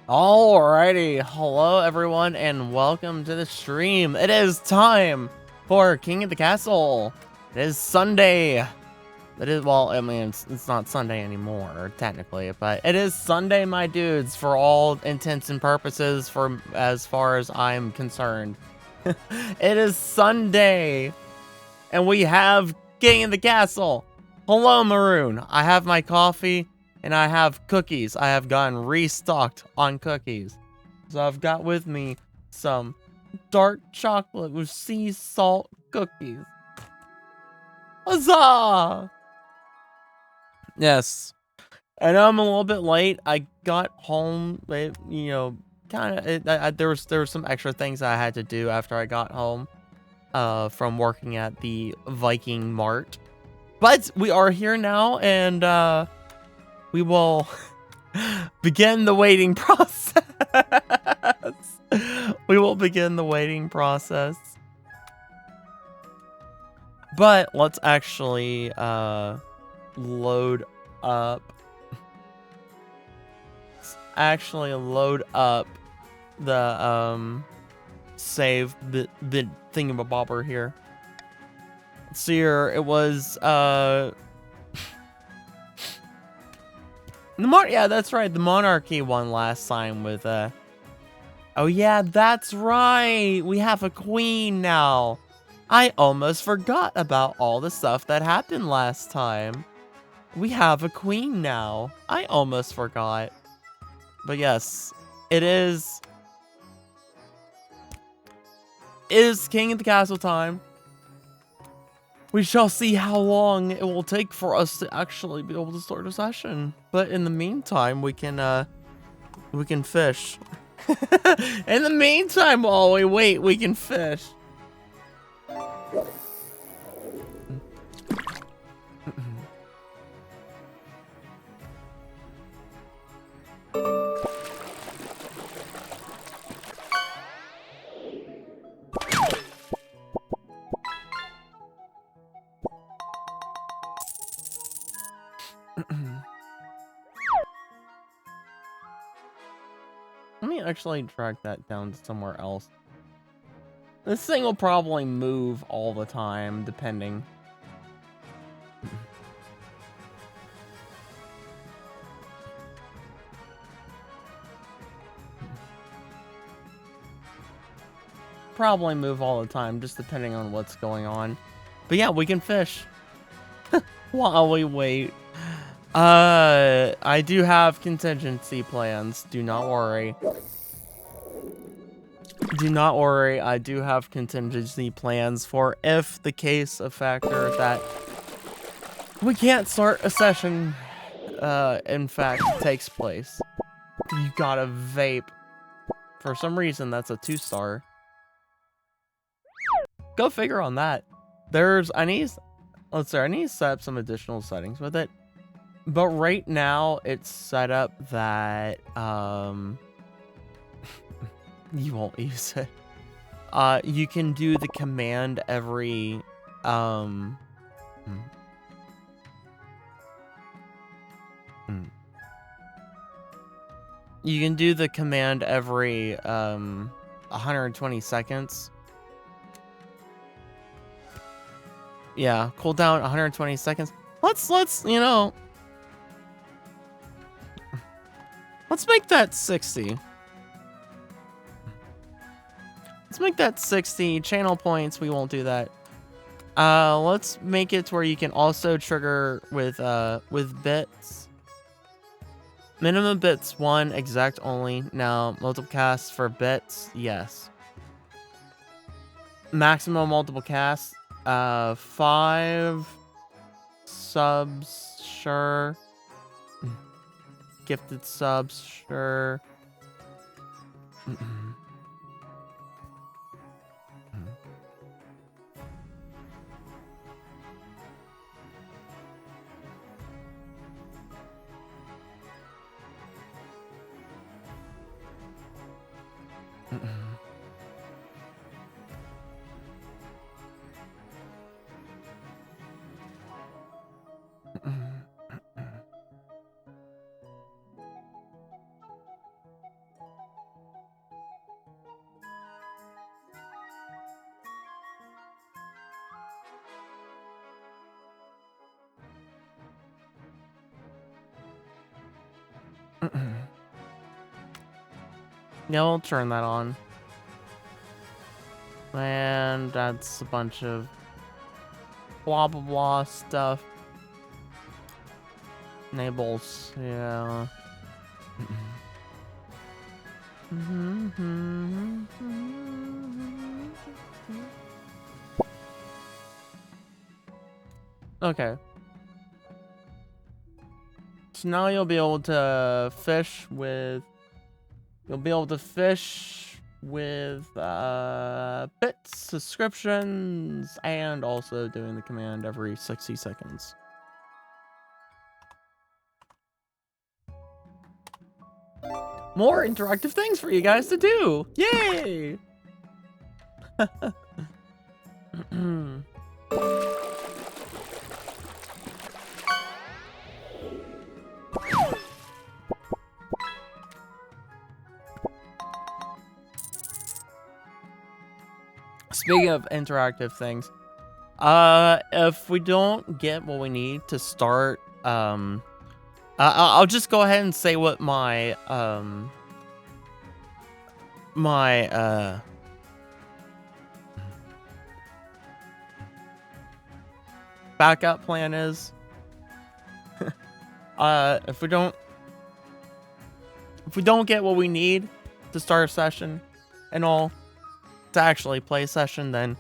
Alrighty, hello everyone and welcome to the stream. It is time for King of the Castle. It is Sunday. Well, I mean, it's not Sunday anymore, technically, but it is Sunday, my dudes, for all intents and purposes, for as far as I'm concerned. It is Sunday, and we have King of the Castle. Hello, Maroon. I have my coffee. And I have cookies. I have gotten restocked on cookies. So I've got with me some dark chocolate with sea salt cookies. Huzzah! Yes. I know I'm a little bit late. I got home, there were some extra things I had to do after I got home from working at the Viking Mart. But we are here now, and we will begin the waiting process. We will begin the waiting process. But let's actually load up. The save the thingamabobber here. Let's see here. It was yeah, that's right. The monarchy won last time with oh yeah, that's right. We have a queen now. I almost forgot about all the stuff that happened last time. We have a queen now. I almost forgot. But yes, it is King of the Castle time. We shall see how long it will take for us to actually be able to start a session. But in the meantime, we can fish. In the meantime, while we wait, we can fish. Let me actually drag that down to somewhere else. This thing will probably move all the time, depending. Probably move all the time, just depending on what's going on. But yeah, we can fish while we wait. I do have contingency plans. Do not worry. Do not worry. I do have contingency plans for if the case of factor that we can't start a session, in fact, takes place. You got a vape. For some reason, that's a 2-star. Go figure on that. I need to set up some additional settings with it. But right now, it's set up that, you won't use it. You can do the command every, You can do the command every, 120 seconds. Yeah, cooldown 120 seconds. Let's, you know, let's make that 60. Let's make that 60. Channel points, we won't do that. Let's make it to where you can also trigger with bits. Minimum bits 1, exact only. Now, multiple casts for bits, yes. Maximum multiple casts, 5 subs, sure. Gifted subs, sure. Yeah, we'll turn that on. And that's a bunch of blah blah blah stuff. Enables, yeah. Okay. So now you'll be able to fish with... You'll be able to fish with bits, subscriptions, and also doing the command every 60 seconds. More interactive things for you guys to do! Yay! Speaking of interactive things, if we don't get what we need to start, I'll just go ahead and say what my, backup plan is. If we don't get what we need to start a session and all, to actually play a session, then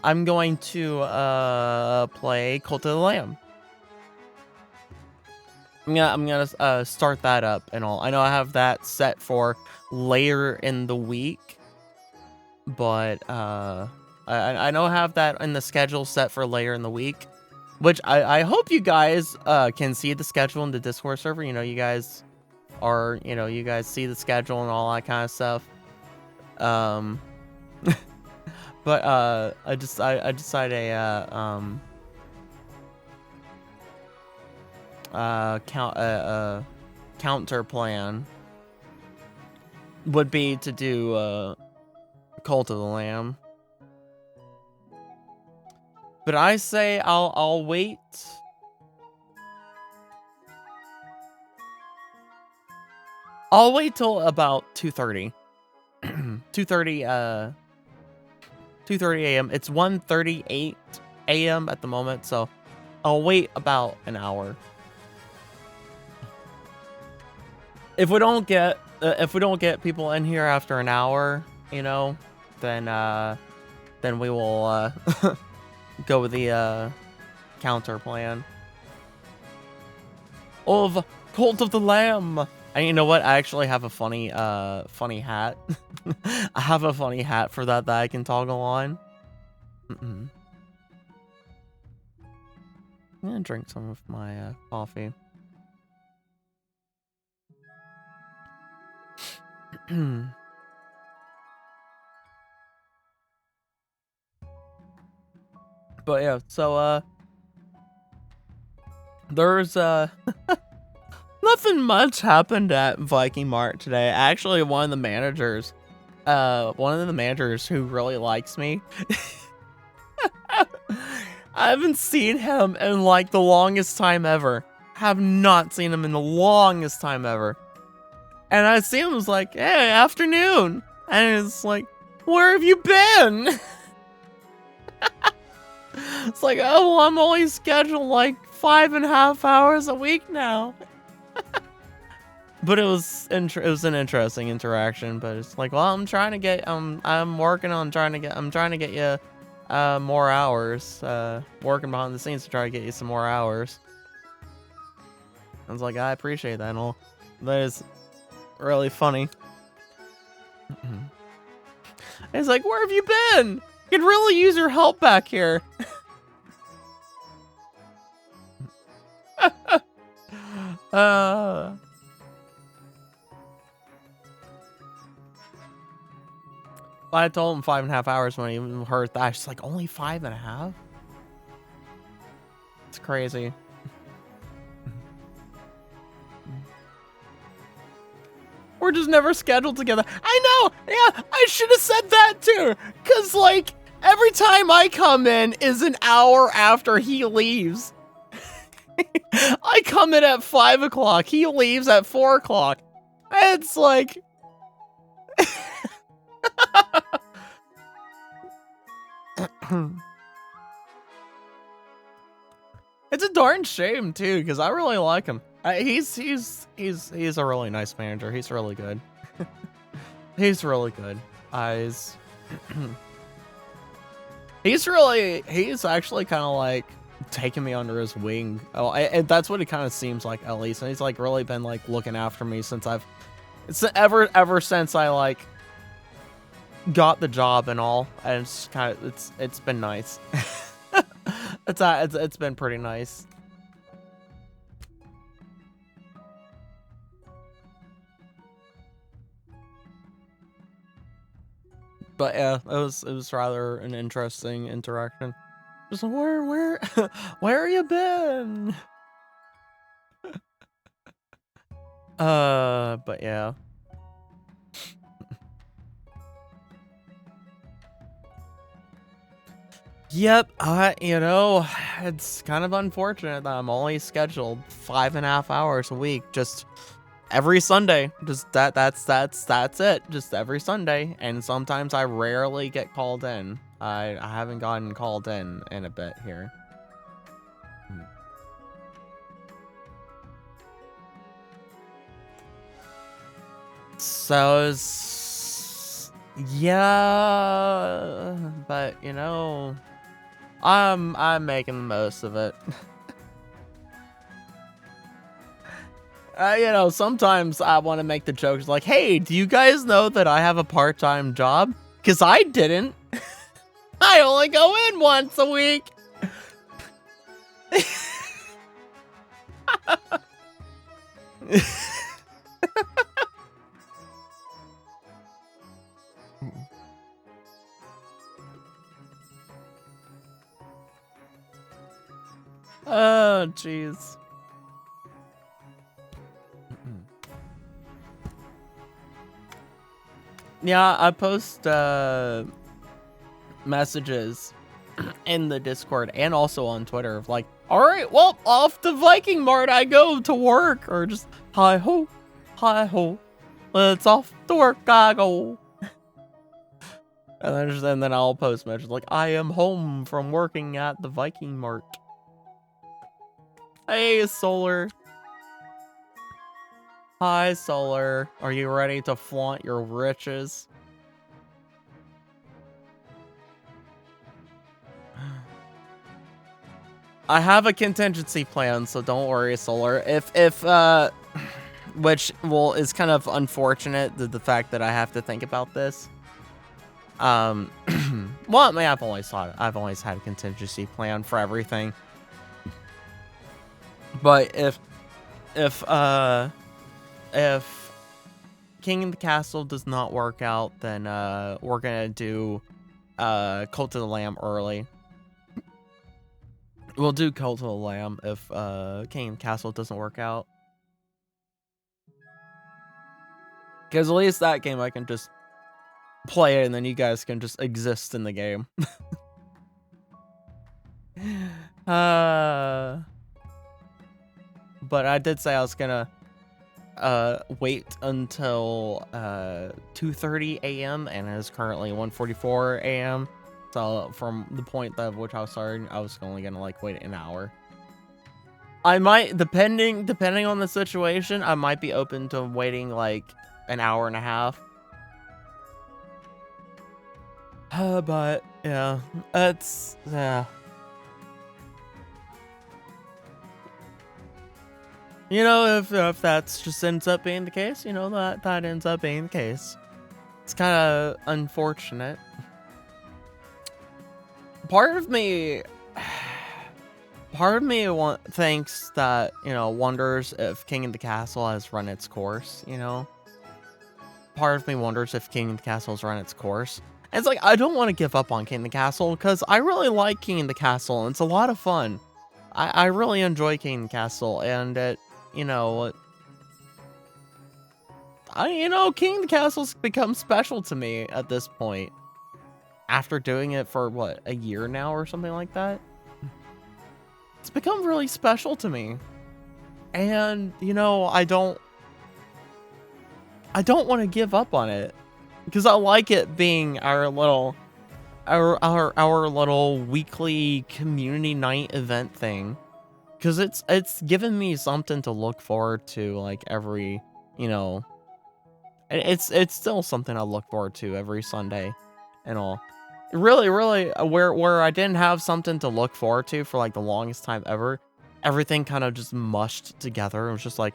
I'm going to play Cult of the Lamb. I'm gonna start that up and all. I know I have that set for later in the week, but I know I have that in the schedule set for later in the week, which I hope you guys can see the schedule in the Discord server. You know, you guys are, you know, you guys see the schedule and all that kind of stuff. But I decided a counter plan would be to do Cult of the Lamb. But I say I'll wait. I'll wait till about 2:30. 2:30 a.m. It's 1:38 a.m. at the moment, so I'll wait about an hour. If we don't get people in here after an hour, you know, then we will go with the counter plan of Cult of the Lamb. And you know what? I actually have a funny hat. I have a funny hat for that I can toggle on. I'm gonna drink some of my coffee. But yeah, so there's nothing much happened at Viking Mart today. Actually, one of the managers who really likes me, I haven't seen him in like the longest time ever. Have not seen him in the longest time ever. And I see him, I was like, hey, afternoon. And it's like, where have you been? It's like, oh, well, I'm only scheduled like 5.5 hours a week now. But it was an interesting interaction. But it's like, well, I'm trying to get I'm working on trying to get you more hours. Working behind the scenes to try to get you some more hours. I was like, I appreciate that and all. That is really funny. It's like, where have you been? Could really use your help back here. I told him 5.5 hours when he even heard that. She's like, only 5.5? It's crazy. We're just never scheduled together. I know! Yeah, I should have said that too! Cause like, every time I come in is an hour after he leaves. I come in at 5 o'clock, he leaves at 4 o'clock. It's like... It's a darn shame too, because I really like him. He's a really nice manager. He's really good. He's really good. He's actually kind of like taking me under his wing. Oh, and that's what it kind of seems like, at least. And he's like really been like looking after me since ever since I like got the job and all. And it's kind of it's been nice. It's been pretty nice. But yeah, it was rather an interesting interaction. Just where where you been? But yeah. Yep, you know, it's kind of unfortunate that I'm only scheduled 5.5 hours a week, just every Sunday. Just that's it. Just every Sunday, and sometimes I rarely get called in. I haven't gotten called in a bit here. So yeah, but you know, I'm making the most of it. You know, sometimes I want to make the jokes like, hey, do you guys know that I have a part-time job? Because I didn't. I only go in once a week. Oh, jeez. Yeah, I post messages in the Discord and also on Twitter of like, all right, well, off to Viking Mart I go to work, or just hi ho, let's off to work I go. And then I'll post messages like, I am home from working at the Viking Mart. Hey, Solar. Hi, Solar. Are you ready to flaunt your riches? I have a contingency plan, so don't worry, Solar. Which, well, is kind of unfortunate, the fact that I have to think about this. Well, I mean, I've always had a contingency plan for everything. But if King in the Castle does not work out, then we're gonna do Cult of the Lamb early. We'll do Cult of the Lamb if King in the Castle doesn't work out. Because at least that game I can just play it and then you guys can just exist in the game. But I did say I was gonna wait until 2:30 a.m. and it is currently 1:44 a.m. So from the point of which I was starting, I was only gonna like wait an hour. I might, depending on the situation, I might be open to waiting like an hour and a half. But yeah, it's yeah. You know, if that's just ends up being the case, you know, that ends up being the case. It's kind of unfortunate. Part of me thinks that, you know, wonders if King of the Castle has run its course, you know? Part of me wonders if King of the Castle has run its course. And it's like, I don't want to give up on King of the Castle, because I really like King of the Castle, and it's a lot of fun. I really enjoy King of the Castle, and it, you know, King of the Castle's become special to me at this point. After doing it for, what, a year now or something like that? It's become really special to me. And, you know, I don't I don't want to give up on it because I like it being our little our little weekly community night event thing, because it's given me something to look forward to, like every, you know, it's still something I look forward to every Sunday and all. Really, where I didn't have something to look forward to for like the longest time ever, everything kind of just mushed together. It was just like,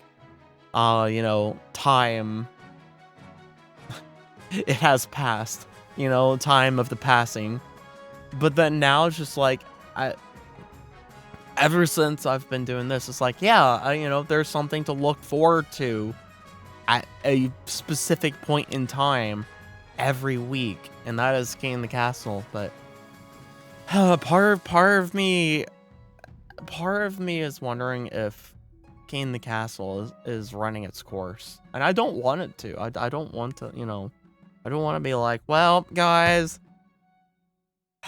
you know, time, it has passed, you know, time of the passing. But then now it's just like, ever since I've been doing this, it's like, yeah, you know, there's something to look forward to at a specific point in time every week, and that is King in the Castle. But part of me is wondering if King in the Castle is running its course, and I don't want it to. I don't want to, you know, I don't want to be like, well, guys,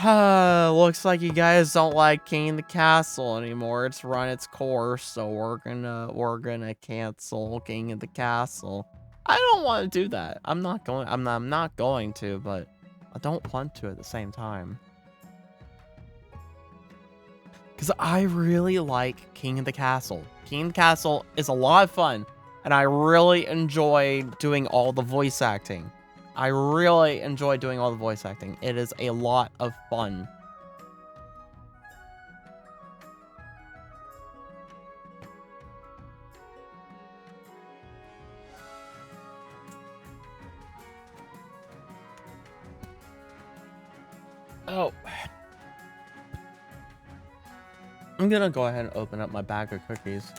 looks like you guys don't like King in the Castle anymore. It's run its course, so we're gonna cancel King in the Castle. I don't want to do that. I'm not going to, but I don't want to at the same time. Because I really like King of the Castle. King of the Castle is a lot of fun, and I really enjoy doing all the voice acting. I really enjoy doing all the voice acting. It is a lot of fun. Oh. I'm gonna go ahead and open up my bag of cookies.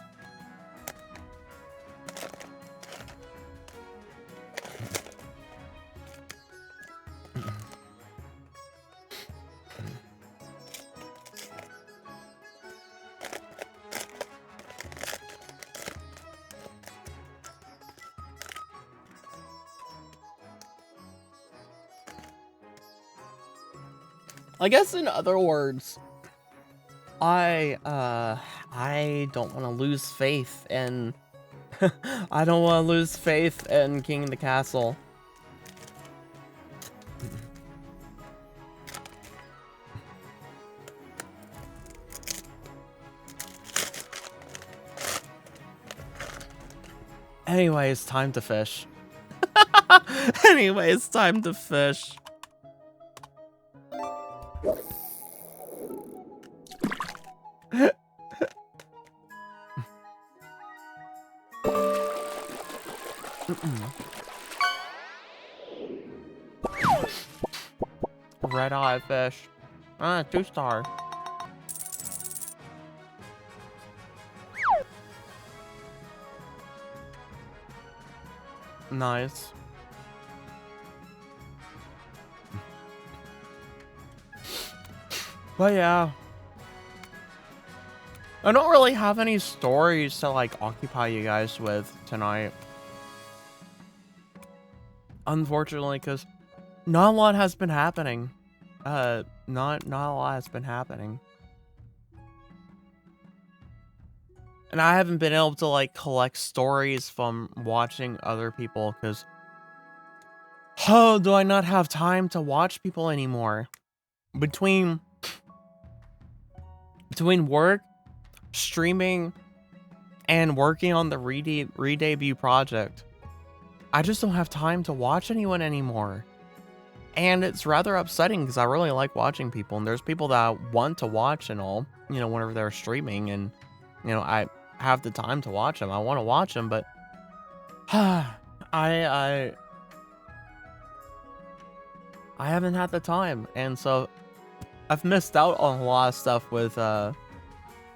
I guess in other words, I don't want to lose faith in I don't want to lose faith in King of the Castle. Anyway, it's time to fish. Anyway, it's time to fish. Red eye fish. 2-star. Nice. But yeah, I don't really have any stories to like occupy you guys with tonight, unfortunately, because not a lot has been happening. Not a lot has been happening, and I haven't been able to like collect stories from watching other people because, oh, do I not have time to watch people anymore? Between work, streaming, and working on the re-debut project, I just don't have time to watch anyone anymore. And it's rather upsetting because I really like watching people, and there's people that I want to watch and all, you know, whenever they're streaming, and, you know, I have the time to watch them. I want to watch them, but I haven't had the time, and so I've missed out on a lot of stuff with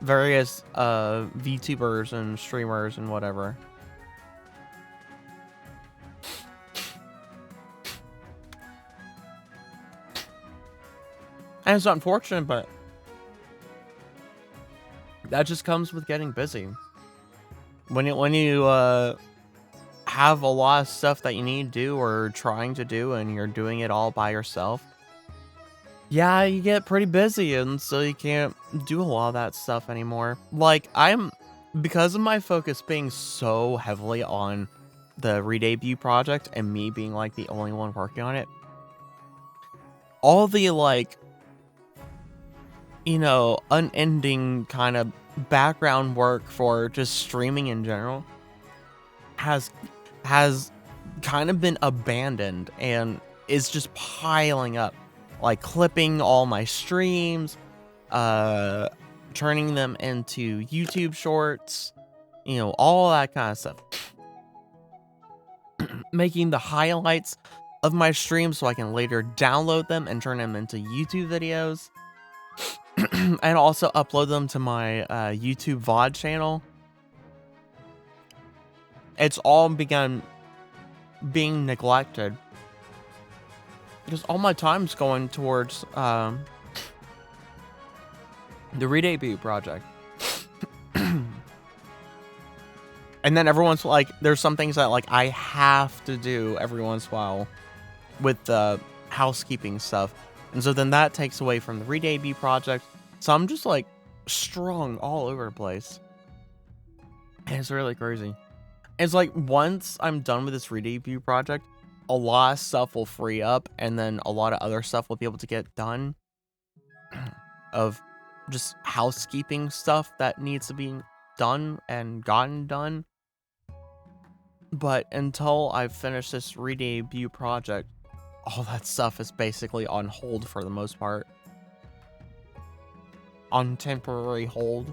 various VTubers and streamers and whatever. And it's unfortunate, but that just comes with getting busy. When you have a lot of stuff that you need to do or trying to do, and you're doing it all by yourself, yeah, you get pretty busy, and so you can't do a lot of that stuff anymore. Like, because of my focus being so heavily on the re-debut project and me being like the only one working on it, all the like, you know, unending kind of background work for just streaming in general has kind of been abandoned and is just piling up, like clipping all my streams, turning them into YouTube shorts, you know, all that kind of stuff. Making the highlights of my streams so I can later download them and turn them into YouTube videos. And also upload them to my YouTube VOD channel. It's all begun being neglected because all my time's going towards the re-debut project. And then every once in a while, like, there's some things that like I have to do every once in a while with the housekeeping stuff, and so then that takes away from the re-debut project. So I'm just like strung all over the place, and it's really crazy. It's like once I'm done with this re-debut project, a lot of stuff will free up, and then a lot of other stuff will be able to get done of just housekeeping stuff that needs to be done and gotten done. But until I finish this re-debut project, all that stuff is basically on hold for the most part. On temporary hold.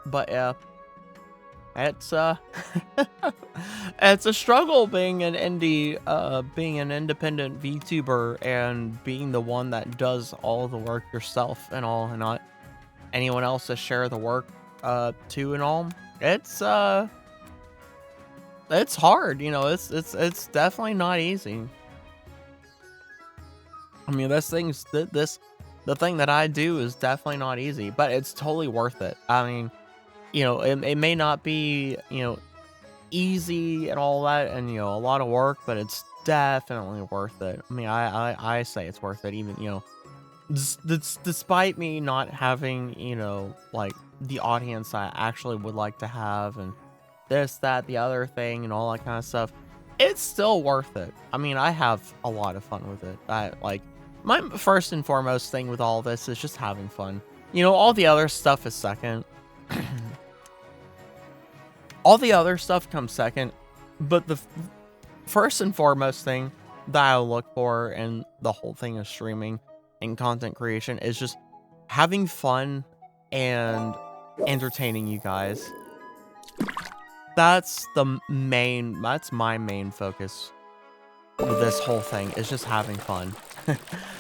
But yeah, it's it's a struggle being an indie, being an independent VTuber and being the one that does all the work yourself and all, and not anyone else to share the work to and all. It's hard, you know. It's definitely not easy. I mean, the thing that I do is definitely not easy, but it's totally worth it. I mean, you know, it may not be, you know, easy and all that, and, you know, a lot of work, but it's definitely worth it. I mean, I say it's worth it, even, you know, despite me not having, you know, like, the audience I actually would like to have, and this, that, the other thing, and all that kind of stuff. It's still worth it. I mean, I have a lot of fun with it. Like, my first and foremost thing with all this is just having fun. You know, all the other stuff is second. All the other stuff comes second, but the first and foremost thing that I look for in the whole thing of streaming and content creation is just having fun and entertaining you guys. That's my main focus with this whole thing, is just having fun.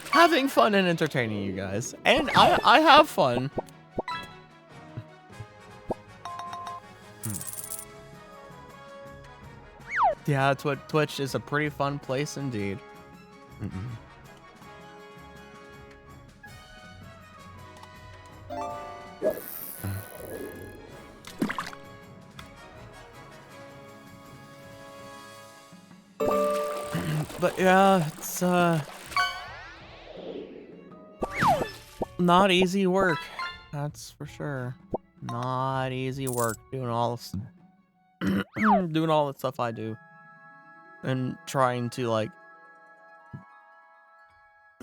Having fun and entertaining you guys. And I have fun. Yeah, Twitch is a pretty fun place indeed. But yeah, it's not easy work. That's for sure. Not easy work doing all this, doing all the stuff I do. And trying to, like,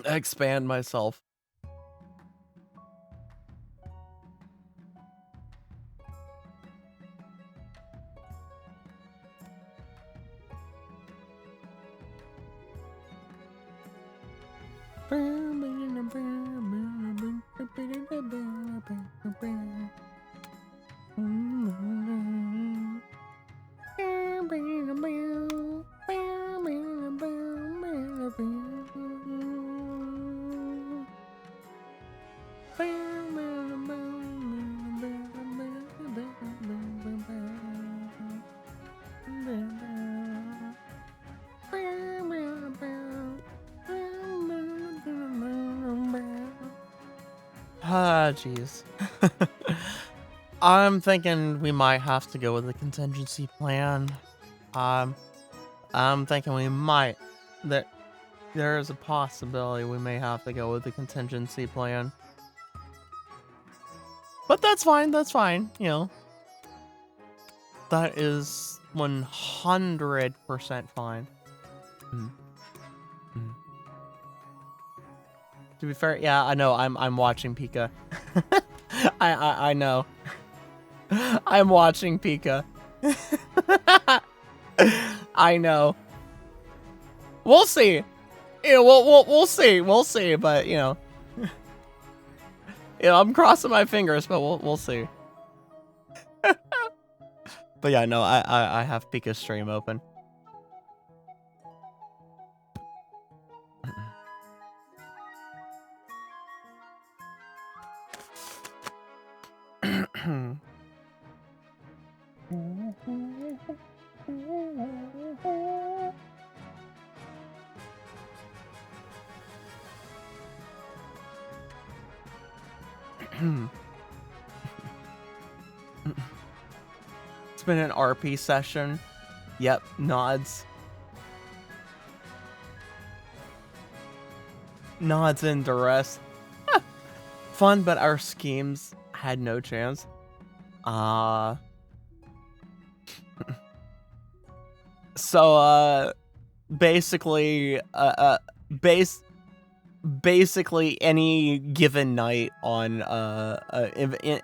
expand myself. Ah, jeez. I'm thinking we might have to go with a contingency plan. I'm thinking we might. There is a possibility we may have to go with the contingency plan. But that's fine, you know. That is 100% fine. To be fair, yeah, I know, I'm watching Pika. I know. I'm watching Pika. I know. We'll see. You know, we'll see, but you know. You know, I'm crossing my fingers, but we'll see. But yeah, no, I have Pika's stream open. It's been an RP session. Yep, nods. Nods in duress. Fun, but our schemes had no chance. So, basically, basically any given night on,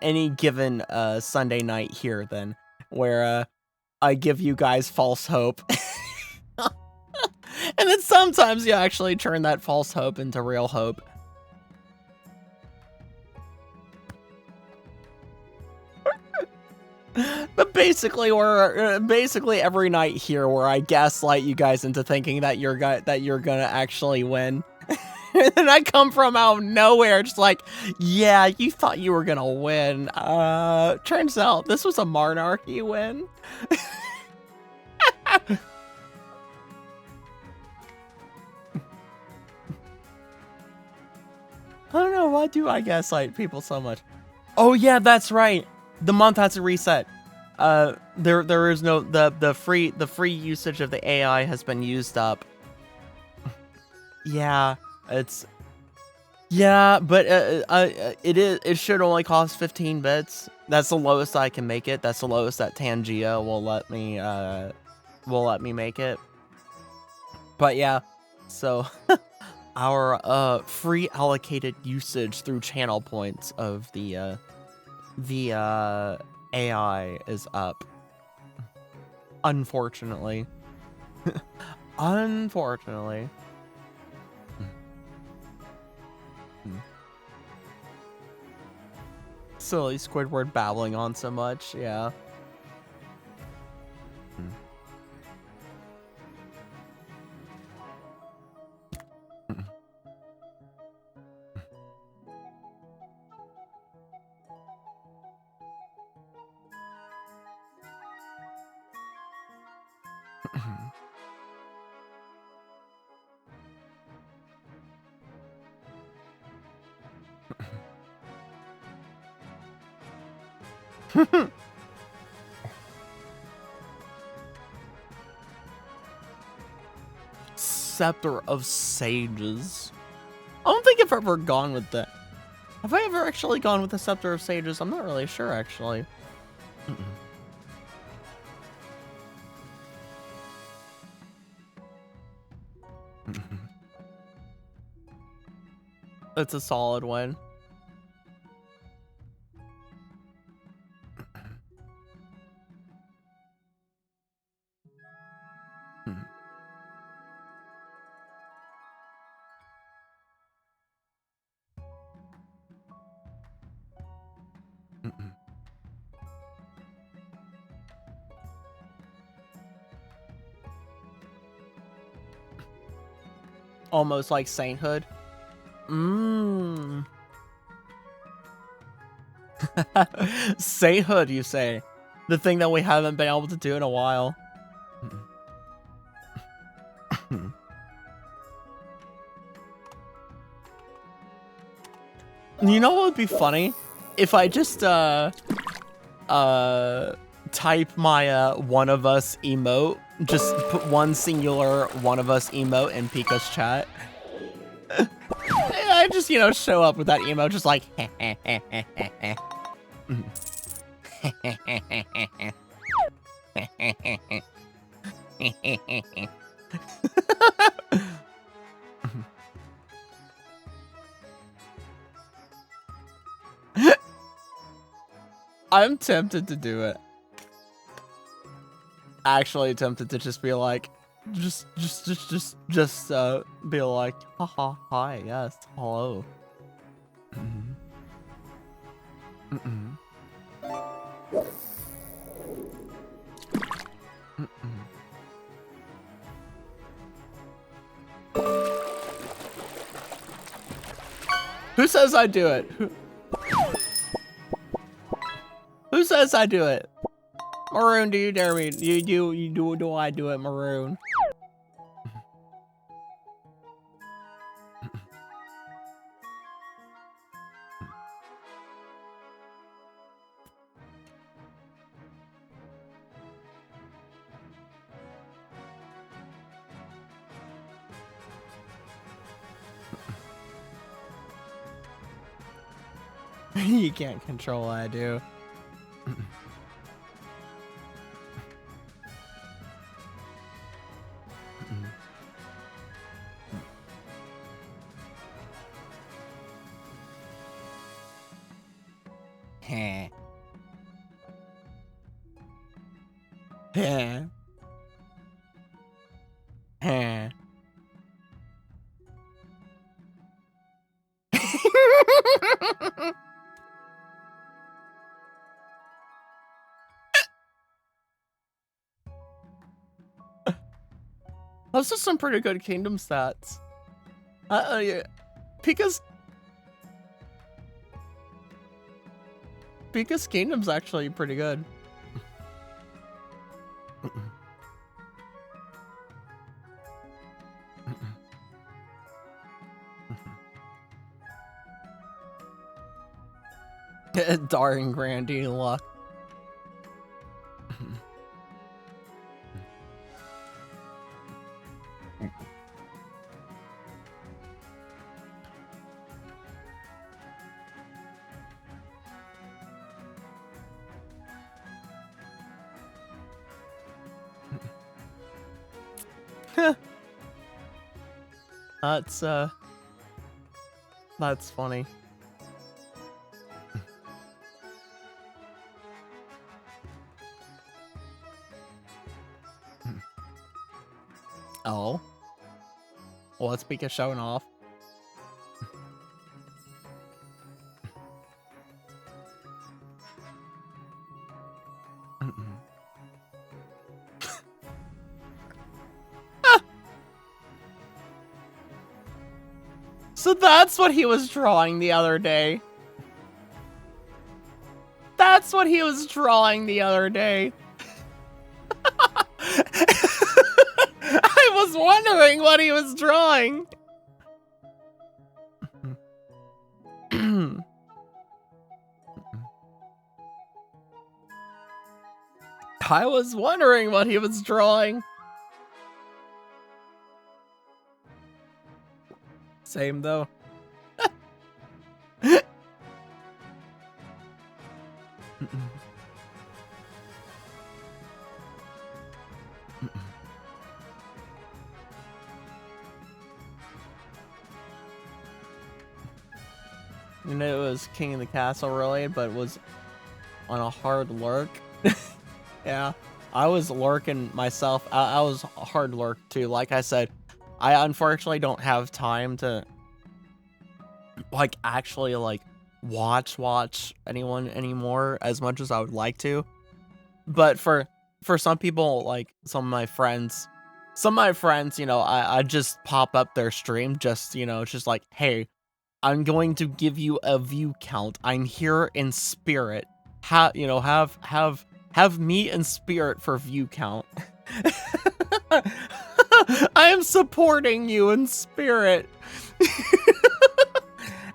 any given, Sunday night here then, where, I give you guys false hope. And then sometimes you actually turn that false hope into real hope. But basically, we're basically every night here where I gaslight you guys into thinking that you're gonna actually win. And I come from out of nowhere, just like, yeah, you thought you were gonna win. Turns out this was a monarchy win. I don't know, why do I gaslight people so much? Oh yeah, that's right. The month has to reset. There is no the free usage of the AI has been used up. Yeah, but it should only cost 15 bits. That's the lowest I can make it. That's the lowest that Tangia will let me make it. But yeah, so our free allocated usage through channel points of the AI is up. Unfortunately. Unfortunately. Silly Squidward babbling on so much, yeah. Scepter of Sages. I don't think I've ever gone with that. Have I ever actually gone with the Scepter of Sages? I'm not really sure, actually. It's a solid one. Almost like sainthood. Sainthood, you say? The thing that we haven't been able to do in a while. You know what would be funny? If I just type my one of us emote. Just put one singular one of us emote in Pika's chat. I just, you know, show up with that emote, just like. I'm tempted to do it. Actually tempted to just be like, just be like, haha, hi, yes, hello. Who says I do it? Who says I do it? Maroon, do you dare me? Do I do it, Maroon? You can't control what I do. Heh. Heh. Heh. Those are some pretty good kingdom stats. Yeah. Pika's kingdom's actually pretty good. Darn Grandy luck. That's funny. Oh. Well, let's Pika showing off. So that's what he was drawing the other day. That's what he was drawing the other day. I was wondering what he was drawing. I was wondering what he was drawing. Same though. You know, it was King of the Castle related, but it was on a hard lurk. Yeah, I was lurking myself. I was a hard lurk too. Like I said, I unfortunately don't have time to like actually like watch anyone anymore as much as I would like to. But for some people, like some of my friends, you know, I just pop up their stream just, you know, it's just like, hey, I'm going to give you a view count. I'm here in spirit. You know, have me in spirit for view count. I am supporting you in spirit.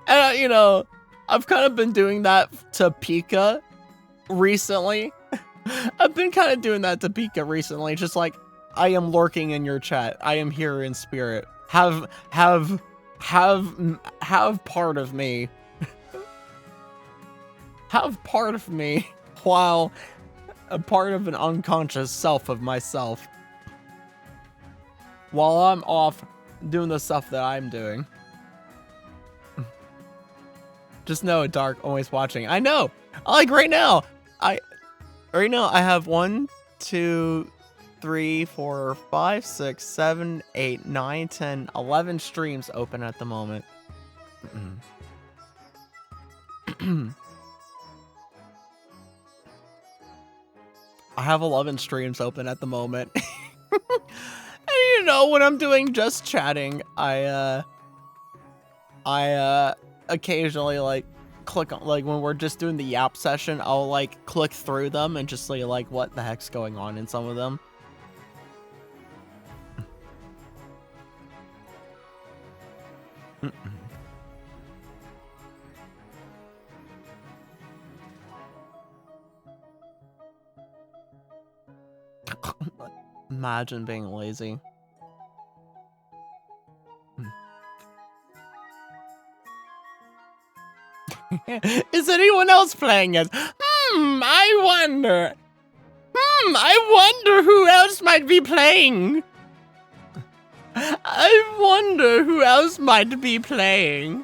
And you know, I've kind of been doing that to Pika recently. I've been kind of doing that to Pika recently, just like, I am lurking in your chat. I am here in spirit. Have part of me. Have part of me while a part of an unconscious self of myself. While I'm off doing the stuff that I'm doing. Just know, Dark, always watching. I know. Like right now, I have 1, 2, 3, 4, 5, 6, 7, 8, 9, 10, 11 streams open at the moment. I have 11 streams open at the moment. And you know, when I'm doing just chatting, I occasionally like click on, like when we're just doing the yap session, I'll like click through them and just see like what the heck's going on in some of them. Imagine being lazy. Is anyone else playing it? I wonder. I wonder who else might be playing. I wonder who else might be playing.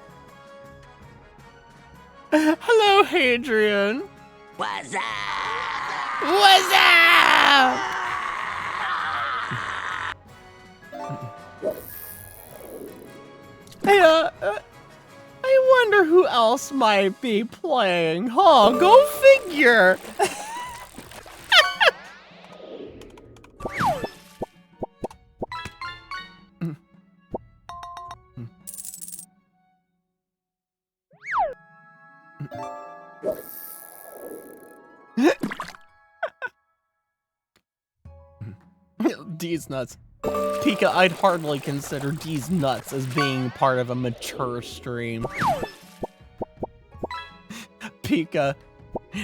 Hello, Hadrian. What's up? What's up? Hey, I wonder who else might be playing, huh? Go figure! D's nuts. Pika, I'd hardly consider D's nuts as being part of a mature stream. Pika,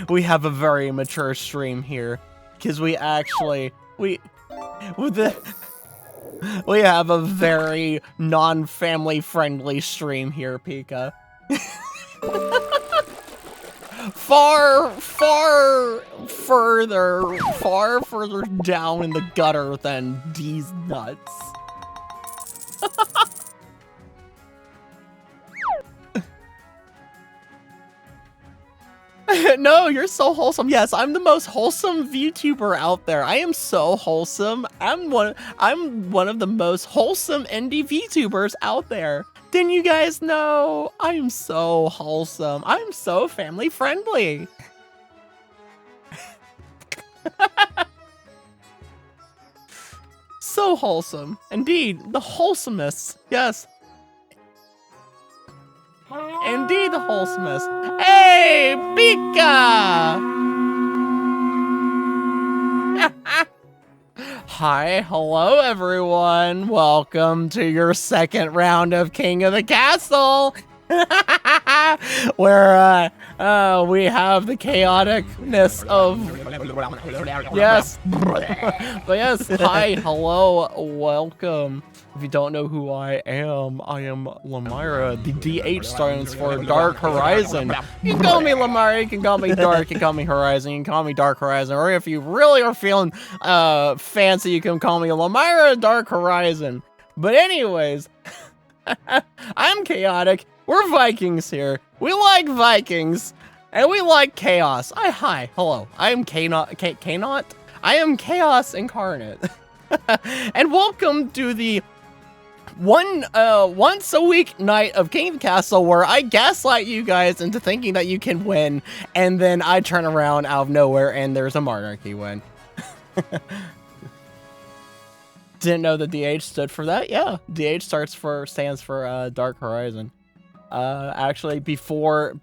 we have a very mature stream here, because we actually, we have a very non-family friendly stream here, Pika. far further down in the gutter than D's nuts. No, you're so wholesome. Yes, I'm the most wholesome VTuber out there. I am so wholesome. I'm one of the most wholesome indie VTubers out there. Didn't you guys know? I'm so wholesome. I'm so family friendly. So wholesome. Indeed, the wholesomest. Yes. Indeed, the wholesomest. Hey, Pika! Hi, hello everyone. Welcome to your second round of King of the Castle. Where we have the chaoticness of yes. But yes, hi, hello, welcome. If you don't know who I am Lamira. The DH stands for Dark Horizon. You can call me Lamira, you can call me Dark, you can call me Horizon, you can call me Dark Horizon, or if you really are feeling fancy, you can call me Lamira Dark Horizon. But anyways, I'm chaotic. We're Vikings here. We like Vikings, and we like chaos. Hi, hello. I am K-Not. I am Chaos Incarnate. And welcome to the once a week night of King of the Castle where I gaslight you guys into thinking that you can win, and then I turn around out of nowhere and there's a monarchy win. Didn't know the DH stood for that? Yeah, DH stands for Dark Horizon. Actually, before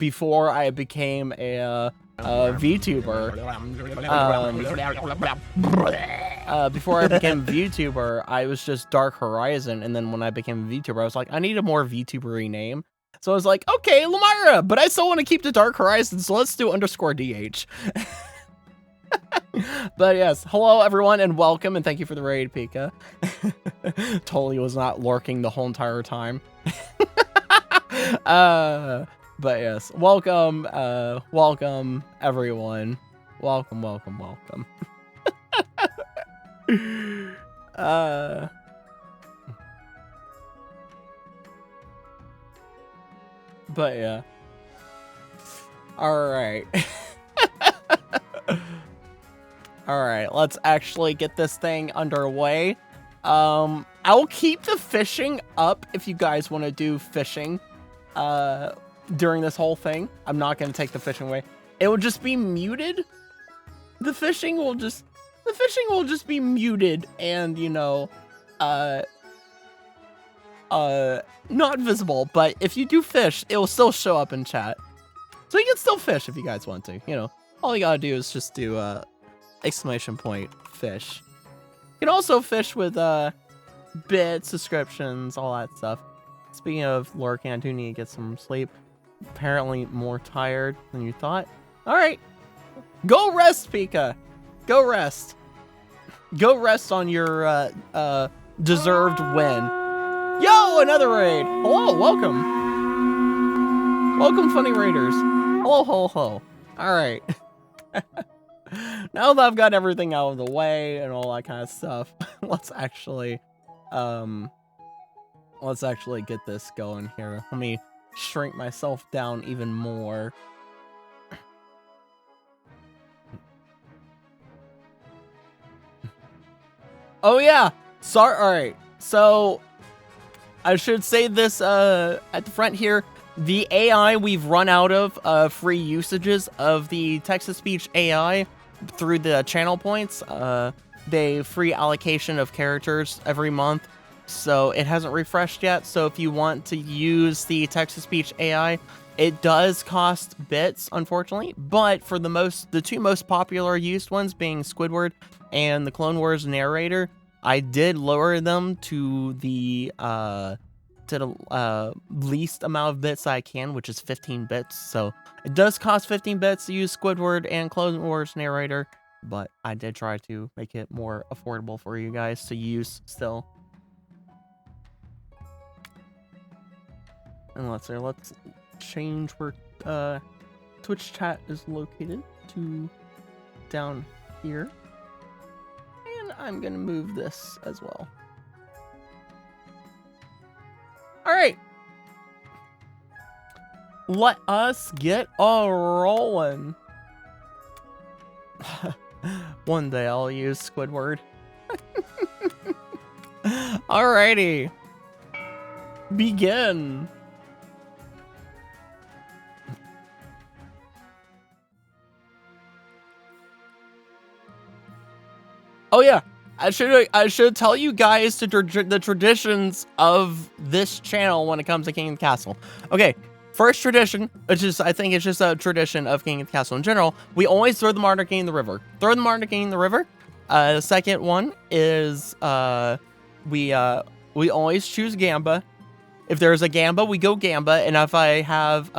I became a VTuber, before I became a VTuber, I was just Dark Horizon, and then when I became a VTuber, I was like, I need a more VTuber-y name. So I was like, okay, Lamira, but I still want to keep the Dark Horizon, so let's do _DH. But yes, hello everyone and welcome and thank you for the raid, Pika. Totally was not lurking the whole entire time. But yes, welcome, welcome everyone. Welcome, welcome, welcome. But yeah. All right. All right, let's actually get this thing underway. I'll keep the fishing up if you guys want to do fishing during this whole thing. I'm not going to take the fishing away. It will just be muted. The fishing will just be muted and, you know, not visible, but if you do fish, it will still show up in chat. So you can still fish if you guys want to, you know. All you got to do is just do exclamation point fish. You can also fish with bits, subscriptions, all that stuff. Speaking of lurking, I do need to get some sleep. Apparently more tired than you thought. All right, go rest, Pika. Go rest. Go rest on your deserved win. Yo, another raid. Hello, welcome. Welcome, funny raiders. Hello, ho, ho. All right. Now that I've got everything out of the way and all that kind of stuff, let's actually get this going here. Let me shrink myself down even more. Oh yeah, sorry. All right, so I should say this at the front here. The AI we've run out of free usages of the text-to-speech AI through the channel points. They free allocation of characters every month, so it hasn't refreshed yet. So if you want to use the text-to-speech AI, it does cost bits, unfortunately. But for the two most popular used ones, being Squidward and the Clone Wars narrator, I did lower them to the least amount of bits I can, which is 15 bits. So it does cost 15 bits to use Squidward and Clone Wars narrator, but I did try to make it more affordable for you guys to use still. And let's change where Twitch chat is located to down here. And I'm gonna move this as well. All right, let us get rolling. One day I'll use Squidward. Alrighty, begin. Oh yeah. I should tell you guys the traditions of this channel when it comes to King of the Castle. Okay, first tradition, which is, I think it's just a tradition of King of the Castle in general, we always throw the Martyr King in the river. Throw the Martyr King in the river. The second one is we always choose Gamba. If there's a Gamba, we go Gamba, and if I have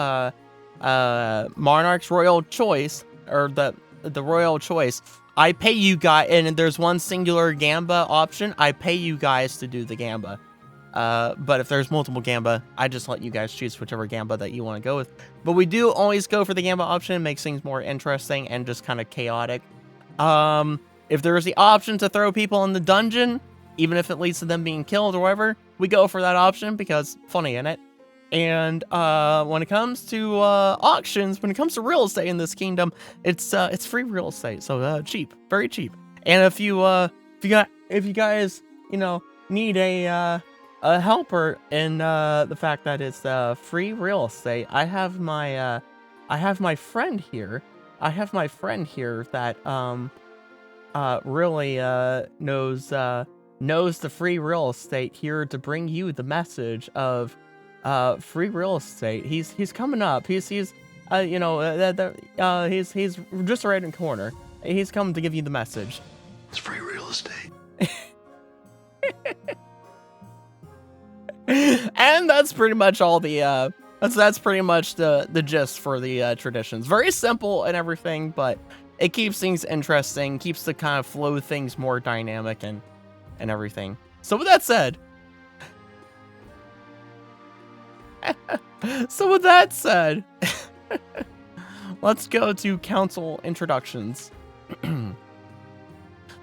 Monarch's Royal Choice, or the Royal Choice, I pay you guys, and there's one singular Gamba option, I pay you guys to do the Gamba. But if there's multiple Gamba, I just let you guys choose whichever Gamba that you want to go with. But we do always go for the Gamba option. It makes things more interesting and just kind of chaotic. If there's the option to throw people in the dungeon, even if it leads to them being killed or whatever, we go for that option because funny, in it? And when it comes to auctions, when it comes to real estate in this kingdom, it's free real estate, so cheap, very cheap. And if you guys, you know, need a helper in the fact that it's free real estate, I have my friend here. I have my friend here that really knows the free real estate here to bring you the message of free real estate. He's coming up. He's just right in the corner. He's coming to give you the message. It's free real estate. And that's pretty much all the that's pretty much the gist for the traditions. Very simple and everything, but it keeps things interesting, keeps the kind of flow of things more dynamic and everything. So with that said, let's go to council introductions.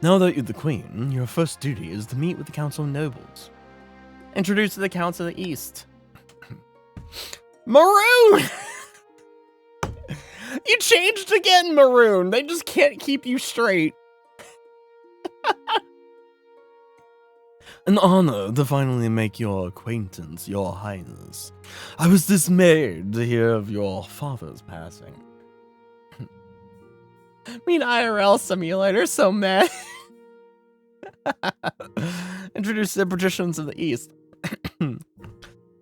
Now that you're the queen, your first duty is to meet with the council of nobles. Introduce to the council of the east. Maroon! You changed again, Maroon. They just can't keep you straight. An honor to finally make your acquaintance, your highness. I was dismayed to hear of your father's passing. I mean, IRL simulator, so mad. Introduce the patricians of the east. A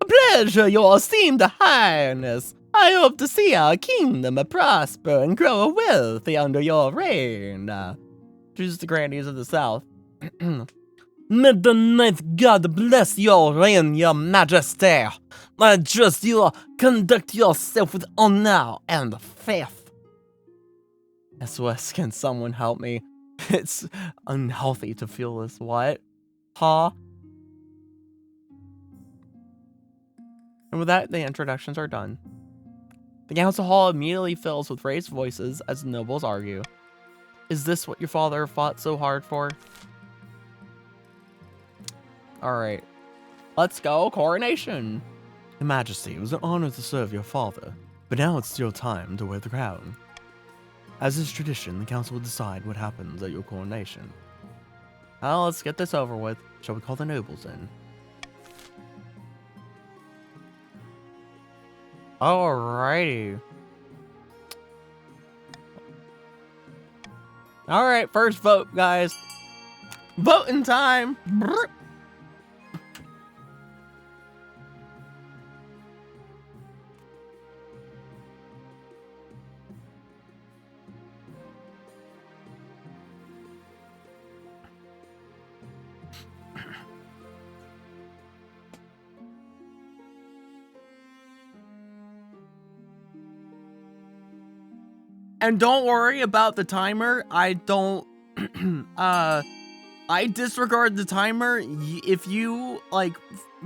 pleasure, your esteemed highness. I hope to see our kingdom prosper and grow wealthy under your reign. Introduce the grandees of the south. May the ninth God bless your reign, your majesty. I trust you conduct yourself with honor and faith. SOS, can someone help me? It's unhealthy to feel this. What? Huh? And with that, the introductions are done. The council hall immediately fills with raised voices as the nobles argue. Is this what your father fought so hard for? Alright. Let's go. Coronation. Your Majesty, it was an honor to serve your father, but now it's your time to wear the crown. As is tradition, the council will decide what happens at your coronation. Well, let's get this over with. Shall we call the nobles in? Alrighty. Alright, first vote, guys. Voting time. Brr. And don't worry about the timer. I don't, I disregard the timer. If you, like,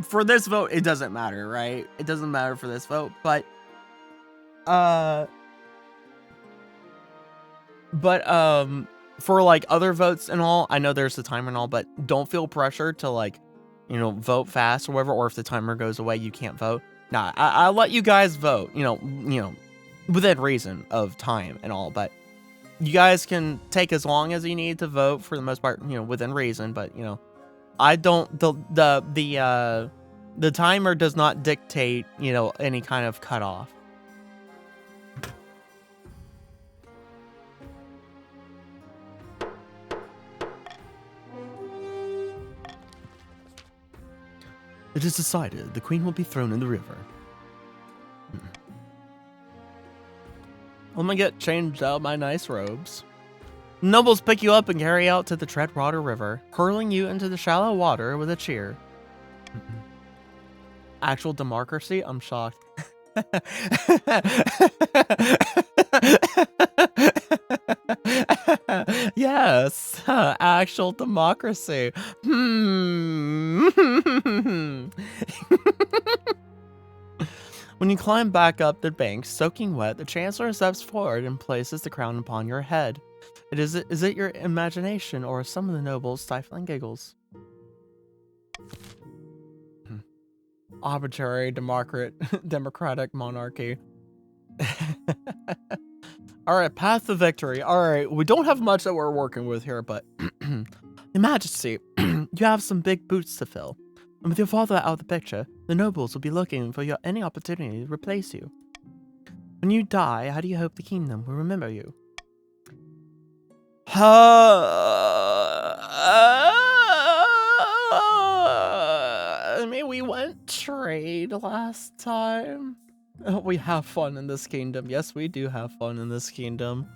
for this vote, it doesn't matter, right? It doesn't matter for this vote, but, for, like, other votes and all, I know there's the timer and all, but don't feel pressure to, like, you know, vote fast or whatever, or if the timer goes away, you can't vote. Nah, I'll let you guys vote, you know, within reason of time and all, but you guys can take as long as you need to vote for the most part, you know, within reason, but, you know, I don't, the timer does not dictate, you know, any kind of cutoff. It is decided the queen will be thrown in the river. Let me get changed out my nice robes. Nobles pick you up and carry out to the Treadwater River, hurling you into the shallow water with a cheer. Actual democracy? I'm shocked. Yes, actual democracy. When you climb back up the bank, soaking wet, the Chancellor steps forward and places the crown upon your head. Is it your imagination or some of the nobles' stifling giggles? Arbitrary democratic monarchy. Alright, path to victory. Alright, we don't have much that we're working with here, but Your Majesty, you have some big boots to fill. And with your father out of the picture, the nobles will be looking for any opportunity to replace you. When you die, how do you hope the kingdom will remember you? I mean, we went trade last time. We have fun in this kingdom. Yes, we do have fun in this kingdom.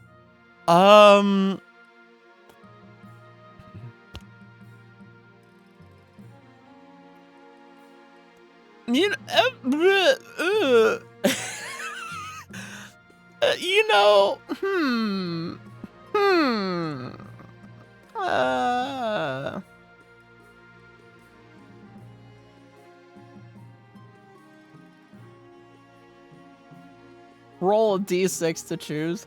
You know, you know, Roll a d6 to choose.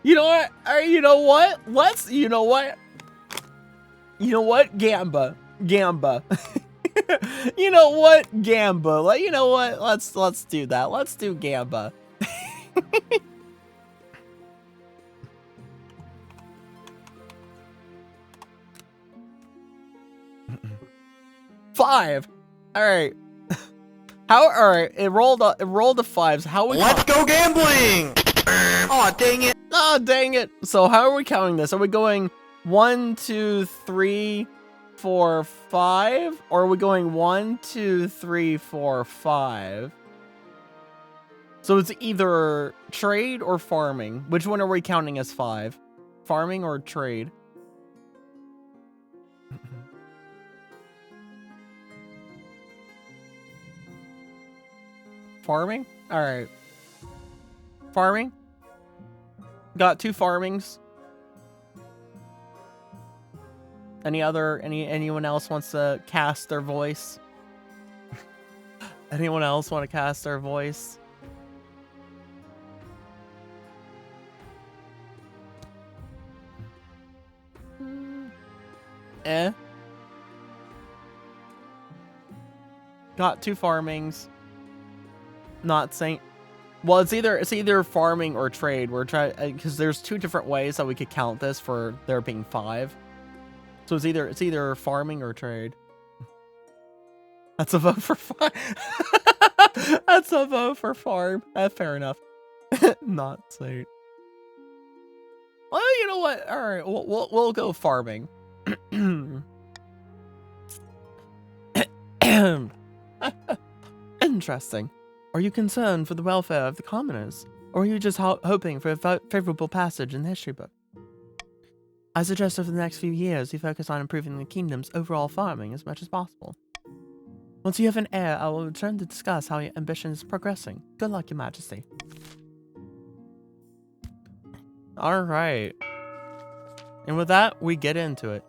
You know what? You know what? You know what? You know what? Gamba. You know what? Gamba. You know what? Let's do that. Let's do Gamba. 5. All right. All right. It rolled a 5. So how we? Let's go gambling. Oh, dang it. Oh, dang it. So how are we counting this? Are we going 1, 2, 3, 4, 5? Or are we going 1, 2, 3, 4, 5? So it's either trade or farming. Which one are we counting as 5? Farming or trade? Farming? All right. Farming? Got 2 farmings. Anyone else wants to cast their voice? Anyone else want to cast their voice? Got 2 farmings. Not saying. Well, it's either farming or trade. We're trying because there's 2 different ways that we could count this for there being 5. So it's either farming or trade. That's a vote for farm. That's a vote for farm. Fair enough. Not saint. Well, you know what? All right, we'll go farming. Interesting. Are you concerned for the welfare of the commoners, or are you just hoping for a favorable passage in the history book? I suggest over the next few years you focus on improving the kingdom's overall farming as much as possible. Once you have an heir, I will return to discuss how your ambition is progressing. Good luck, Your Majesty. Alright. And with that, we get into it.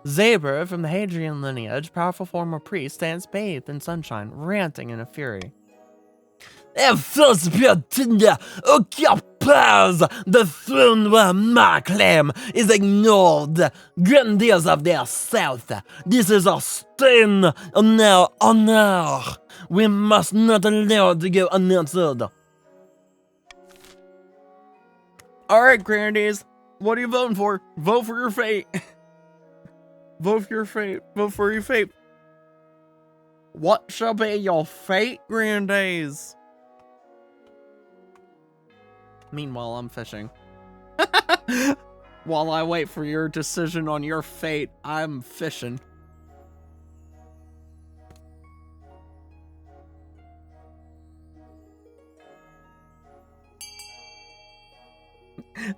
Zaber, from the Hadrian lineage, powerful former priest, stands bathed in sunshine, ranting in a fury. First pretender occupies the throne where my claim is ignored. Grandees of their south, this is a stain on our honor. We must not allow it to go unanswered. Alright, Grandees, what are you voting for? Vote for your fate. Vote for your fate. Vote for your fate. What shall be your fate, Grandees? Meanwhile, I'm fishing. While I wait for your decision on your fate, I'm fishing.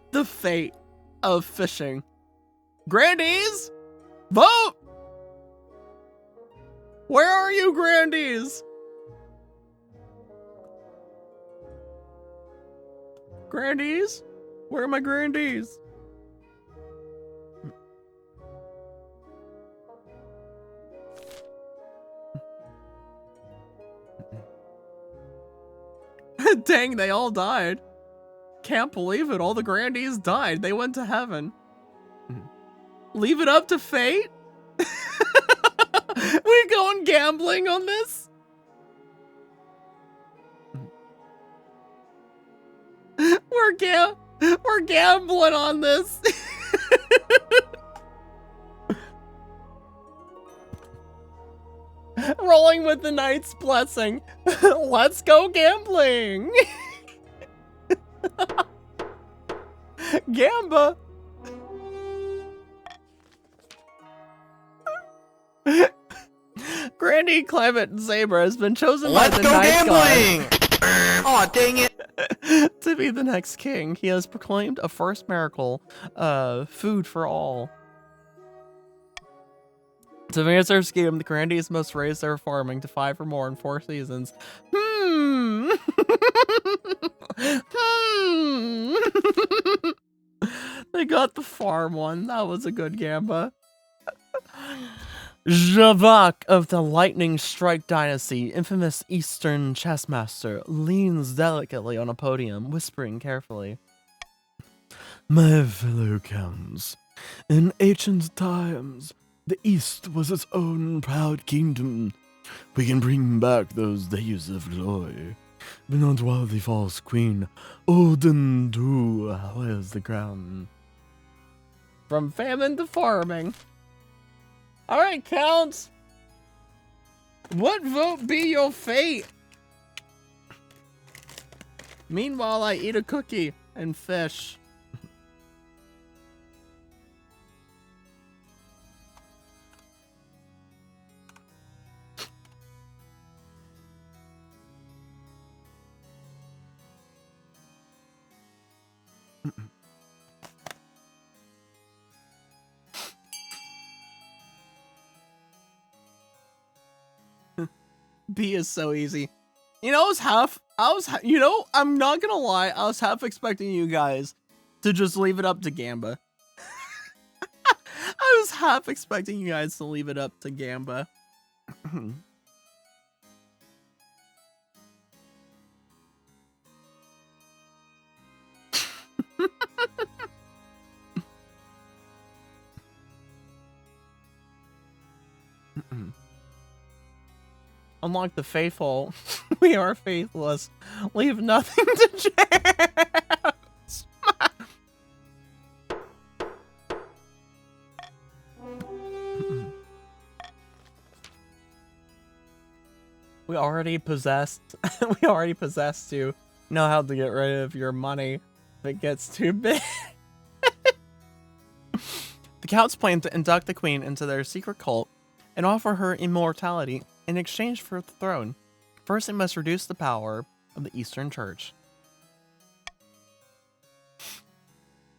The fate of fishing. Grandees, vote! Where are you, Grandees? Grandees? Where are my Grandees? Dang, they all died. Can't believe it. All the Grandees died. They went to heaven. Leave it up to fate? We going gambling on this? We're gambling on this. Rolling with the knight's blessing. Let's go gambling. Gamba. Grandee Clement Zaber has been chosen by the Night God. Aw, dang it. To be the next king. He has proclaimed a first miracle, food for all. To advance their scheme, the Grandees must raise their farming to 5 or more in 4 seasons. They got the farm one. That was a good gamba. Javak of the Lightning Strike Dynasty, infamous Eastern chess master, leans delicately on a podium, whispering carefully. My fellow counts, in ancient times, the East was its own proud kingdom. We can bring back those days of glory, but not while the false queen, Odin Du, wears the crown. From famine to farming. Alright, counts. What vote be your fate? Meanwhile, I eat a cookie and fish. B is so easy. You know, I'm not gonna lie, I was half expecting you guys to just leave it up to Gamba. I was half expecting you guys to leave it up to Gamba. Unlike the faithful, we are faithless. Leave nothing to chance. We already possessed to know how to get rid of your money if it gets too big. The Counts plan to induct the queen into their secret cult and offer her immortality in exchange for the throne. First, they must reduce the power of the Eastern Church.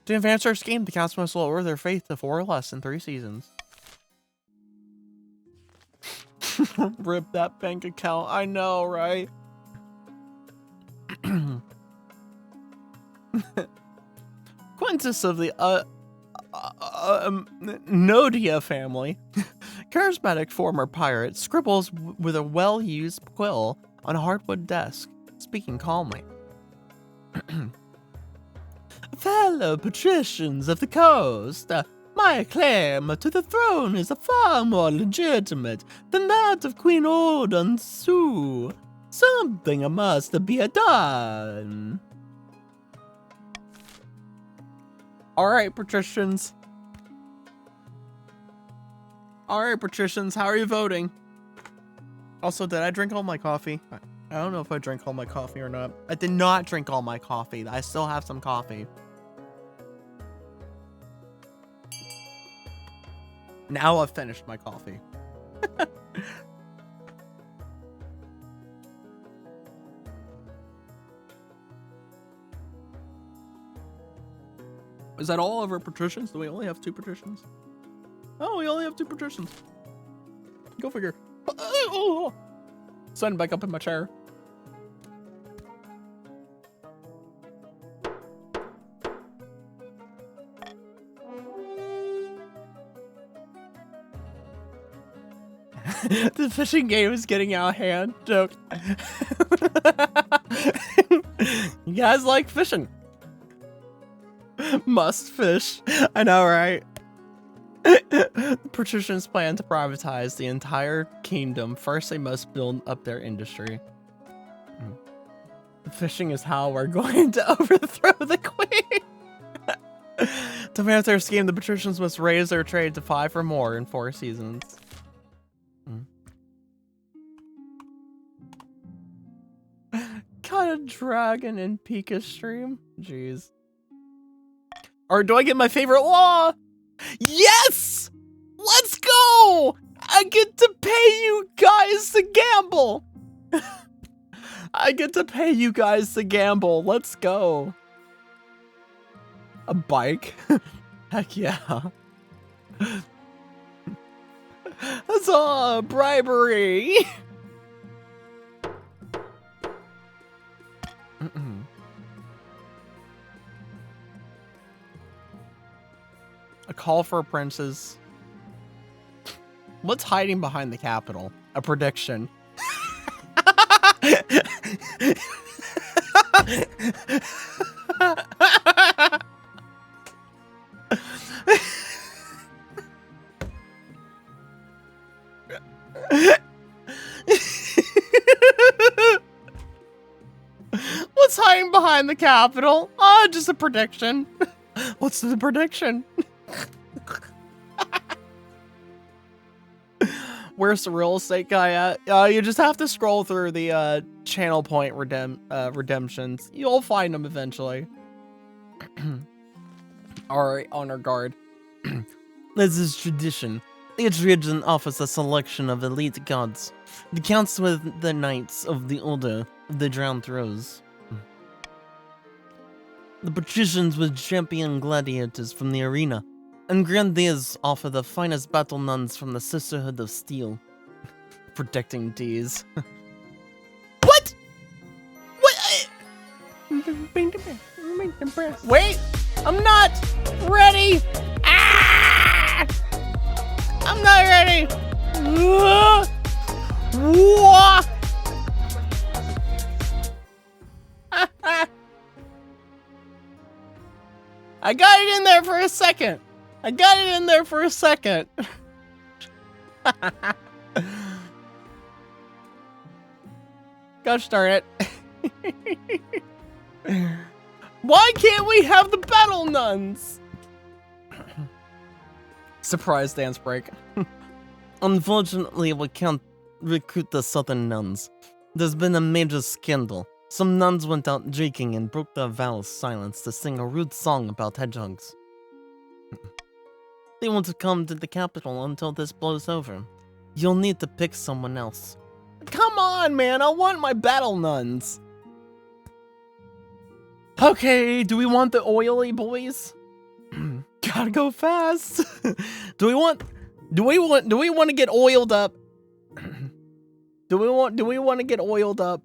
To advance their scheme, the Counts must lower their faith to 4 or less in 3 seasons. Rip that bank account. I know, right? Quintus of the Nodia family, charismatic former pirate, scribbles with a well-used quill on a hardwood desk, speaking calmly. Fellow patricians of the coast, my claim to the throne is far more legitimate than that of Queen Odin Sue. Something must be done. Alright, patricians. Alright, patricians, how are you voting? Also, did I drink all my coffee? I don't know if I drank all my coffee or not. I did not drink all my coffee. I still have some coffee. Now I've finished my coffee. Is that all of our patricians? Do we only have 2 patricians? Oh, we only have 2 patricians. Go figure. Sitting back up in my chair. The fishing game is getting out of hand. Joke. You guys like fishing? Must fish. I know, right? Patricians plan to privatize the entire kingdom. First, they must build up their industry. Fishing is how we're going to overthrow the queen. To advance their scheme, the patricians must raise their trade to 5 or more in 4 seasons. Got a dragon in Pika stream? Jeez. Or do I get my favorite law? Yes! Let's go! I get to pay you guys to gamble! I get to pay you guys to gamble. Let's go. A bike? Heck yeah. That's all bribery. A call for princes. What's hiding behind the Capitol? A prediction. What's hiding behind the Capitol? Ah, just a prediction. What's the prediction? Where's the real estate guy at? You just have to scroll through the channel point redemptions. You'll find them eventually. Alright, honor guard. This is tradition. Each region offers a selection of elite gods. The counts with the knights of the Order of the Drowned Rose. The patricians with champion gladiators from the arena. And grandees offer the finest battle nuns from the Sisterhood of Steel. Protecting D's. What? What? Wait! I'm not ready! Ah! I'm not ready! I got it in there for a second. Gosh darn it. Why can't we have the battle nuns? Surprise dance break. Unfortunately, we can't recruit the southern nuns. There's been a major scandal. Some nuns went out drinking and broke their vow of silence to sing a rude song about hedgehogs. They want to come to the capital until this blows over. You'll need to pick someone else. Come on, man, I want my battle nuns. Okay, do we want the oily boys? Gotta go fast. Do we want to get oiled up? Do we want to get oiled up?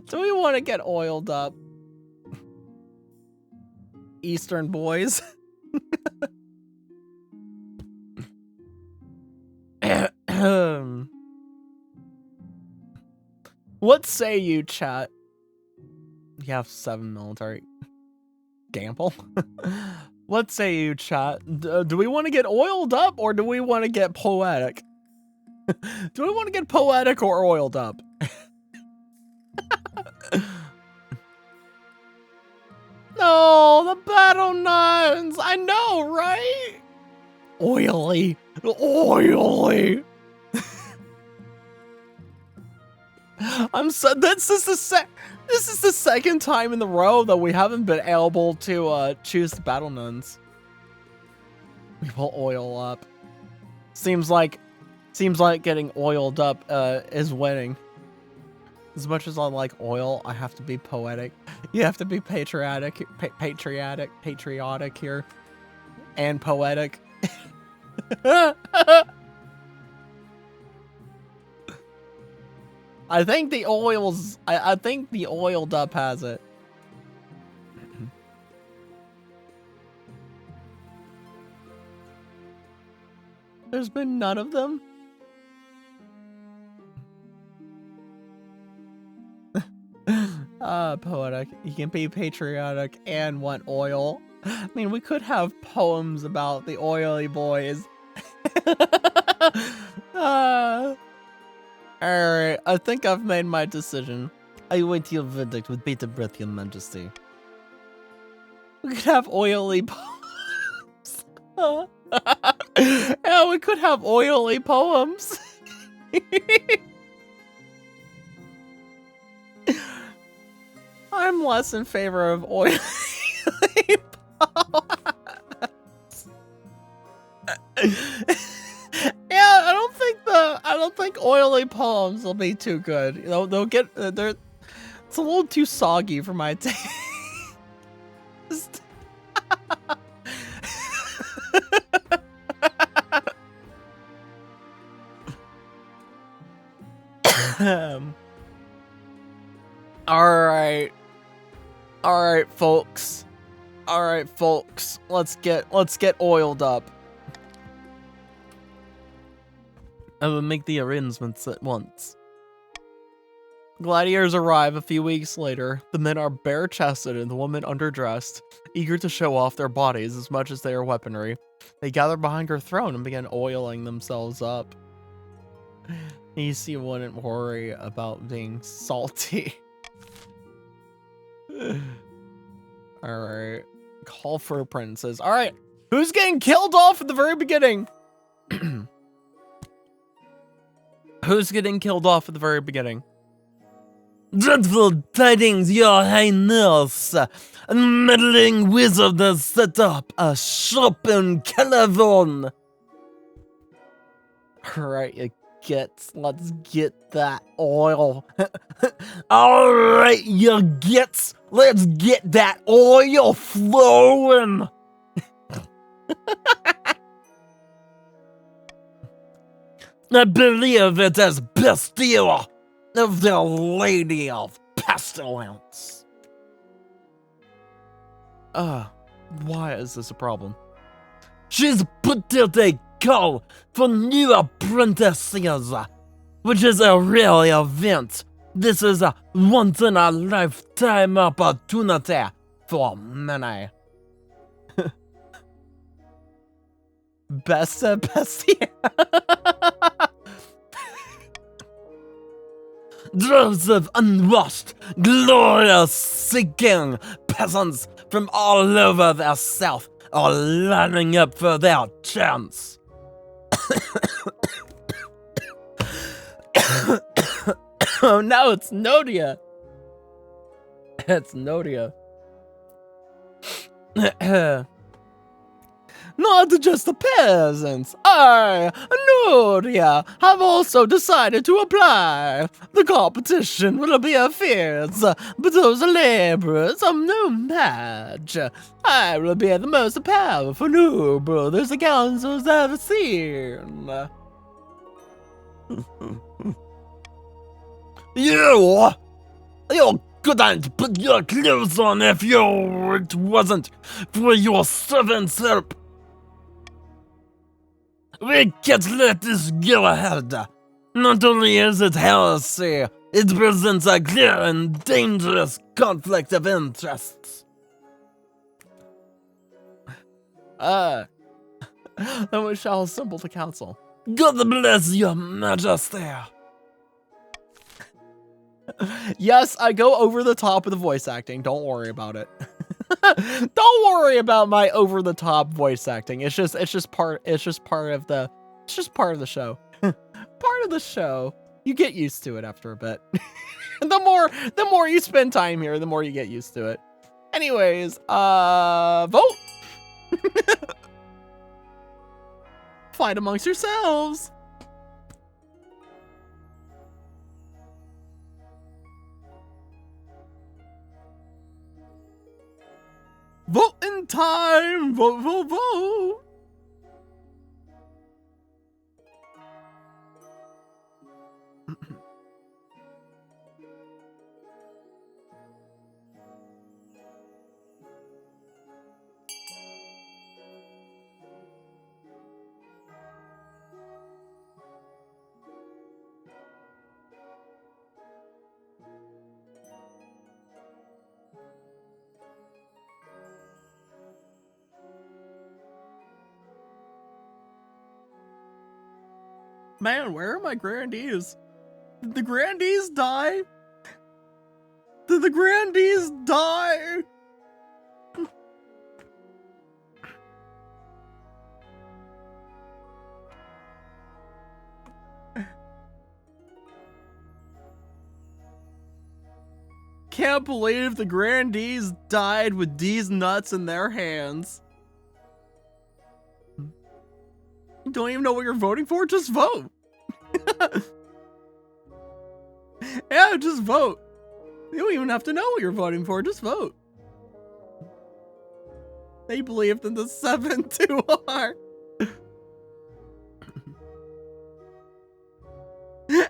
Do we want to get oiled up? Eastern boys. What say you, chat? You have 7 military. Gamble? What say you, chat? Do we want to get oiled up or do we want to get poetic? Do we want to get poetic or oiled up? No, the battle nuns. I know, right? Oily. I'm so. This is the second time in the row that we haven't been able to choose the battle nuns. We will oil up. Seems like getting oiled up is winning. As much as I like oil, I have to be poetic. You have to be patriotic here, and poetic. I think the oils. I think the oiled up has it. There's been none of them. Poetic. You can be patriotic and want oil. I mean, we could have poems about the oily boys. Alright, I think I've made my decision. I await your verdict with bated breath, your majesty. We could have oily poems. Yeah, we could have oily poems. I'm less in favor of oily poems. Yeah, I don't think oily poems will be too good. You know, they'll get it's a little too soggy for my taste. right. All right, folks. All right, folks. Let's get oiled up. I will make the arrangements at once. Gladiators arrive a few weeks later. The men are bare-chested and the women underdressed, eager to show off their bodies as much as their weaponry. They gather behind her throne and begin oiling themselves up. You wouldn't worry about being salty. Alright. Call for apprentices. Alright. Who's getting killed off at the very beginning? Who's getting killed off at the very beginning? Dreadful tidings, your highness! A meddling wizard has set up a shop in Calavon! Alright, you gits, let's get that oil. Alright, you gits, let's get that oil flowing! I believe it is Bastille of the Lady of Pestilence. Why is this a problem? She's put out a call for new apprentices, which is a real event. This is a once-in-a-lifetime opportunity for many. Bestie. Droves of unwashed, glorious-seeking peasants from all over the South are lining up for their chance. Oh no, it's Nodia. It's Nodia. Not just the peasants. I, Nodia, have also decided to apply. The competition will be fierce, but those laborers are no match. I will be the most powerful new brothers the council's ever seen. You couldn't put your clothes on if it wasn't for your servant's help. We can't let this go ahead. Not only is it heresy, it presents a clear and dangerous conflict of interests. Then we shall assemble the council. God bless your majesty. Yes, I go over the top of the voice acting. Don't worry about it. Don't worry about my over the top voice acting. It's just part of the show. Part of the show. You get used to it after a bit. The more you spend time here, the more you get used to it. Anyways, vote. Fight amongst yourselves. Vote in time! Vote, vote, vote! Man, where are my grandees? Did the grandees die? Did the grandees die? Can't believe the grandees died with these nuts in their hands. You don't even know what you're voting for? Just vote. Yeah, just vote. You don't even have to know what you're voting for. Just vote. They believed in the 7-2-R.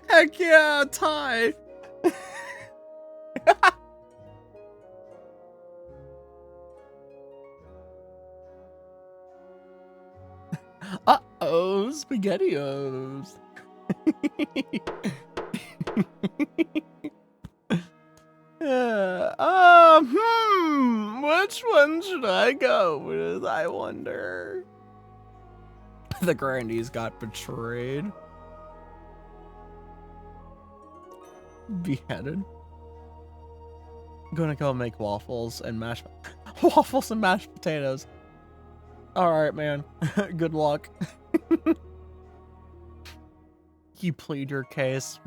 Heck yeah, tie. Uh-oh, SpaghettiOs. Which one should I go with, I wonder? The Grandies got betrayed. Beheaded. I'm gonna go make waffles and mashed potatoes. Alright, man. Good luck. You plead your case.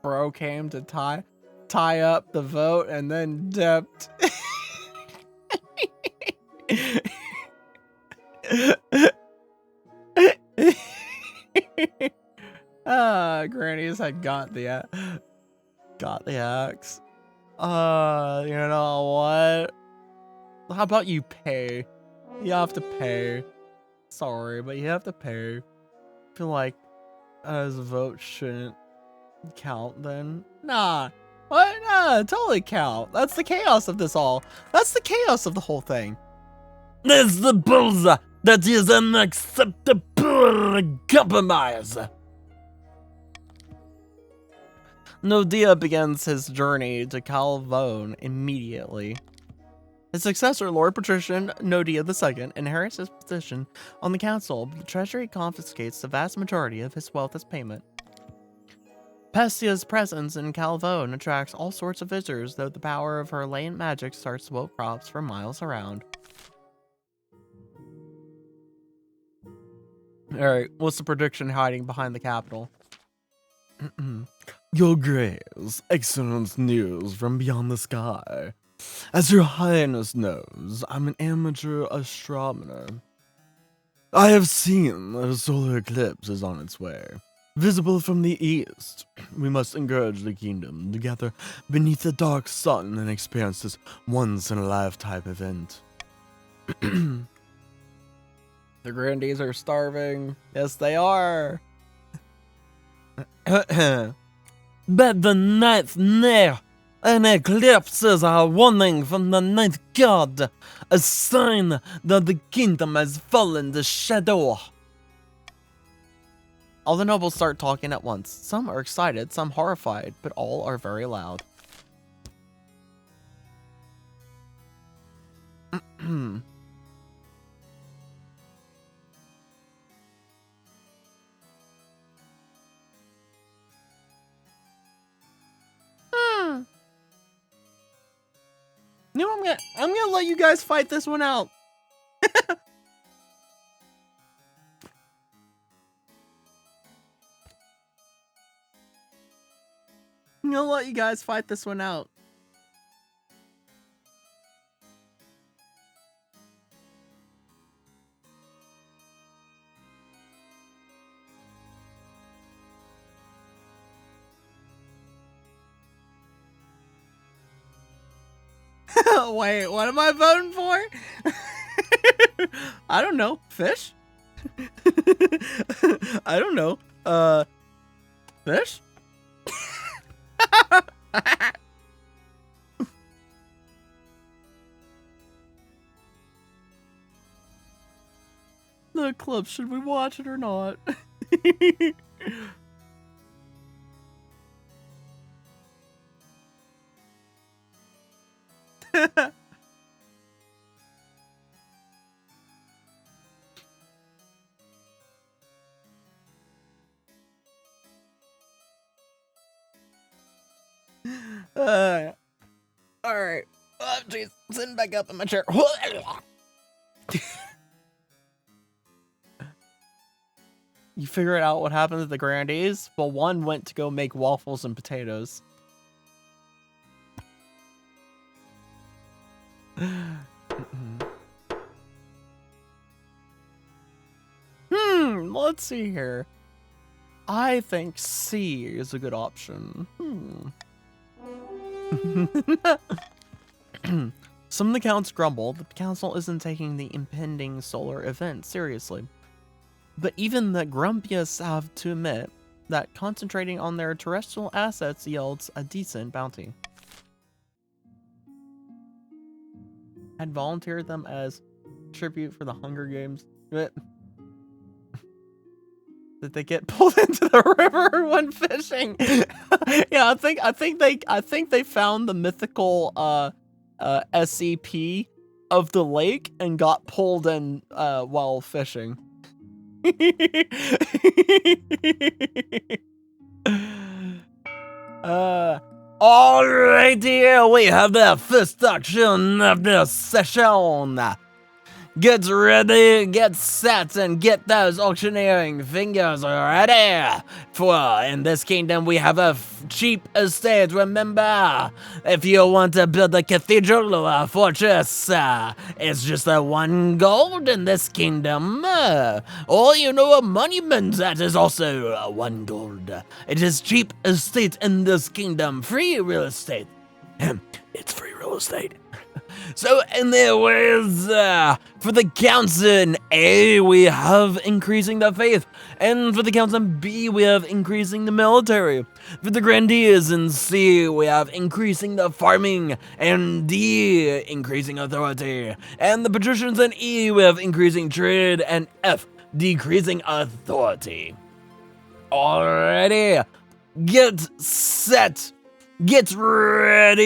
Bro came to tie up the vote and then dipped. Grannies had got the axe. You know what? How about you pay? You have to pay. Sorry, but you have to pay. I feel like his vote shouldn't count then. Nah. What? Nah, totally count. That's the chaos of this all. That's the chaos of the whole thing. This the bullseye that is an acceptable compromise. Nodia begins his journey to Calvone immediately. His successor, Lord Patrician Nodia II, inherits his position on the council, but the treasury confiscates the vast majority of his wealth as payment. Pestia's presence in Calvone attracts all sorts of visitors, though the power of her latent magic starts to wilt crops for miles around. Alright, what's the prediction hiding behind the capital? Your Grace, excellent news from beyond the sky. As your highness knows, I'm an amateur astronomer. I have seen that a solar eclipse is on its way. Visible from the east, we must encourage the kingdom to gather beneath the dark sun and experience this once-in-a-lifetime event. The Grandies are starving. Yes, they are. But the night's near. An eclipse is a warning from the night god, a sign that the kingdom has fallen to shadow. All the nobles start talking at once. Some are excited, some horrified, but all are very loud. No, I'm gonna let you guys fight this one out. I'm gonna let you guys fight this one out. Wait, what am I voting for? I don't know. Fish? I don't know. Fish? The clip, should we watch it or not? Alright. Oh, jeez. Sitting back up in my chair. You figure out what happened to the Grandies? Well, one went to go make waffles and potatoes. Let's see here. I think C is a good option. Some of the counts grumble that the council isn't taking the impending solar event seriously. But even the grumpiest have to admit that concentrating on their terrestrial assets yields a decent bounty. I'd volunteer them as tribute for the Hunger Games. But did they get pulled into the river when fishing? Yeah, I think they found the mythical SCP of the lake and got pulled in while fishing. Alrighty, we have the first action of the session. Get ready, get set, and get those auctioneering fingers ready. For in this kingdom we have a cheap estate, remember. If you want to build a cathedral or a fortress, it's just a 1 gold in this kingdom. Or a monument that is also 1 gold. It is cheap estate in this kingdom, free real estate. It's free real estate. So, in their words, for the counts in A, we have increasing the faith, and for the counts in B, we have increasing the military. For the grandees in C, we have increasing the farming, and D, increasing authority. And the patricians in E, we have increasing trade, and F, decreasing authority. Alrighty, get set. Get ready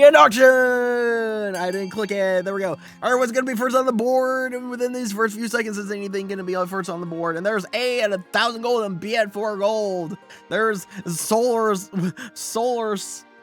and auction! I didn't click it. There we go. All right, what's going to be first on the board? And within these first few seconds, is anything going to be first on the board? And there's A at 1,000 gold and B at 4 gold. There's solar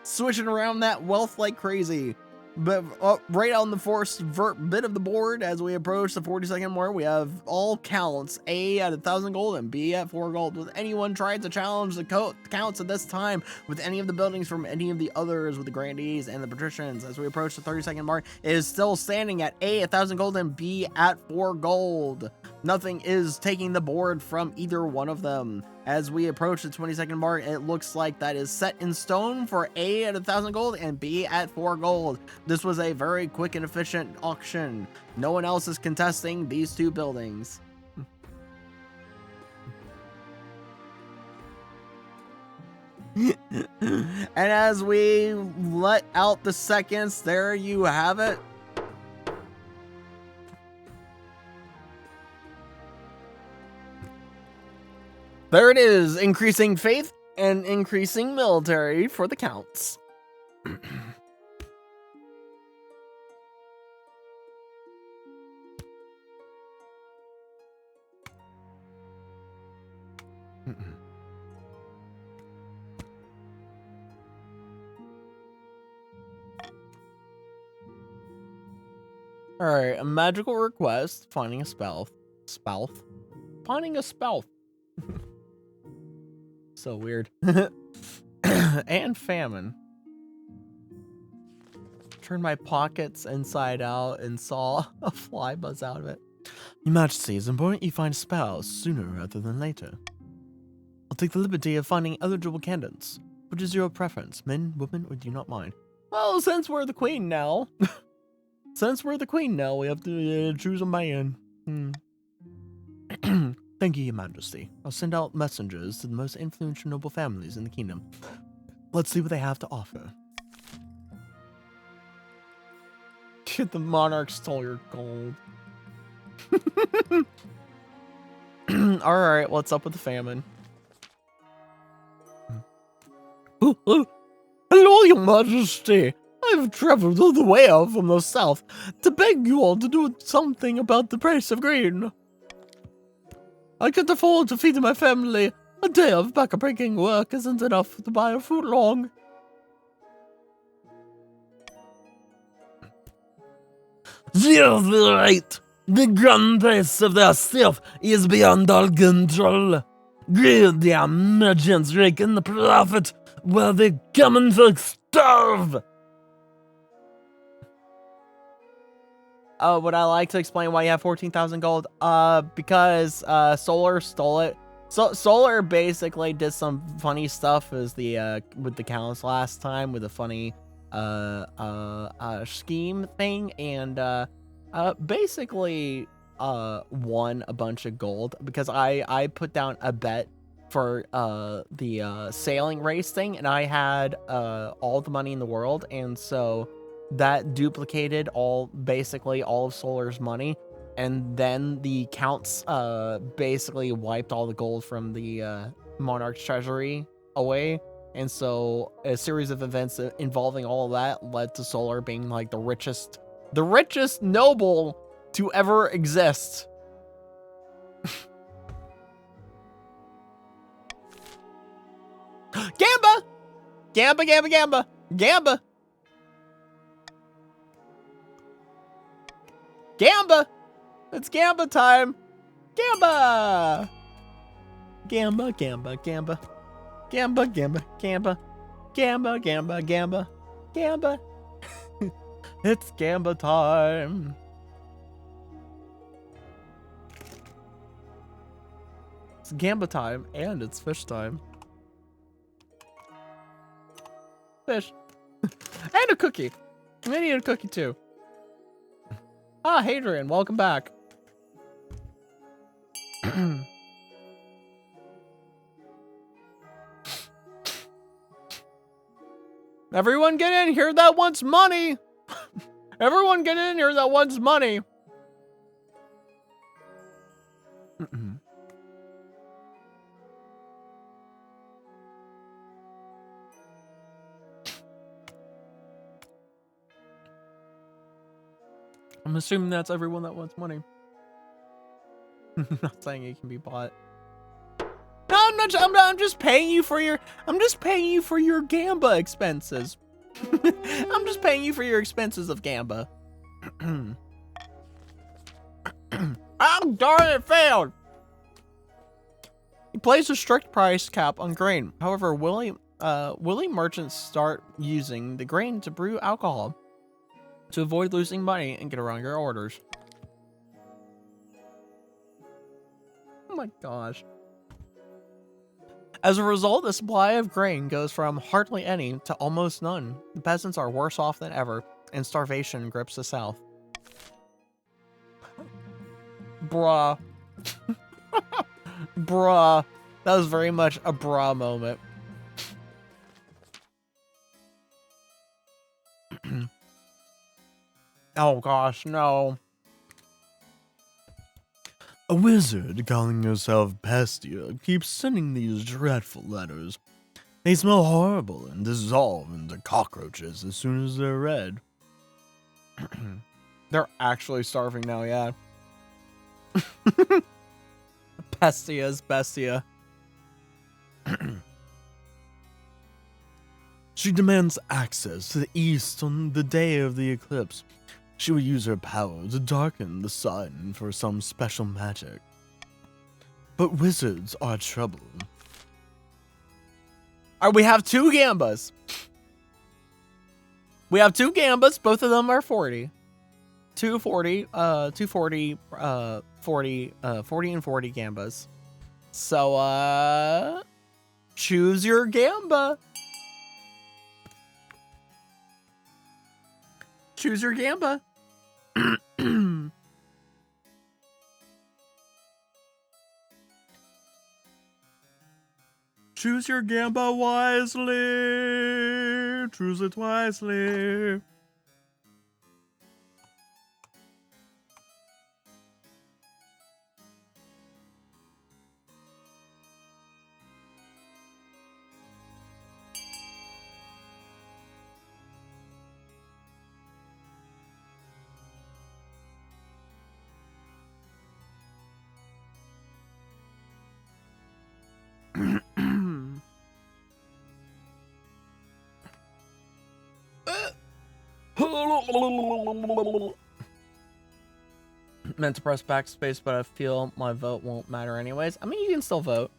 swishing around that wealth like crazy. But right on the first bit of the board, as we approach the 40-second mark, we have all counts: A at 1,000 gold and B at 4 gold. With anyone trying to challenge the counts at this time with any of the buildings from any of the others with the grandees and the patricians, as we approach the 30-second mark, it is still standing at A at 1,000 gold and B at 4 gold. Nothing is taking the board from either one of them. As we approach the 20-second mark, it looks like that is set in stone for A at 1,000 gold and B at 4 gold. This was a very quick and efficient auction. No one else is contesting these two buildings. And as we let out the seconds, there you have it. There it is, increasing faith and increasing military for the counts. Alright, a magical request, finding a spell. Finding a spell. So weird. And famine. Turned my pockets inside out and saw a fly buzz out of it. Your Majesty, it's important you find spells sooner rather than later. I'll take the liberty of finding eligible candidates. Which is your preference, men, women, or do you not mind? Well, since we're the queen now, we have to choose a man. Thank you, Your Majesty. I'll send out messengers to the most influential noble families in the kingdom. Let's see what they have to offer. The monarch stole your gold. Alright, what's up with the famine? Hello, Your Majesty. I've traveled all the way out from the south to beg you all to do something about the price of grain. I can't afford to feed my family. A day of back-breaking work isn't enough to buy a foot long. You're right. The grand price of the stuff is beyond all control. Greedy merchants rake in the profit while the common folk starve. Would I like to explain why you have 14,000 gold? Because Solar stole it. So Solar basically did some funny stuff as the with the counts last time with a funny scheme thing, and basically won a bunch of gold because I put down a bet for the sailing race thing, and I had all the money in the world, and so that duplicated basically all of Solar's money, and then the counts basically wiped all the gold from the Monarch's treasury away. And so a series of events involving all of that led to Solar being like the richest noble to ever exist. Gamba! Gamba, Gamba, Gamba! Gamba! Gamba! It's Gamba time! Gamba! Gamba, Gamba, Gamba. Gamba, Gamba, Gamba. Gamba, Gamba, Gamba. Gamba. It's Gamba time. It's Gamba time and it's fish time. Fish. And a cookie. I'm gonna eat a cookie too. Ah, Hadrian, welcome back. Everyone get in here that wants money. Everyone get in here that wants money. I'm assuming that's everyone that wants money. Not saying it can be bought. No, I'm just paying you for your Gamba expenses. I'm just paying you for your expenses of Gamba. Oh, darn it, failed. He placed a strict price cap on grain. However, willing merchants start using the grain to brew alcohol to avoid losing money and get around your orders. Oh my gosh. As a result, the supply of grain goes from hardly any to almost none. The peasants are worse off than ever, and starvation grips the south. Bruh. Bruh. That was very much a bruh moment. Oh gosh, no. A wizard calling himself Pestia keeps sending these dreadful letters. They smell horrible and dissolve into cockroaches as soon as they're read. They're actually starving now, yeah. Pestia's Bestia. She demands access to the east on the day of the eclipse. She will use her power to darken the sun for some special magic. But wizards are trouble. Alright, we have two Gambas. We have two Gambas, both of them are 40. 240, 240, 40 and 40 Gambas. So, choose your Gamba. Choose your Gamba. Choose your Gamba wisely. Choose it wisely. Meant to press backspace, but I feel my vote won't matter anyways. I mean, you can still vote.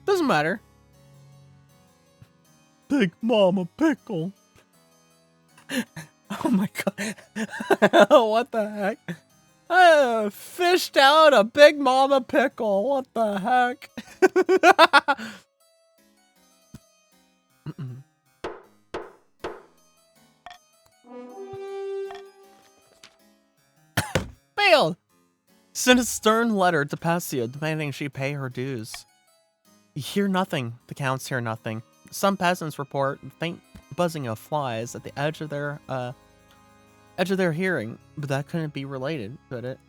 Doesn't matter. Big Mama Pickle. Oh my god. What the heck? I fished out a Big Mama Pickle. What the heck? failed! Send a stern letter to Passio demanding she pay her dues. You hear nothing. The counts hear nothing. Some peasants report faint buzzing of flies at the edge of their hearing, but that couldn't be related, could it?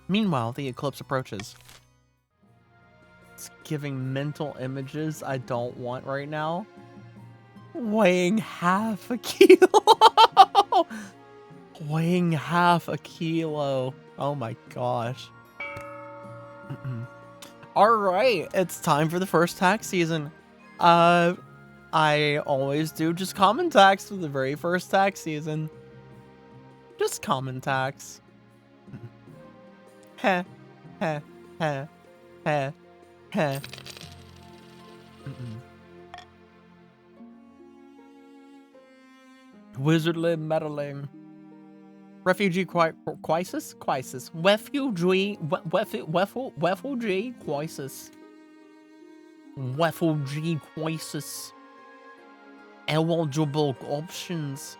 Meanwhile, the eclipse approaches. It's giving mental images I don't want right now. Weighing half a kilo. Weighing half a kilo. Oh my gosh. All right, it's time for the first tax season. I always do just common tax for the very first tax season. Just common tax. Heh, heh, heh, heh, heh. Wizardly meddling. Refugee crisis? Crisis. Refugee crisis. Refugee crisis. Eligible options.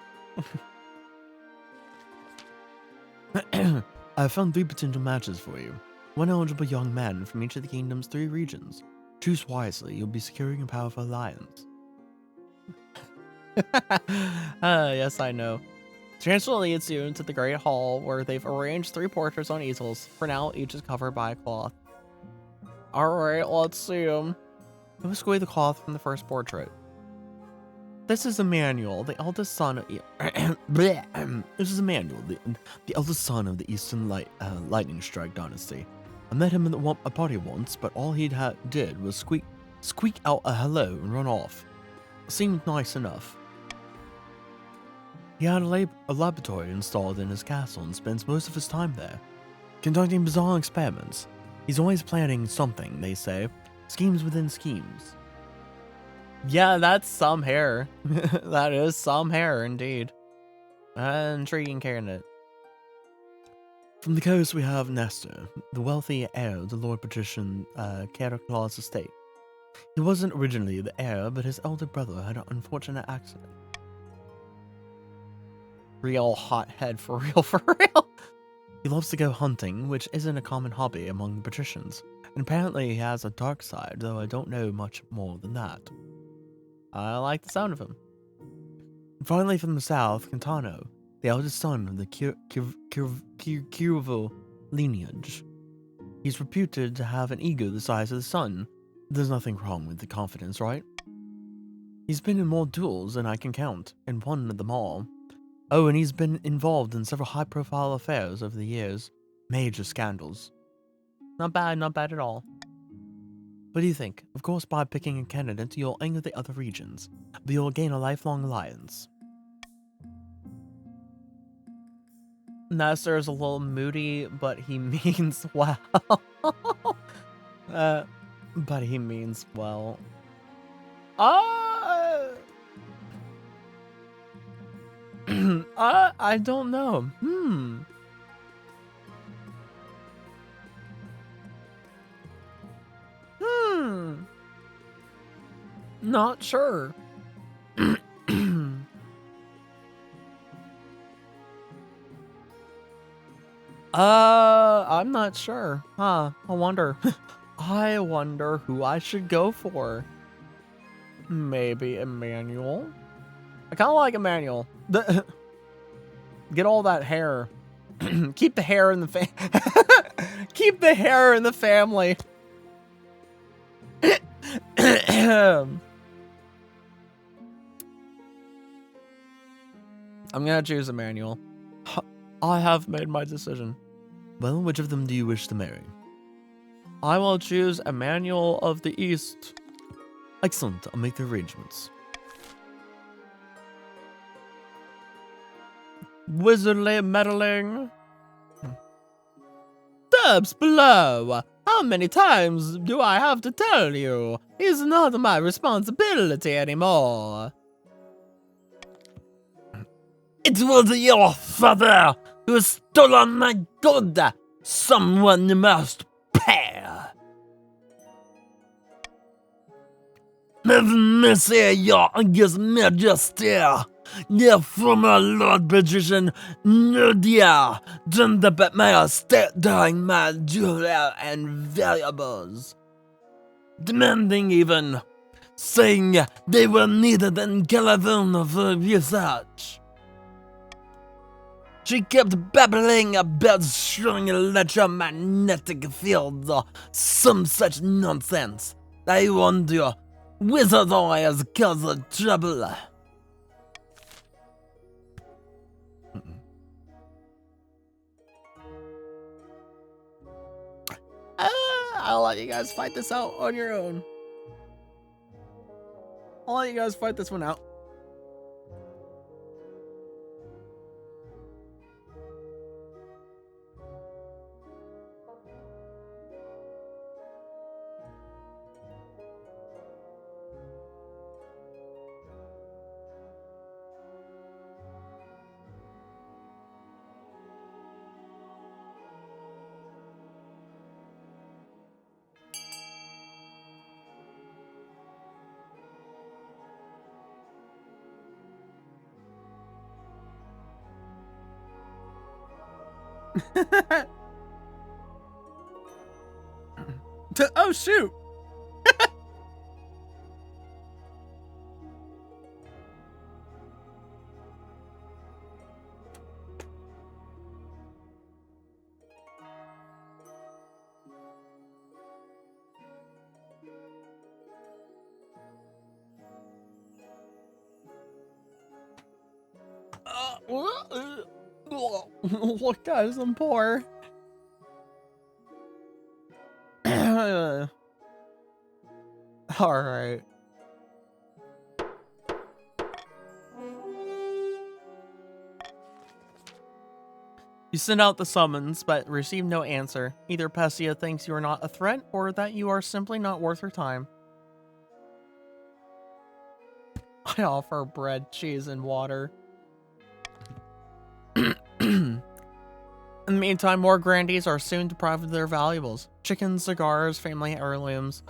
I found 3 potential matches for you. 1 eligible young man from each of the kingdom's 3 regions. Choose wisely, you'll be securing a powerful alliance. Yes, I know. Chancellor leads you into the Great Hall, where they've arranged 3 portraits on easels. For now, each is covered by a cloth. Alright, let's see them. Whisk away the cloth from the first portrait. This is Emmanuel, the eldest son of... This is Emmanuel, the eldest son of the Eastern Lightning Strike dynasty. I met him at a party once, but all he did was squeak out a hello and run off. Seemed nice enough. He had a laboratory installed in his castle and spends most of his time there, conducting bizarre experiments. He's always planning something, they say. Schemes within schemes. Yeah, that's some hair. That is some hair, indeed. An intriguing candidate. From the coast, we have Nestor, the wealthy heir of the Lord Patrician Caraclaw's estate. He wasn't originally the heir, but his elder brother had an unfortunate accident. Real hothead, for real, for real. He loves to go hunting, which isn't a common hobby among the patricians, and apparently he has a dark side, though I don't know much more than that. I like the sound of him. And finally, from the south, Cantano, the eldest son of the Curvo lineage. He's reputed to have an ego the size of the sun. There's nothing wrong with the confidence, right? He's been in more duels than I can count, and won them all. Oh, and he's been involved in several high-profile affairs over the years. Major scandals. Not bad at all. What do you think? Of course, by picking a candidate, you'll anger the other regions, but you'll gain a lifelong alliance. Nestor is a little moody, but he means well. But he means well. I don't know. Not sure. I'm not sure. I wonder. I wonder who I should go for. Maybe Emmanuel. I kind of like Emmanuel. Get all that hair. Keep the hair in the keep the hair in the family. I'm gonna choose Emmanuel. I have made my decision. Well, which of them do you wish to marry? I will choose Emmanuel of the East. Excellent, I'll make the arrangements. Wizardly meddling. Steps below. How many times do I have to tell you? It's not my responsibility anymore. It was your father who stole my gold. Someone must pay. Have mercy, your August Majesty. The former Lord Patrician Nadia turned up at my estate during my jewelry and valuables, demanding even, saying they were needed in California for research. She kept babbling about strong electromagnetic fields or some such nonsense. I wonder, wizard always cause the trouble. I'll let you guys fight this out on your own. I'll let you guys fight this one out. Oh shoot! Look, guys, I'm poor. All right. You send out the summons, but receive no answer. Either Pessia thinks you are not a threat, or that you are simply not worth her time. I offer bread, cheese, and water. In the meantime, more grandees are soon deprived of their valuables. Chickens, cigars, family heirlooms,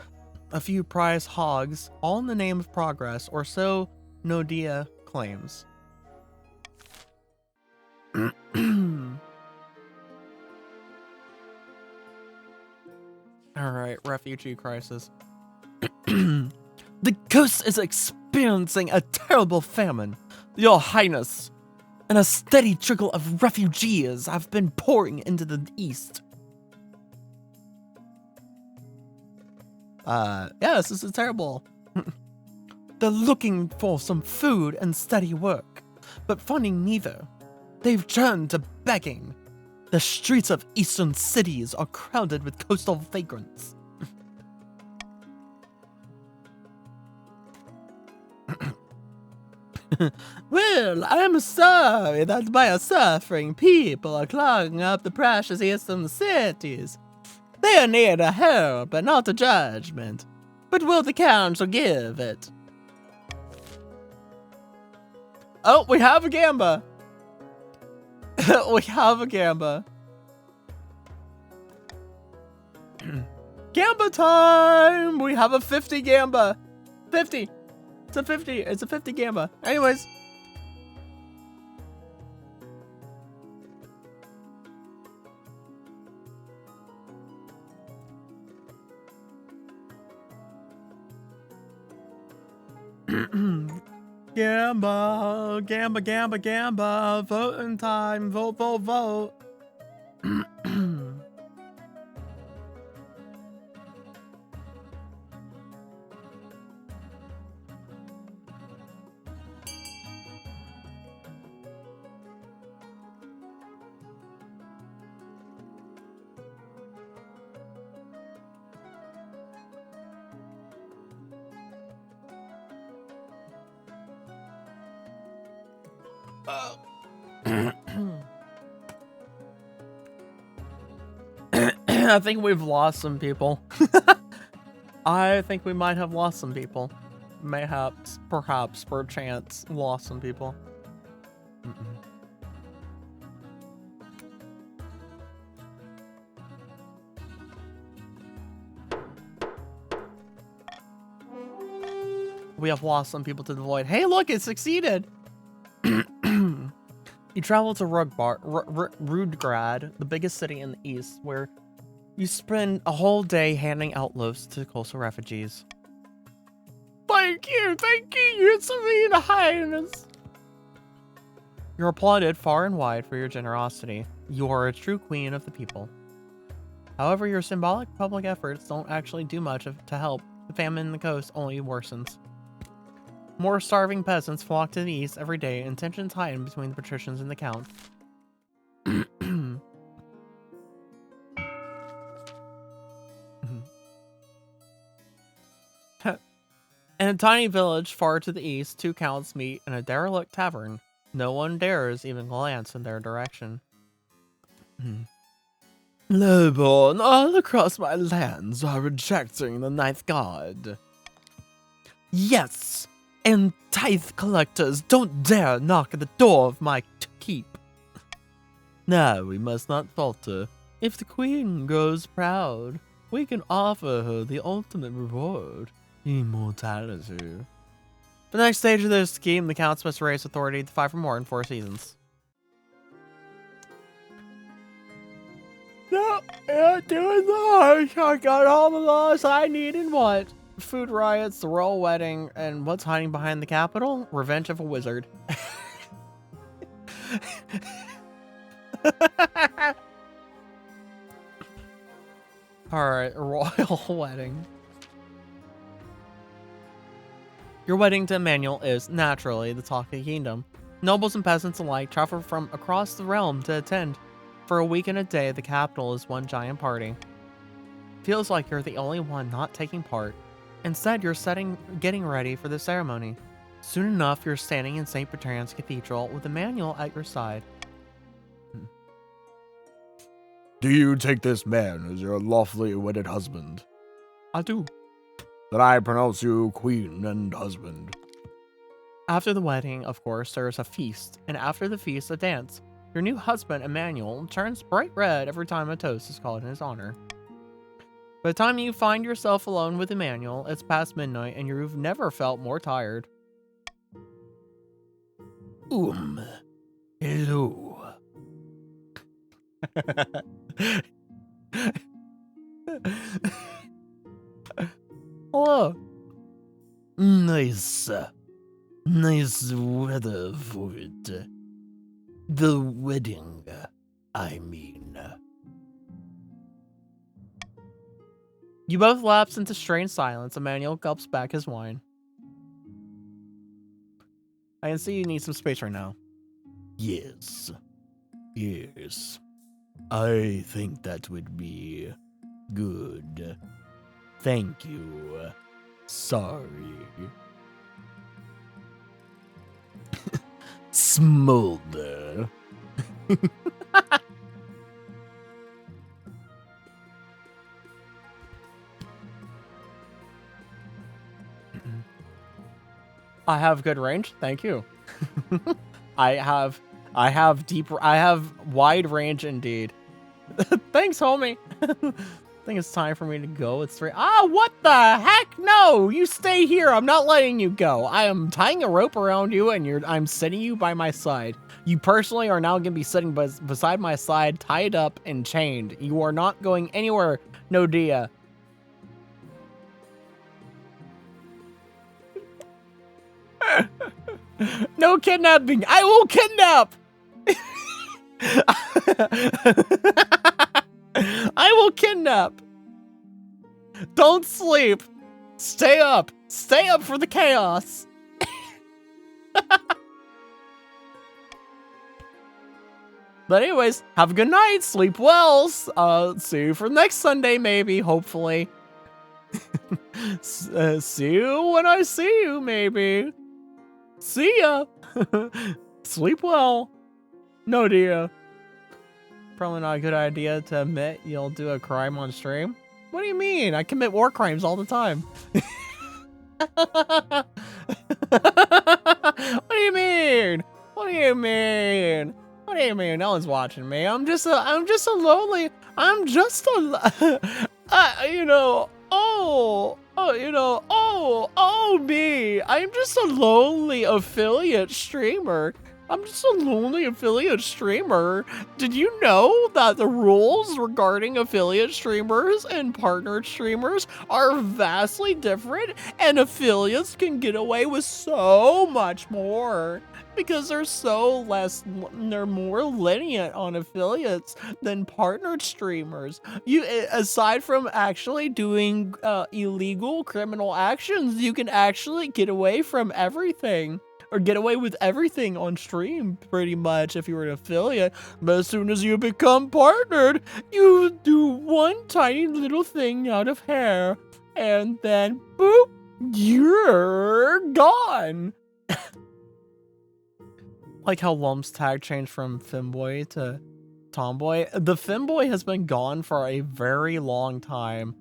a few prize hogs, all in the name of progress, or so Nodia claims. Alright, refugee crisis. The coast is experiencing a terrible famine, Your Highness, and a steady trickle of refugees have been pouring into the east. Yes, this is terrible. They're looking for some food and steady work, but finding neither. They've turned to begging. The streets of eastern cities are crowded with coastal vagrants. Well, I'm sorry that my suffering people are clogging up the precious eastern cities. They need a help and not a judgment. But will the council give it? Oh, we have a gamba. We have a gamba. Gamba time! We have a 50 gamba. 50. It's a 50. It's a 50 gamba. Anyways. Gamba, gamba, gamba, gamba. Voting time. Vote, vote, vote. I think we've lost some people. I think we might have lost some people. Mayhaps, perhaps, perchance, lost some people. We have lost some people to the void. Hey, look, it succeeded! You travel to Rudgrad, the biggest city in the east, where you spend a whole day handing out loaves to coastal refugees. Thank you, your serene highness. You're applauded far and wide for your generosity. You are a true queen of the people. However, your symbolic public efforts don't actually do much to help. The famine in the coast only worsens. More starving peasants flock to the east every day, and tensions heighten between the patricians and the count. In a tiny village far to the east, two counts meet in a derelict tavern. No one dares even glance in their direction. Lowborn, all across my lands are rejecting the ninth god. Yes, and tithe collectors don't dare knock at the door of my keep. Now we must not falter. If the queen grows proud, we can offer her the ultimate reward, immortality. The next stage of this scheme, the counts must raise authority to 5 or more in 4 seasons. No, you're doing the harsh. I got all the laws I need and want. Food riots, the royal wedding, and what's hiding behind the capital? Revenge of a wizard. Alright, royal wedding. Your wedding to Emmanuel is, naturally, the talk of the kingdom. Nobles and peasants alike travel from across the realm to attend. For a week and a day, the capital is one giant party. Feels like you're the only one not taking part. Instead, you're getting ready for the ceremony. Soon enough, you're standing in St. Bertrand's Cathedral with Emmanuel at your side. Do you take this man as your lawfully wedded husband? I do. Then I pronounce you queen and husband. After the wedding, of course, there's a feast, and after the feast, a dance. Your new husband, Emmanuel, turns bright red every time a toast is called in his honor. By the time you find yourself alone with Emmanuel, it's past midnight, and you've never felt more tired. Hello. Hello. Nice weather for it. The wedding, I mean. You both lapse into strange silence. Emmanuel gulps back his wine. I can see you need some space right now. Yes. I think that would be good. Thank you. Sorry. Smolder. I have good range. Thank you. I have wide range indeed. Thanks, homie. I think it's time for me to go. It's 3. What the heck? No, you stay here. I'm not letting you go. I am tying a rope around you, and I'm sitting you by my side. You personally are now going to be sitting beside my side, tied up and chained. You are not going anywhere, no dia. No kidnapping. I will kidnap. I will kidnap. Don't sleep. Stay up. Stay up for the chaos. But anyways, have a good night. Sleep well. See you for next Sunday, maybe. Hopefully. See you when I see you, maybe. See ya. Sleep well. No, dear. Probably not a good idea to admit you'll do a crime on stream. What do you mean? I commit war crimes all the time. What do you mean? What do you mean? What do you mean? No one's watching me. I'm just a lonely. I'm just a, you know. Oh, Oh, oh, me. I'm just a lonely affiliate streamer. I'm just a lonely affiliate streamer. Did you know that the rules regarding affiliate streamers and partnered streamers are vastly different, and affiliates can get away with so much more because they're more lenient on affiliates than partnered streamers. Aside from actually doing illegal criminal actions, you can actually get away from everything. Or get away with everything on stream, pretty much, if you were an affiliate. But as soon as you become partnered, you do one tiny little thing out of hair, and then, boop, you're gone. Like how Lump's tag changed from Femboy to Tomboy. The Femboy has been gone for a very long time.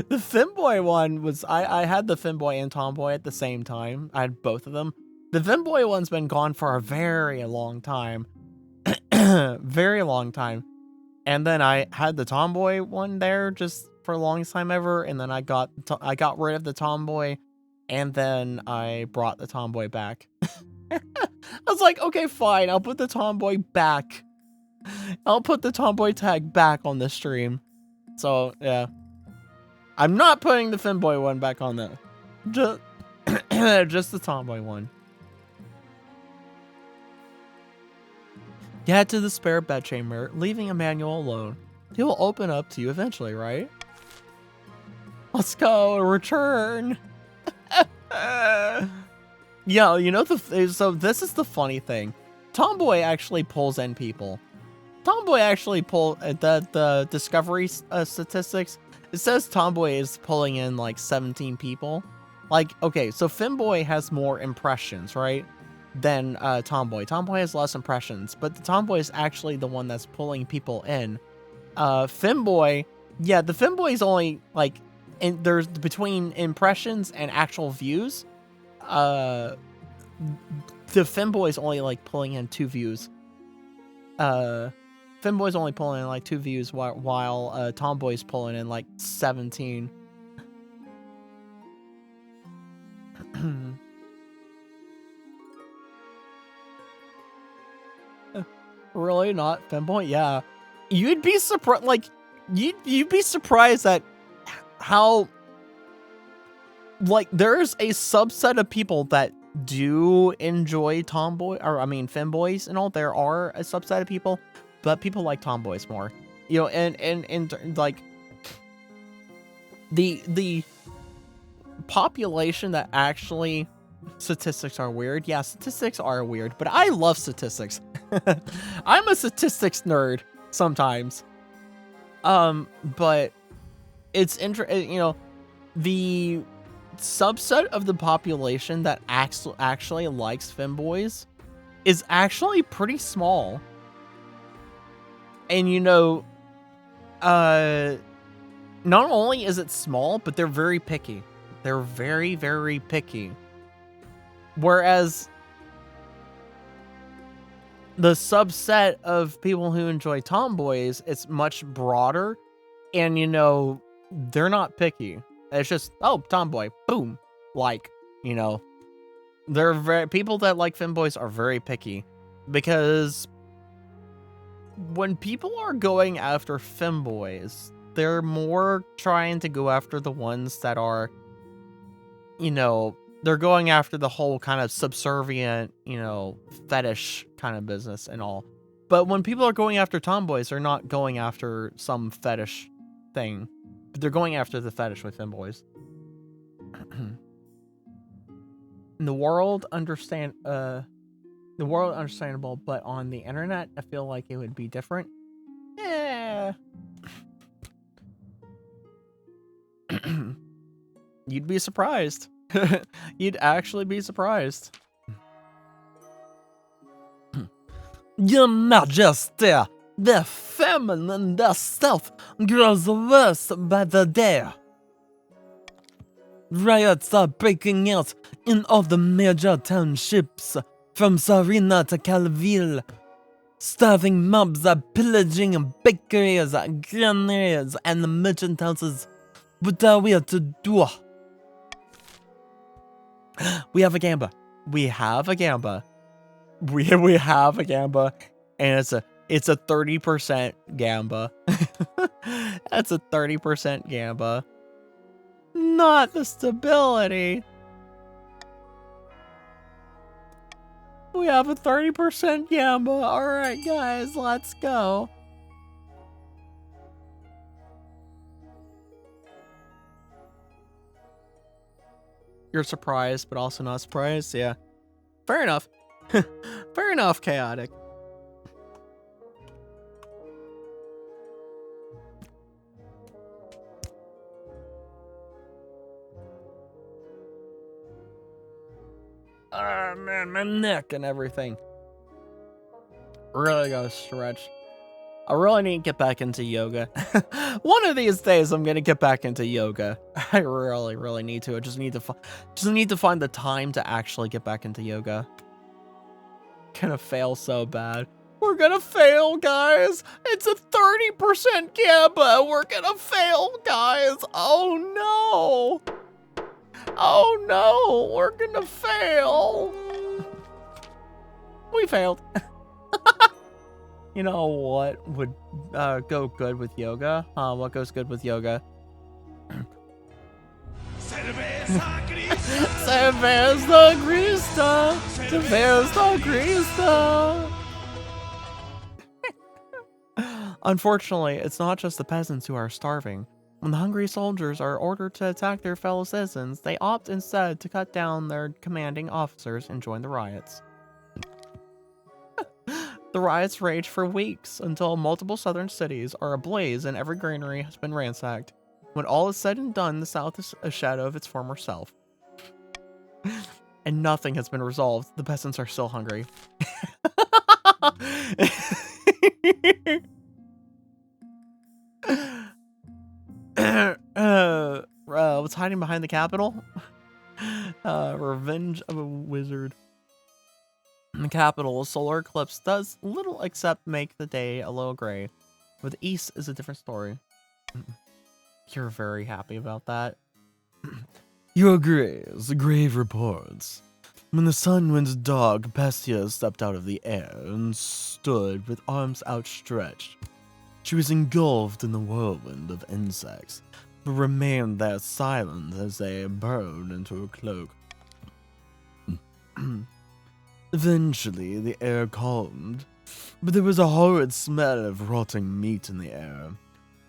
The Femboy one was, I had the Femboy and Tomboy at the same time. I had both of them. The Femboy one's been gone for a very long time. Very long time. And then I had the Tomboy one there just for the longest time ever. And then I got rid of the Tomboy. And then I brought the Tomboy back. I was like, okay, fine. I'll put the Tomboy back. I'll put the Tomboy tag back on the stream. So, yeah. I'm not putting the Femboy one back on there. Just the Tomboy one. Get to the spare bedchamber, leaving Emmanuel alone. He will open up to you eventually, right? Let's go, return. Yeah, you know, so this is the funny thing. Tomboy actually pulls in people. Tomboy actually the discovery statistics. It says Tomboy is pulling in like 17 people. Like, okay, so Femboy has more impressions, right? Than Tomboy. Tomboy has less impressions, but the Tomboy is actually the one that's pulling people in. Femboy, yeah, the Femboy is only like, there's between impressions and actual views. The Femboy is only like pulling in 2 views. Femboy's only pulling in like 2 views while Tomboy's pulling in like 17. Really? Not Femboy? Yeah. You'd be surprised, like, you'd be surprised at how, like, there's a subset of people that do enjoy Femboys and all. There are a subset of people, but people like Tomboys more. You know, and like, the population that actually, statistics are weird. Yeah, statistics are weird, but I love statistics. I'm a statistics nerd sometimes. But it's interesting, you know, the subset of the population that actually likes Femboys is actually pretty small. And, you know, not only is it small, but they're very picky. They're very, very picky. Whereas the subset of people who enjoy Tomboys, it's much broader, and, you know, they're not picky. It's just, oh, Tomboy, boom. Like, you know, people that like Femboys are very picky, because when people are going after Femboys, they're more trying to go after the ones that are, you know, they're going after the whole kind of subservient, you know, fetish kind of business and all. But when people are going after Tomboys, they're not going after some fetish thing, but they're going after the fetish with Femboys. The world understandable, but on the internet, I feel like it would be different. Yeah. You'd be surprised. You'd actually be surprised. Your Majesty, the feminine self grows worse by the day. Riots are breaking out in all the major townships, from Sarina to Calville. Starving mobs are pillaging bakeries, granaries, and merchant houses. But we have to do. We have a Gamba. We have a Gamba. We have a Gamba, and it's a 30% Gamba. That's a 30% Gamba. Not the stability. We have a 30% Gamba. All right, guys, let's go. You're surprised, but also not surprised. Yeah, fair enough. Fair enough, chaotic. Ah, man, my neck and everything. Really gotta stretch. I really need to get back into yoga. One of these days, I'm gonna get back into yoga. I really, really need to. I just need to find the time to actually get back into yoga. Gonna fail so bad. We're gonna fail, guys. It's a 30% Gamba. We're gonna fail, guys. Oh no. Oh no, we're gonna fail. We failed. You know what would go good with yoga? What goes good with yoga? Cerveza Crista! Cerveza Crista! Unfortunately, it's not just the peasants who are starving. When the hungry soldiers are ordered to attack their fellow citizens, they opt instead to cut down their commanding officers and join the riots. The riots rage for weeks until multiple southern cities are ablaze and every granary has been ransacked. When all is said and done, the South is a shadow of its former self. And nothing has been resolved. The peasants are still hungry. What's hiding behind the capital? Revenge of a wizard. In the capital, a solar eclipse does little except make the day a little gray. But the east is a different story. You're very happy about that. Your graves, grave reports. When the sun went dark, Bestia stepped out of the air and stood with arms outstretched. She was engulfed in the whirlwind of insects, but remained there silent as they burrowed into her cloak. Eventually, the air calmed, but there was a horrid smell of rotting meat in the air.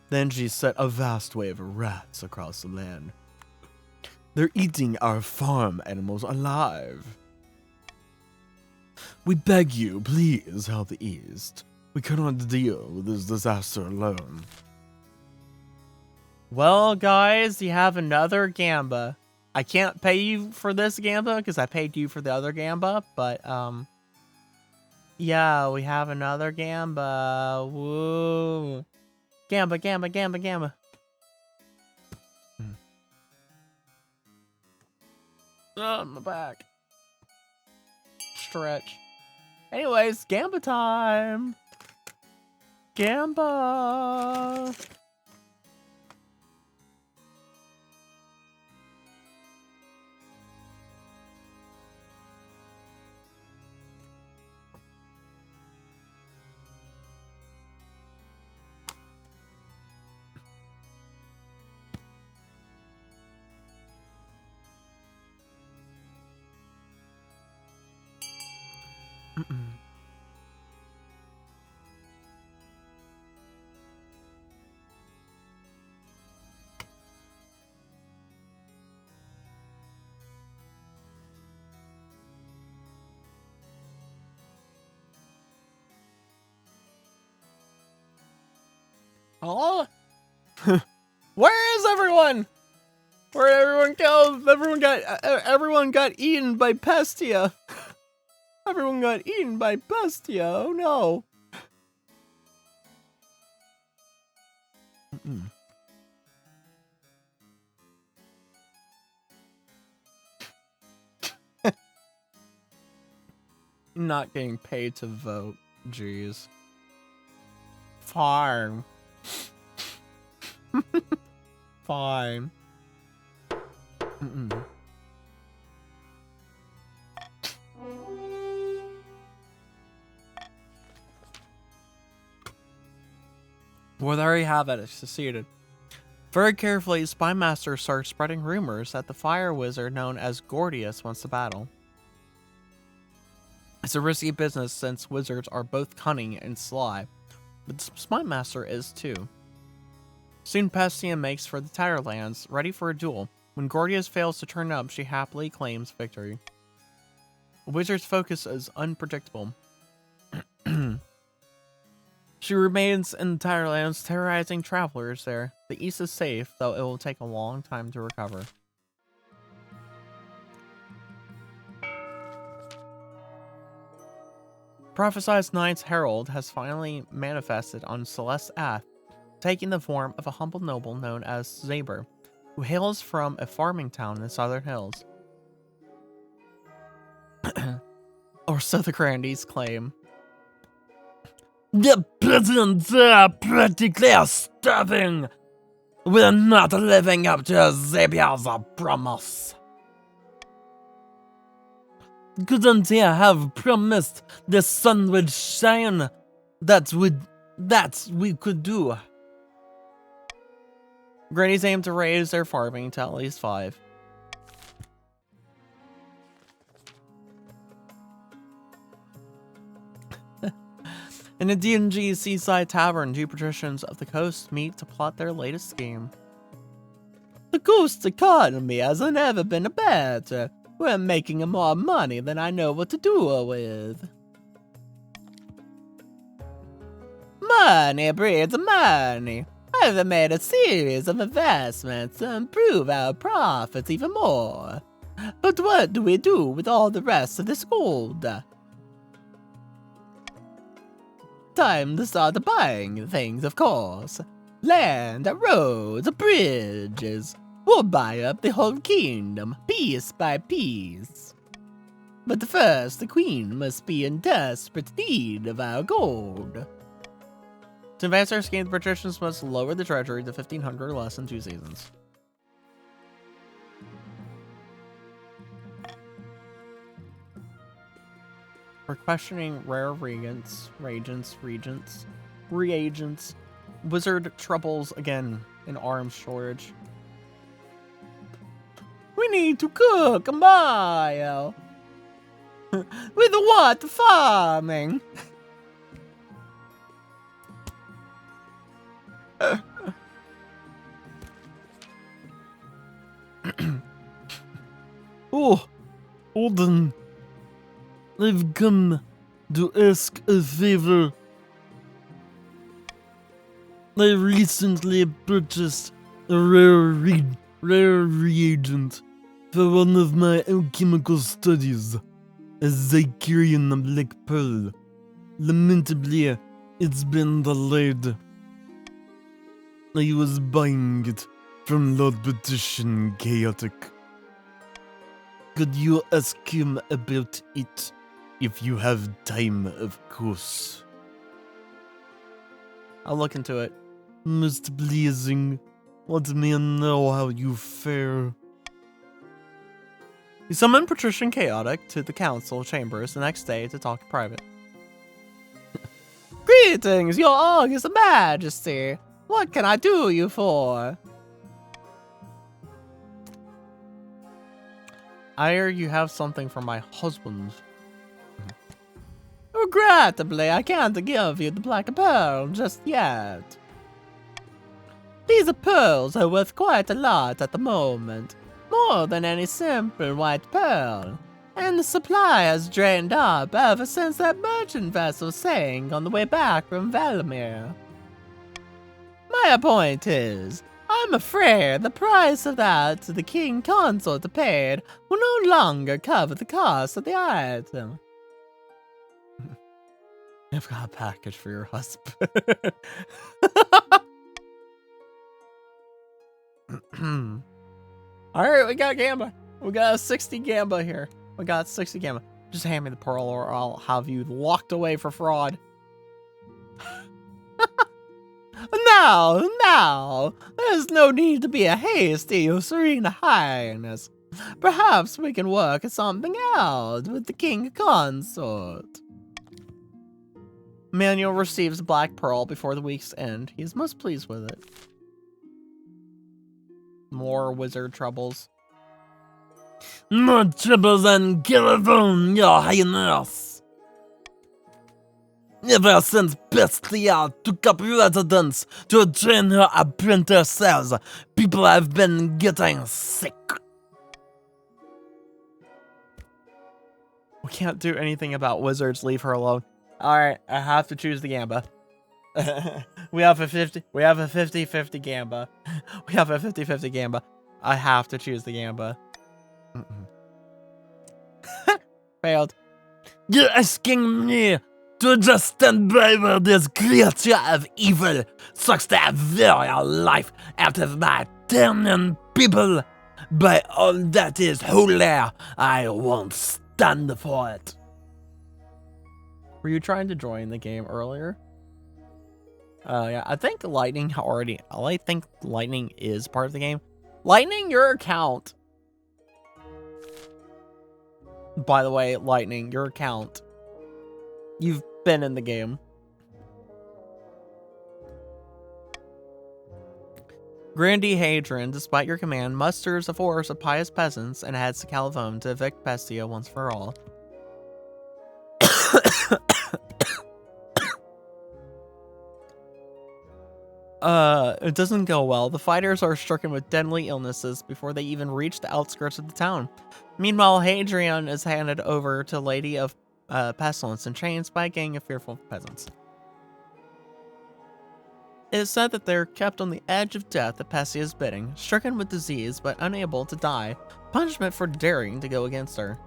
Then she set a vast wave of rats across the land. They're eating our farm animals alive. We beg you, please help the East. We cannot deal with this disaster alone. Well, guys, you have another Gamba. I can't pay you for this Gamba because I paid you for the other Gamba, but, yeah, we have another Gamba. Woo. Gamba, Gamba, Gamba, Gamba. Oh, my back. Stretch. Anyways, Gamba time. Gamba. Oh, where is everyone? Where did everyone go? Everyone got eaten by Pestia. Everyone got eaten by Pestia. Oh no. Not getting paid to vote. Jeez. Farm. fine. Well, there you have it. It succeeded. Very carefully, Spymaster starts spreading rumors that the fire wizard known as Gordius wants to battle. It's a risky business since wizards are both cunning and sly, but the Spymaster is too. Soon Pestia makes for the Tatterlands, ready for a duel. When Gordius fails to turn up, she happily claims victory. The wizard's focus is unpredictable. She remains in the Tatterlands, terrorizing travelers there. The east is safe, though it will take a long time to recover. Prophesized Knight's Herald has finally manifested on Celeste Ath, taking the form of a humble noble known as Zaber, who hails from a farming town in the Southern Hills. Or so the Grandies claim. The peasants are practically starving. We're not living up to Zabier's promise. Couldn't he have promised the sun would shine? That we could do. Grannies aim to raise their farming to at least 5. In a D&G seaside tavern, two patricians of the coast meet to plot their latest scheme. The coast economy has never been better. We're making more money than I know what to do with. Money breeds money. I've made a series of investments to improve our profits even more. But what do we do with all the rest of this gold? Time to start buying things, of course. Land, roads, bridges. We'll buy up the whole kingdom, piece by piece. But first, the queen must be in desperate need of our gold. To advance our scheme, the patricians must lower the treasury to 1,500 less in 2 seasons. We're questioning rare reagents. Wizard troubles again in arms shortage. We need to cook a mile. With what farming? Oh, Olden. I've come to ask a favor. I recently purchased a rare reagent for one of my alchemical studies, a Zycurian black pearl. Lamentably, it's been delayed. I was buying it from Lord Petition Chaotic. Could you ask him about it? If you have time, of course. I'll look into it. Most pleasing. Let me know how you fare. We summon Patrician Chaotic to the council chambers the next day to talk in private. Greetings, your august majesty. What can I do you for? I hear you have something for my husband. Regrettably, I can't give you the black pearl just yet. These pearls are worth quite a lot at the moment, more than any simple white pearl, and the supply has drained up ever since that merchant vessel sank on the way back from Valimir. My point is, I'm afraid the price of that the king consort paid will no longer cover the cost of the item. I've got a package for your husband. Alright, we got Gamba. We got a 60 Gamba here. We got 60 Gamba. Just hand me the pearl or I'll have you locked away for fraud. Now, there's no need to be a hasty, your serene highness. Perhaps we can work something out with the king consort. Manuel receives Black Pearl before the week's end. He is most pleased with it. More wizard troubles. More trouble than Caravon, your highness. Ever since Bestia took up residence to train her apprentices, people have been getting sick. We can't do anything about wizards. Leave her alone. All right, I have to choose the Gamba. we have a 50-50 Gamba. We have a 50-50 Gamba. I have to choose the Gamba. Failed. You're asking me to just stand by where this creature of evil sucks the very life out of my turning people. By all that is holy, I won't stand for it. Were you trying to join the game earlier? Yeah, I think Lightning is part of the game. Lightning, your account. By the way, Lightning, your account. You've been in the game. Grandy Hadrian, despite your command, musters a force of pious peasants and heads to Calvone to evict Bestia once for all. It doesn't go well. The fighters are stricken with deadly illnesses before they even reach the outskirts of the town. Meanwhile, Hadrian is handed over to Lady of Pestilence and chains by a gang of fearful peasants. It is said that they're kept on the edge of death at Pestia's bidding, stricken with disease but unable to die, punishment for daring to go against her.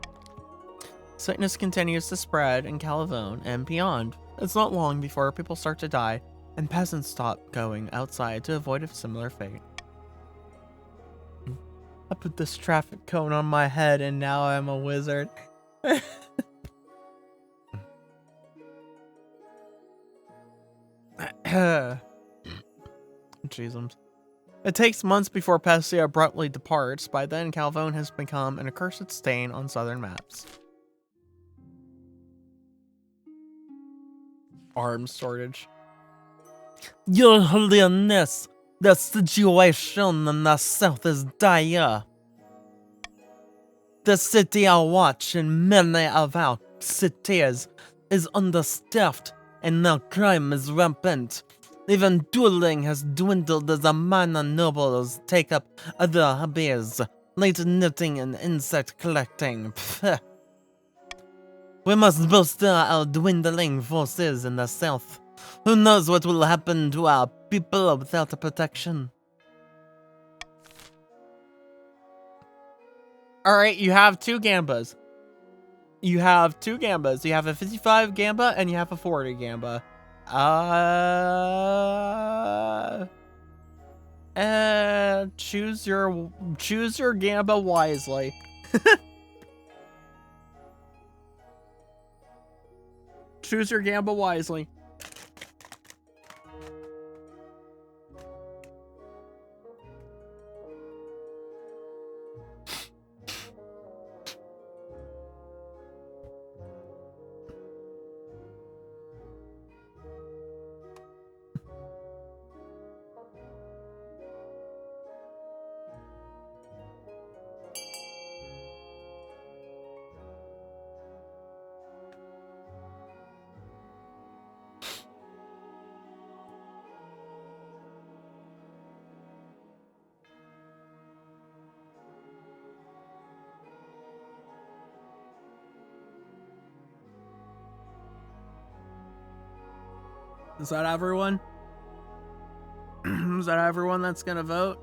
Sickness continues to spread in Calvone and beyond. It's not long before people start to die, and peasants stop going outside to avoid a similar fate. I put this traffic cone on my head and now I'm a wizard. Jesus. It takes months before Pestia abruptly departs. By then, Calvone has become an accursed stain on southern maps. Arms shortage. Your Holiness, the situation in the south is dire. The city I watch in many of our cities is understaffed and now crime is rampant. Even dueling has dwindled as the minor nobles take up other hobbies, like knitting and insect collecting. Pfft. We must bolster our dwindling forces in the south. Who knows what will happen to our people without protection? Alright, you have two Gambas. You have two Gambas. You have a 55 Gamba and you have a 40 Gamba. Choose your Gamba wisely. Choose your Gamba wisely. Is that everyone? Is that everyone that's gonna vote?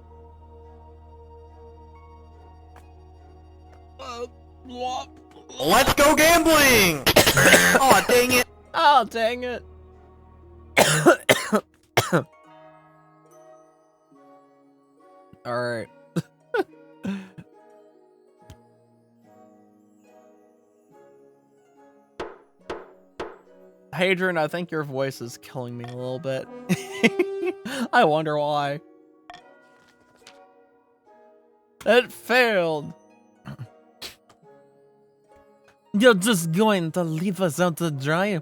Let's go gambling! Aw, dang it! Oh, dang it. Alright. Hadrian, I think your voice is killing me a little bit. I wonder why. It failed. You're just going to leave us out to dry?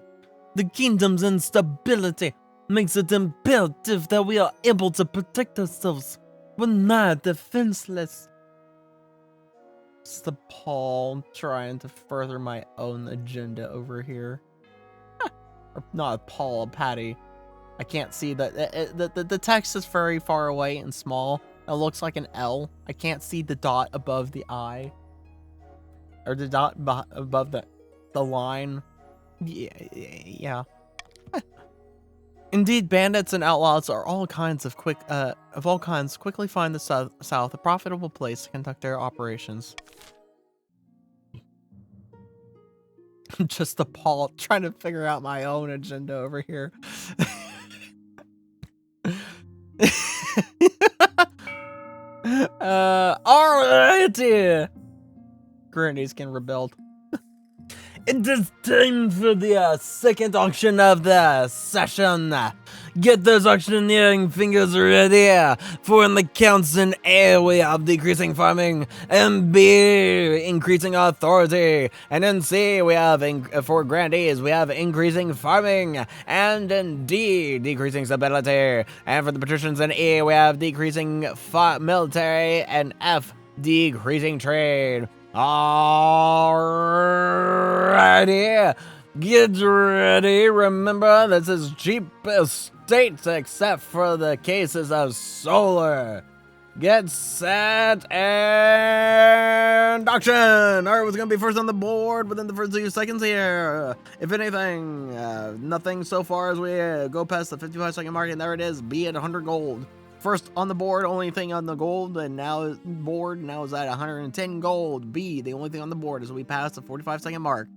The kingdom's instability makes it imperative that we are able to protect ourselves. We're not defenseless. It's the Paul trying to further my own agenda over here. Or not a Paul, a Patty. I can't see that. The text is very far away and small. It looks like an L. I can't see the dot above the I. Or the dot above the line. Yeah. Indeed, bandits and outlaws are all kinds of quickly find the south a profitable place to conduct their operations. Just appalled, trying to figure out my own agenda over here. Alrighty. Granny's getting rebelled. It is time for the second auction of the session. Get those auctioneering fingers ready. For in the counts in A, we have decreasing farming, and B, increasing authority, and in C, we have, for grandees, we have increasing farming, and in D, decreasing stability, and for the patricians in E, we have decreasing military, and F, decreasing trade. Alrighty, get ready. Remember, this is cheapest states except for the cases of solar. Get set and auction. Alright, what's gonna be first on the board within the first 2 seconds here? If anything, nothing so far as we go past the 55-second mark, and there it is, B at 100 gold. First on the board, only thing on the gold, and now is at 110 gold. B, the only thing on the board as we pass the 45-second mark.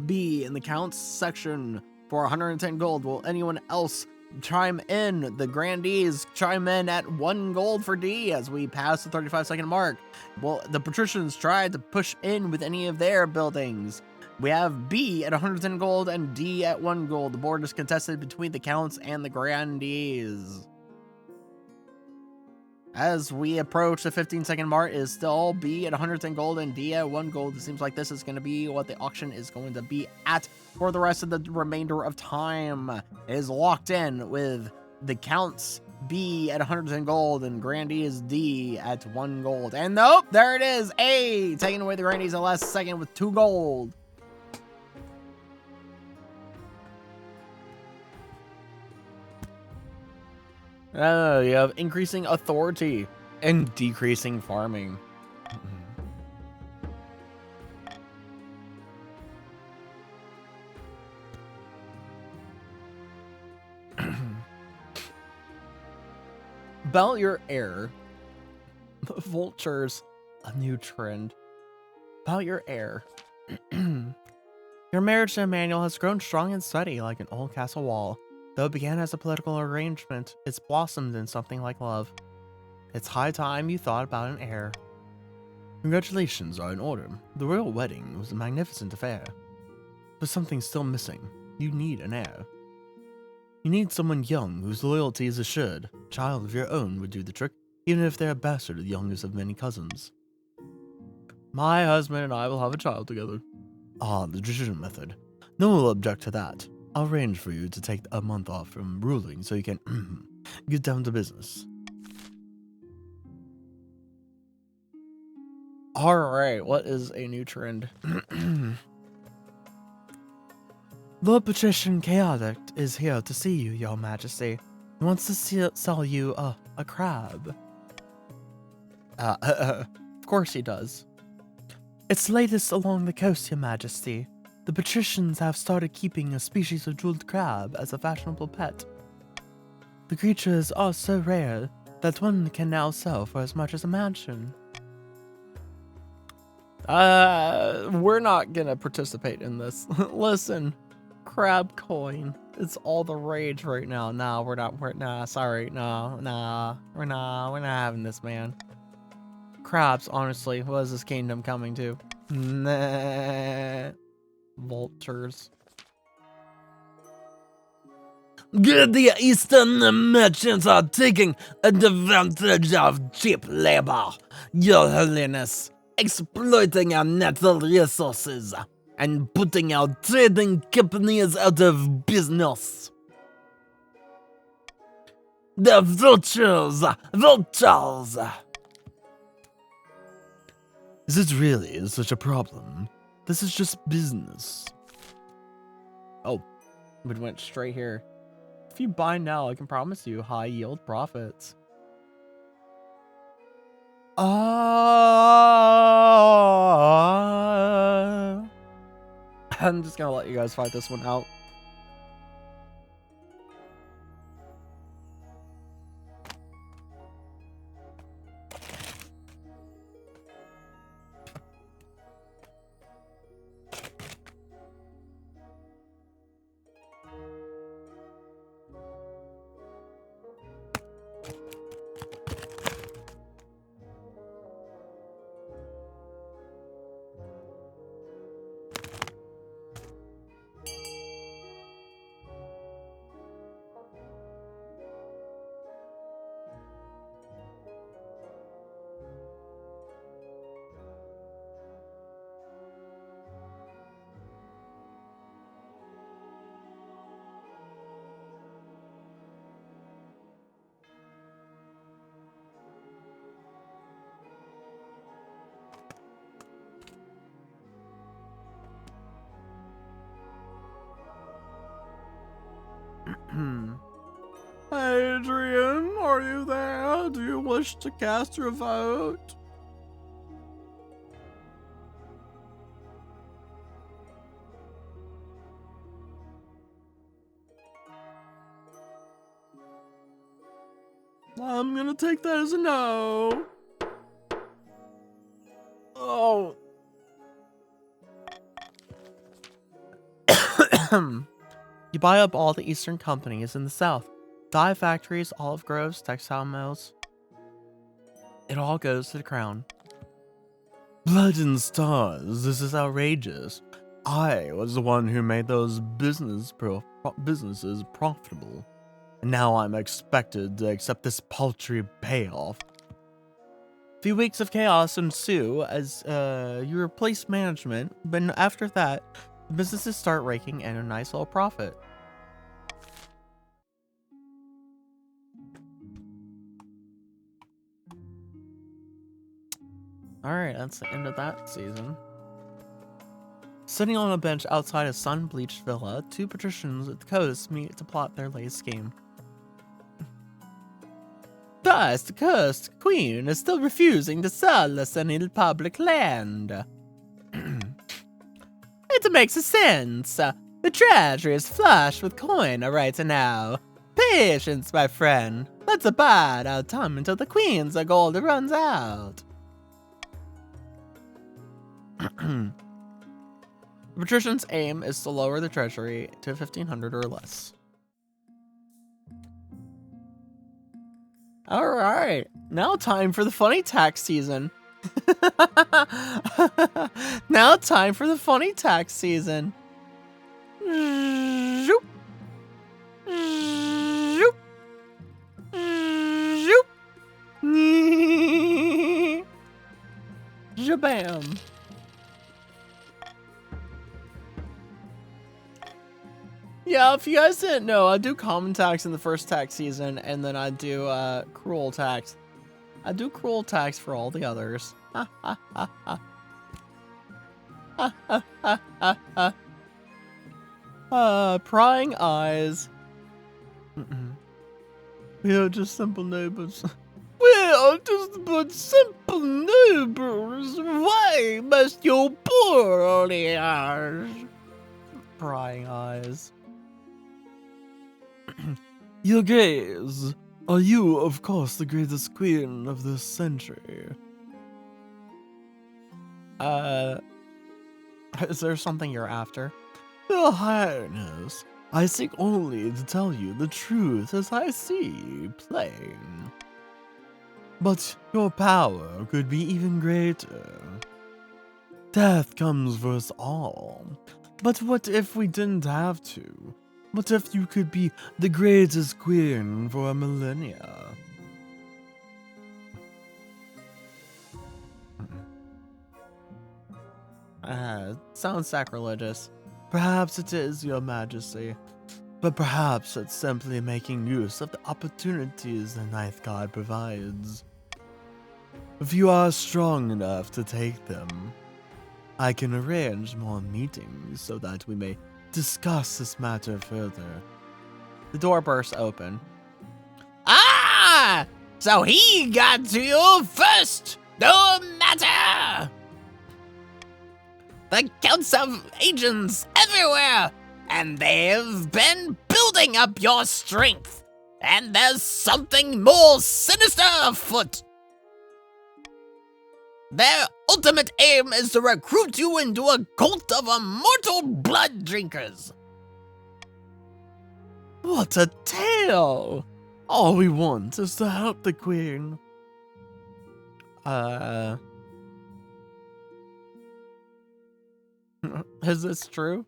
B, in the counts section for 110 gold. Will anyone else chime in? The grandees chime in at 1 gold for D as we pass the 35-second mark. Well, the patricians tried to push in with any of their buildings. We have B at 110 gold and D at 1 gold. The board is contested between the counts and the grandees. As we approach the 15-second mark, is still B at 110 gold and D at 1 gold. It seems like this is going to be what the auction is going to be at for the rest of the remainder of time. It is locked in with the counts B at 110 gold and grandees D at 1 gold. And nope, there it is. A taking away the grandees in the last second with 2 gold. You have increasing authority and decreasing farming. About your heir. Vultures, a new trend. About your heir. Your marriage to Emmanuel has grown strong and steady like an old castle wall. Though it began as a political arrangement, it's blossomed in something like love. It's high time you thought about an heir. Congratulations are in order. The royal wedding was a magnificent affair. But something's still missing. You need an heir. You need someone young whose loyalty is assured. A child of your own would do the trick, even if they're a bastard, the youngest of many cousins. My husband and I will have a child together. Ah, the traditional method. No one will object to that. I'll arrange for you to take a month off from ruling so you can get down to business. Alright, what is a new trend? Lord Patrician Chaotic is here to see you, Your Majesty. He wants to sell you a crab. Of course he does. It's latest along the coast, Your Majesty. The patricians have started keeping a species of jeweled crab as a fashionable pet. The creatures are so rare that one can now sell for as much as a mansion. We're not gonna participate in this. Listen, crab coin. It's all the rage right now. Nah, we're not having this, man. Crabs, honestly, what is this kingdom coming to? Nah. Vultures. The Eastern merchants are taking advantage of cheap labor, Your Holiness, exploiting our natural resources and putting our trading companies out of business. The vultures! Vultures! Is it really such a problem? This is just business. Oh, we went straight here. If you buy now, I can promise you high yield profits. I'm just gonna let you guys fight this one out. Adrian, are you there? Do you wish to cast your vote? I'm gonna take that as a no. Oh. You buy up all the eastern companies in the south. Dye factories, olive groves, textile mills. It all goes to the crown. Blood and stars, this is outrageous. I was the one who made those businesses profitable. And now I'm expected to accept this paltry payoff. A few weeks of chaos ensue as you replace management, but after that, businesses start raking in a nice little profit. Alright, that's the end of that season. Sitting on a bench outside a sun-bleached villa, two patricians at the coast meet to plot their latest scheme. Thus, the cursed queen is still refusing to sell us any public land. It makes sense. The treasury is flush with coin right now. Patience, my friend. Let's abide our time until the queen's gold runs out. The patrician's aim is to lower the treasury to 1,500 or less. All right, now time for the funny tax season. Now time for the funny tax season. Zoop. Zoop. Zoop. Jabam. Yeah, if you guys didn't know, I do common tax in the first tax season, and then I do cruel tax. I do cruel tax for all the others. Prying eyes. We are just simple neighbors. We are just but simple neighbors. Why must you poor ears? Prying eyes. Your gaze. Are you, of course, the greatest queen of this century? Is there something you're after? Your Highness, I seek only to tell you the truth as I see plain. But your power could be even greater. Death comes for us all. But what if we didn't have to? What if you could be the greatest queen for a millennia? Sounds sacrilegious. Perhaps it is, your majesty. But perhaps it's simply making use of the opportunities the Ninth God provides. If you are strong enough to take them, I can arrange more meetings so that we may discuss this matter further. The door bursts open. Ah! So he got to you first! No matter! The counts of agents everywhere, and they've been building up your strength. And there's something more sinister afoot. Their ultimate aim is to recruit you into a cult of immortal blood drinkers. What a tale! All we want is to help the queen. Is this true?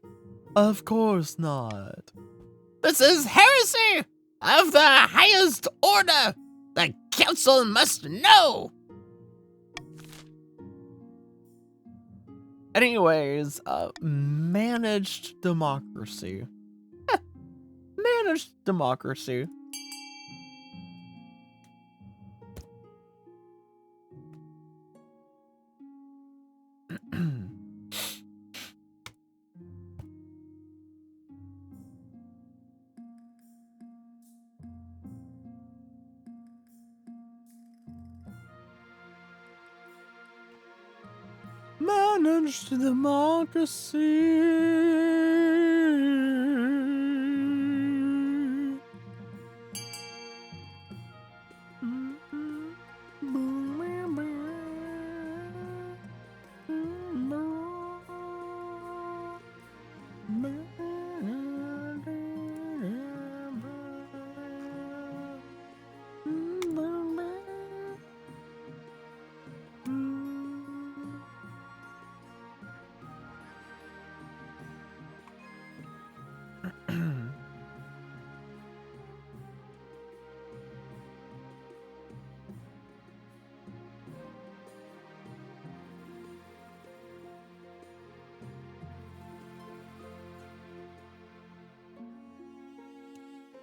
Of course not. This is heresy of the highest order. The council must know. Anyways, managed democracy. Managed democracy. Managed democracy.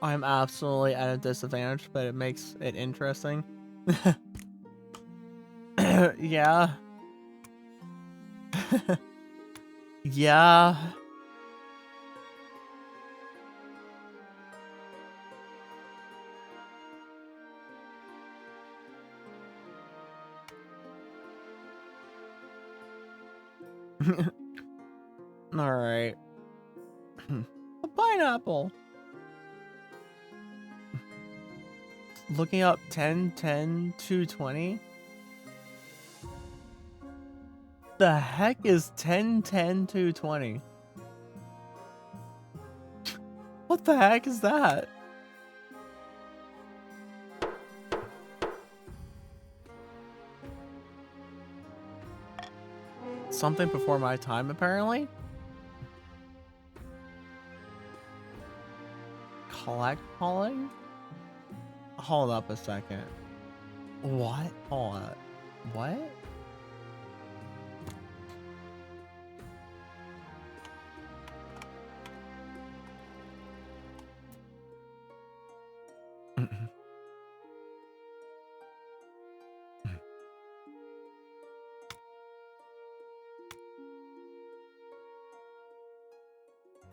I'm absolutely at a disadvantage, but it makes it interesting. Yeah. Yeah. All right. A pineapple. Looking up 10, 10, 220. The heck is 10, 10, 220? What the heck is that? Something before my time, apparently? Collect calling? Hold up a second. What? Hold up. What?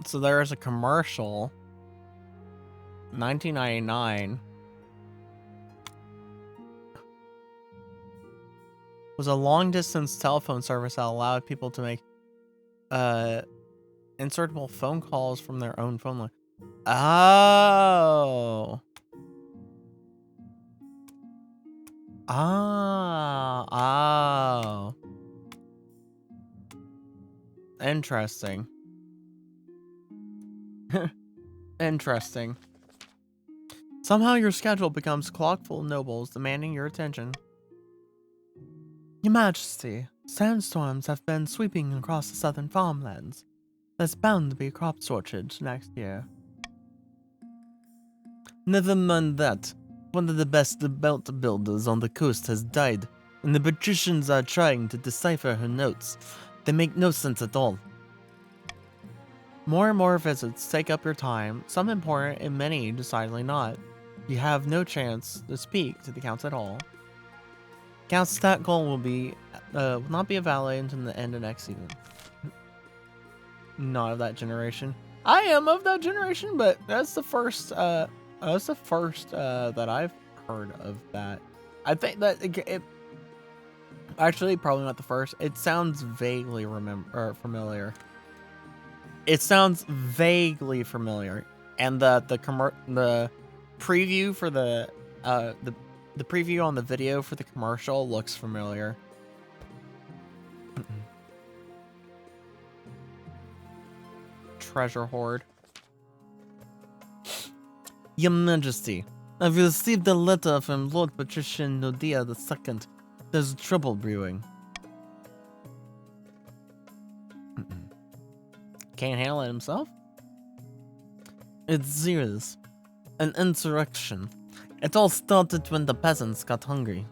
So there is a commercial. 1999. Was a long-distance telephone service that allowed people to make insertable phone calls from their own phone line. Oh. Oh. Interesting. Interesting. Somehow your schedule becomes clock full of nobles demanding your attention. Your Majesty, sandstorms have been sweeping across the southern farmlands. There's bound to be a crop shortage next year. Never mind that. One of the best boat builders on the coast has died, and the patricians are trying to decipher her notes. They make no sense at all. More and more visits take up your time, some important and many decidedly not. You have no chance to speak to the Count at all. Count's stat goal will not be evaluated until the end of next season. Not of that generation. I am of that generation, but that's the first that I've heard of that. I think that it actually probably not the first. It sounds vaguely familiar. It sounds vaguely familiar, and the preview for the preview on the video for the commercial looks familiar. Treasure hoard. Your Majesty, I've received a letter from Lord Patrician Nodia II. There's trouble brewing. Can't handle it himself? It's serious. An insurrection. It all started when the peasants got hungry.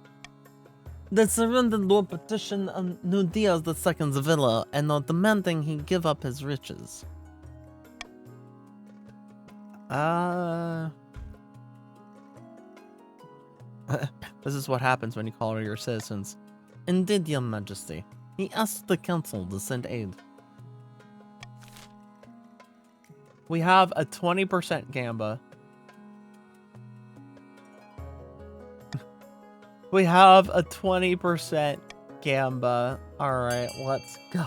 They surrendered Lord Patrician Nodia II's villa and are demanding he give up his riches. This is what happens when you call your citizens. Indeed, Your Majesty. He asked the council to send aid. We have a 20% gamba. We have a 20% gamba. Alright, let's go.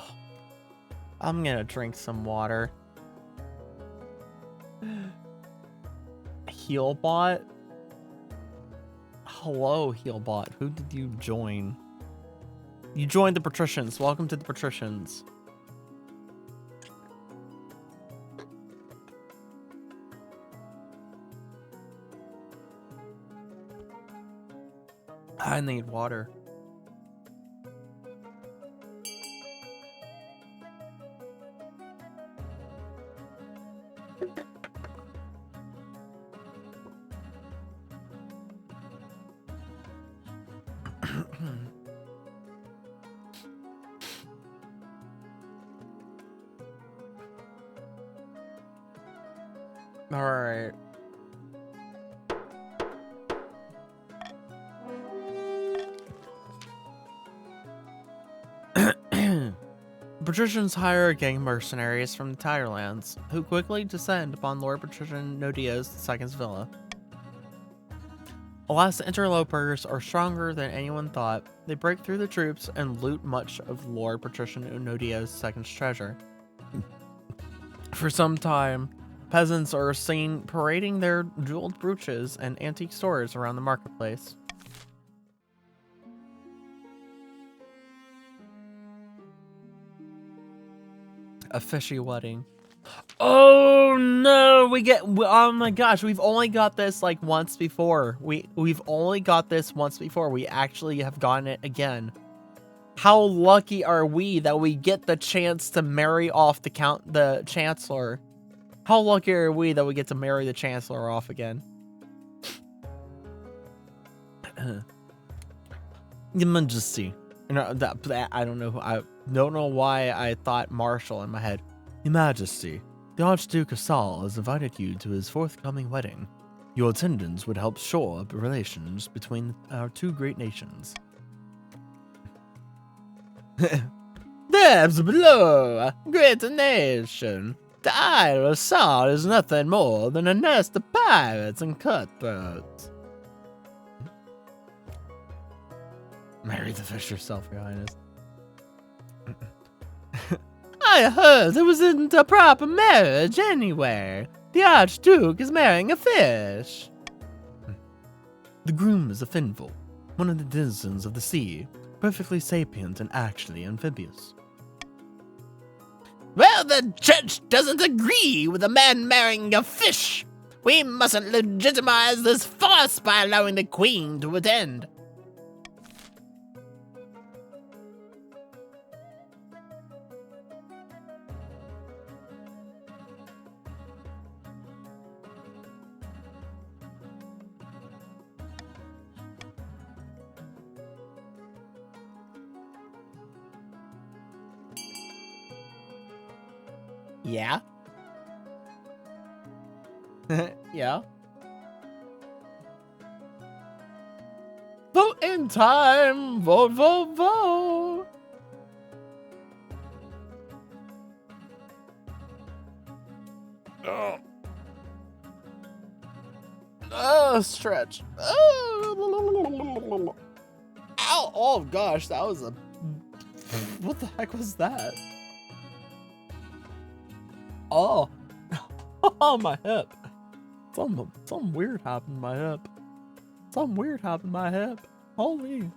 I'm gonna drink some water. Healbot? Hello, Healbot. Who did you join? You joined the Patricians. Welcome to the Patricians. I need water. All right. Patricians hire gang mercenaries from the Tirelands, who quickly descend upon Lord Patrician Nodia's II's villa. Alas, the interlopers are stronger than anyone thought. They break through the troops and loot much of Lord Patrician Nodia's II's treasure. For some time, peasants are seen parading their jeweled brooches and antique stores around the marketplace. A fishy wedding. Oh no, oh my gosh, we've only got this like once before. We've only got this once before. We actually have gotten it again. How lucky are we that we get the chance to marry off the Chancellor? How lucky are we that we get to marry the Chancellor off again? Your Majesty. No, I don't know. I don't know why I thought Marshall in my head. Your Majesty, the Archduke of Saul has invited you to his forthcoming wedding. Your attendance would help shore up relations between our two great nations. There's below, great nation. The Isle of Saul is nothing more than a nest of pirates and cutthroats. Marry the fish yourself, Your Highness. I heard there wasn't a proper marriage anywhere. The Archduke is marrying a fish. The groom is a finval, one of the denizens of the sea, perfectly sapient and actually amphibious. Well, the church doesn't agree with a man marrying a fish. We mustn't legitimize this farce by allowing the queen to attend. Yeah. Yeah. Vote in time. Vote, vote, vote. Oh. Oh, stretch. Oh. Ow. Oh, gosh. That was a... What the heck was that? Oh. Oh, my hip. Something weird happened to my hip. Something weird happened to my hip. Holy.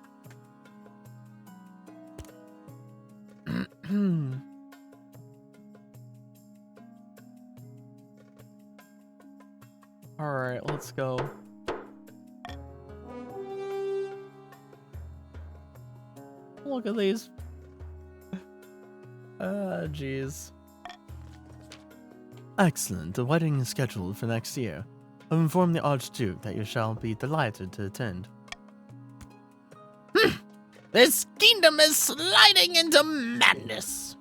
All right, let's go. Look at these. Jeez. Excellent. The wedding is scheduled for next year. I've informed the Archduke that you shall be delighted to attend. This kingdom is sliding into madness.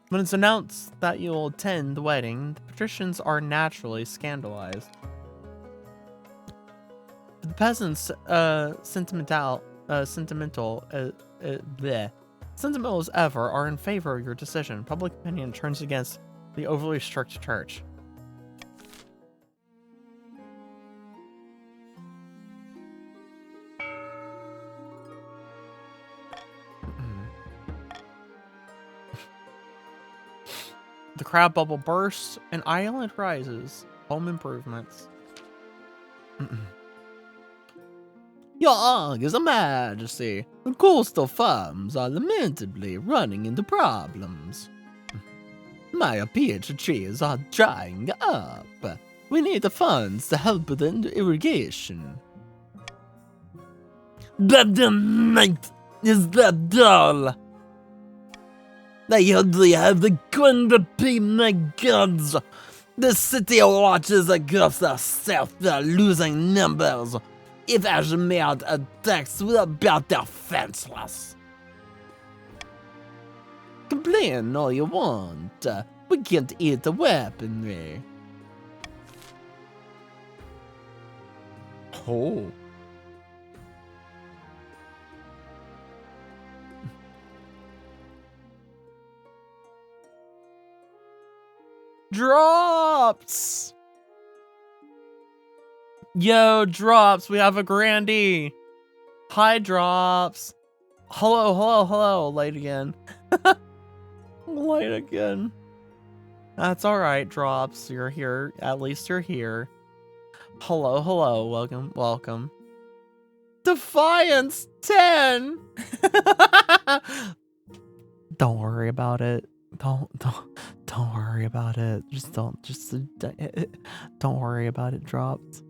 When it's announced that you'll attend the wedding, the patricians are naturally scandalized. The peasants, sentimental as ever, are in favor of your decision. Public opinion turns against the overly strict church. The crowd bubble bursts, an island rises. Home improvements. Your August Majesty, the coastal farms are lamentably running into problems. My peach trees are drying up. We need the funds to help with the irrigation. But the night is that dull. They hardly have the coin to pay my gods. The city watches across the south are losing numbers. If Ajamerd attacks, we're about defenseless. Complain all you want. We can't eat the weaponry. Oh. Drops! Yo, Drops, we have a Grandie. Hi, Drops. Hello, hello, hello, late again. Late again. That's all right, Drops. You're here. At least you're here. Hello, hello. Welcome, welcome. Defiance 10. Don't worry about it. Don't worry about it. Don't worry about it, Drops.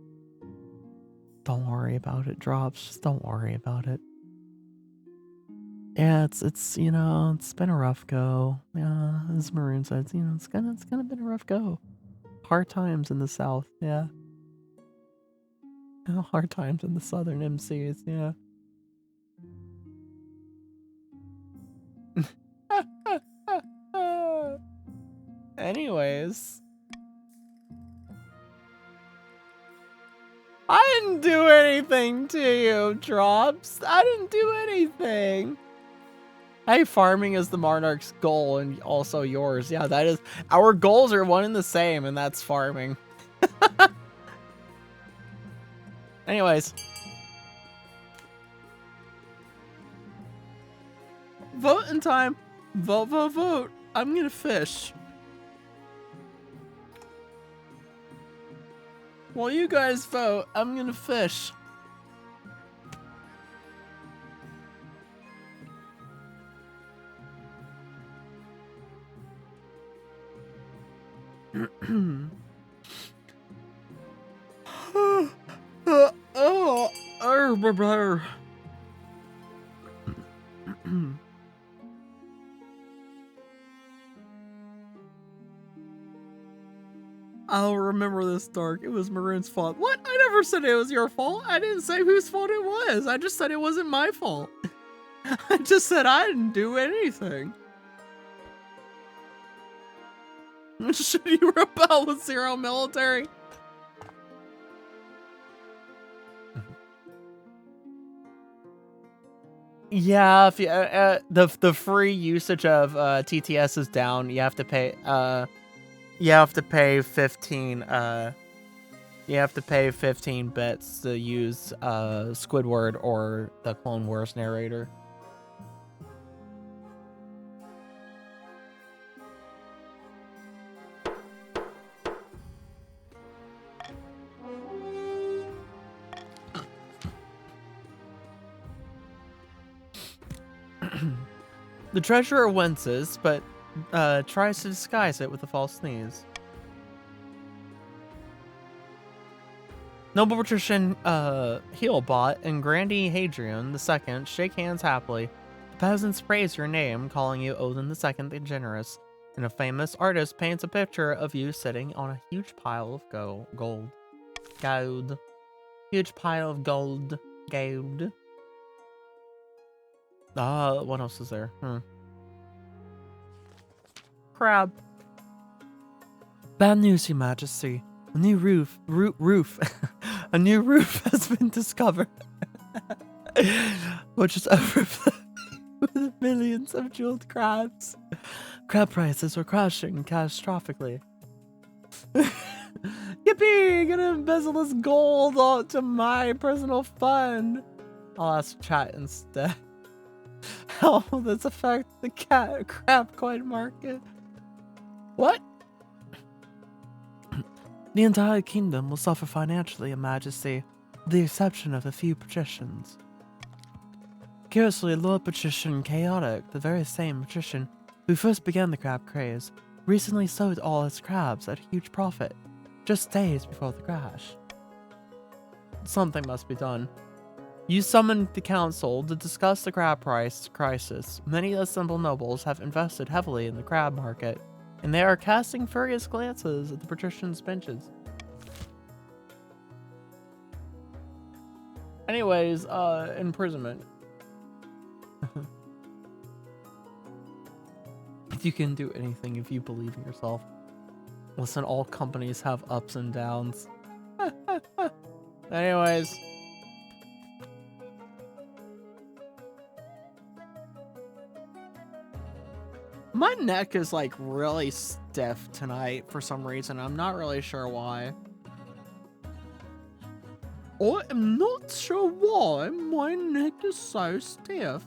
Don't worry about it, Drops. Just don't worry about it. Yeah, it's you know, it's been a rough go. Yeah, as Maroon said, you know, it's kind of been a rough go. Hard times in the South, yeah. Hard times in the Southern MCs, yeah. Anyways. I didn't do anything to you, Drops. I didn't do anything. Hey, farming is the Monarch's goal and also yours. Yeah, that is. Our goals are one and the same, and that's farming. Anyways. Voting time. Vote, vote, vote. I'm gonna fish. While you guys vote, I'm gonna fish. I'll remember this, Dark. It was Maroon's fault. What? I never said it was your fault. I didn't say whose fault it was. I just said it wasn't my fault. I just said I didn't do anything. Should you rebel with 0 military? Yeah, if you, the free usage of TTS is down. You have to pay 15 you have to pay 15 bits to use Squidward or the Clone Wars narrator. The treasurer winces, but tries to disguise it with a false sneeze. Noble patrician Heelbot and Grandy Hadrian II shake hands happily. The peasants praise your name, calling you Odin II the Generous, and a famous artist paints a picture of you sitting on a huge pile of gold. Huge pile of gold. What else is there? Crab. Bad news, Your Majesty. A new roof. A new roof has been discovered, which is overflowing with millions of jeweled crabs. Crab prices are crashing catastrophically. Yippee! Gonna embezzle this gold out to my personal fund. I'll ask chat instead. How will this affect the crab coin market? What? The entire kingdom will suffer financially, Your Majesty, with the exception of a few patricians. Curiously, Lord Patrician Chaotic, the very same patrician who first began the crab craze, recently sold all his crabs at a huge profit, just days before the crash. Something must be done. You summoned the council to discuss the crab price crisis. Many of the simple nobles have invested heavily in the crab market, and they are casting furious glances at the patricians' benches. Anyways, imprisonment. You can do anything if you believe in yourself. Listen, all companies have ups and downs. Anyways. My neck is like really stiff tonight for some reason. I'm not really sure why. I am not sure why my neck is so stiff.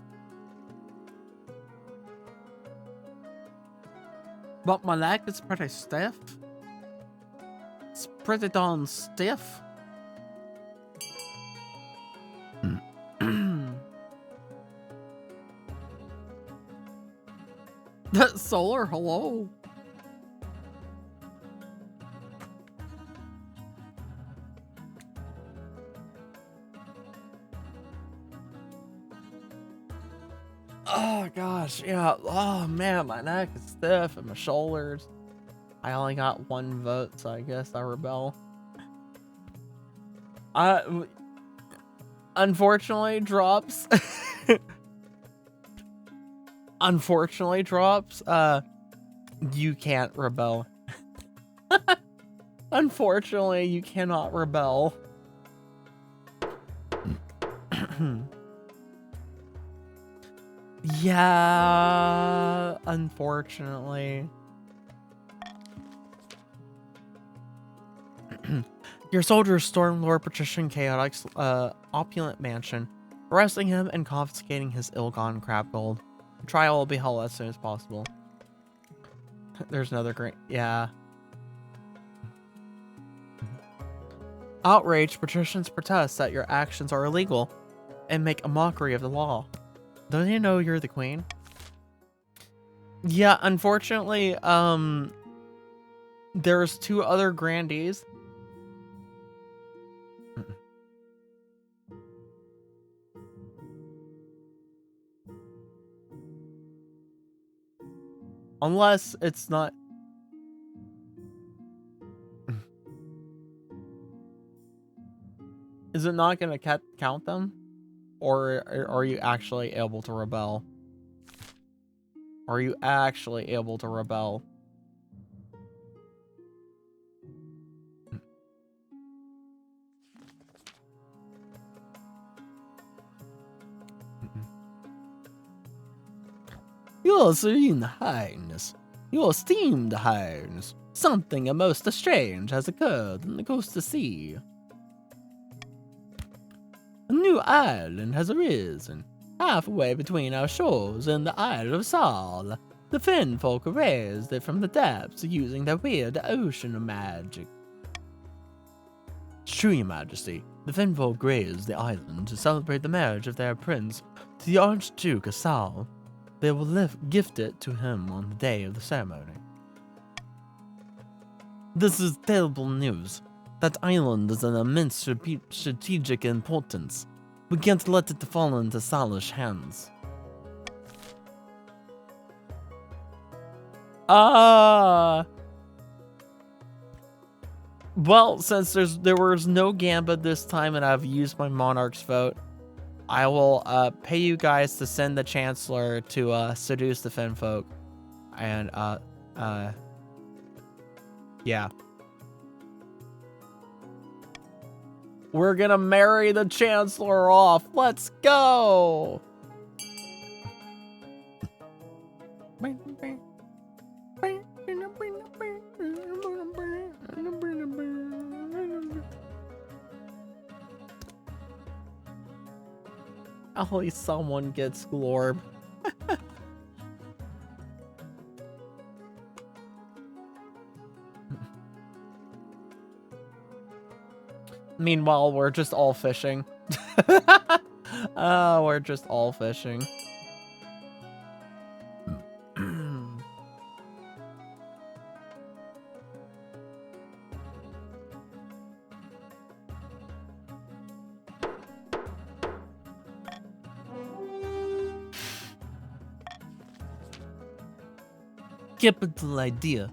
But my neck is pretty stiff. It's pretty darn stiff. That solar, hello. Oh gosh, yeah. Oh man, my neck is stiff and my shoulders. I only got 1 vote, so I guess I rebel. Unfortunately, drops. Unfortunately, drops. You can't rebel. Unfortunately, you cannot rebel. Yeah, unfortunately. Your soldiers stormed Lord Patrician Chaotic's opulent mansion, arresting him and confiscating his ill-gotten crab gold. The trial will be held as soon as possible. There's another great... Yeah. Outraged, patricians protest that your actions are illegal and make a mockery of the law. Don't you know you're the queen? Yeah, unfortunately, there's 2 other grandees. Unless it's not... Is it not going to count them? Or are you actually able to rebel? Are you actually able to rebel? Your Serene Highness, your esteemed Highness, something most strange has occurred in the coastal sea. A new island has arisen, halfway between our shores and the Isle of Saul. The Fen folk raised it from the depths using their weird ocean magic. It's true, Your Majesty. The Fen folk raised the island to celebrate the marriage of their prince to the Archduke of Saul. They will gift it to him on the day of the ceremony. This is terrible news. That island is an immense strategic importance. We can't let it fall into Salish hands. Well, since there was no Gambit this time and I've used my Monarch's vote, I will pay you guys to send the Chancellor to seduce the Finfolk. And yeah. We're gonna marry the Chancellor off. Let's go! At least someone gets Glorb. Meanwhile, we're just all fishing. We're just all fishing. Capital idea.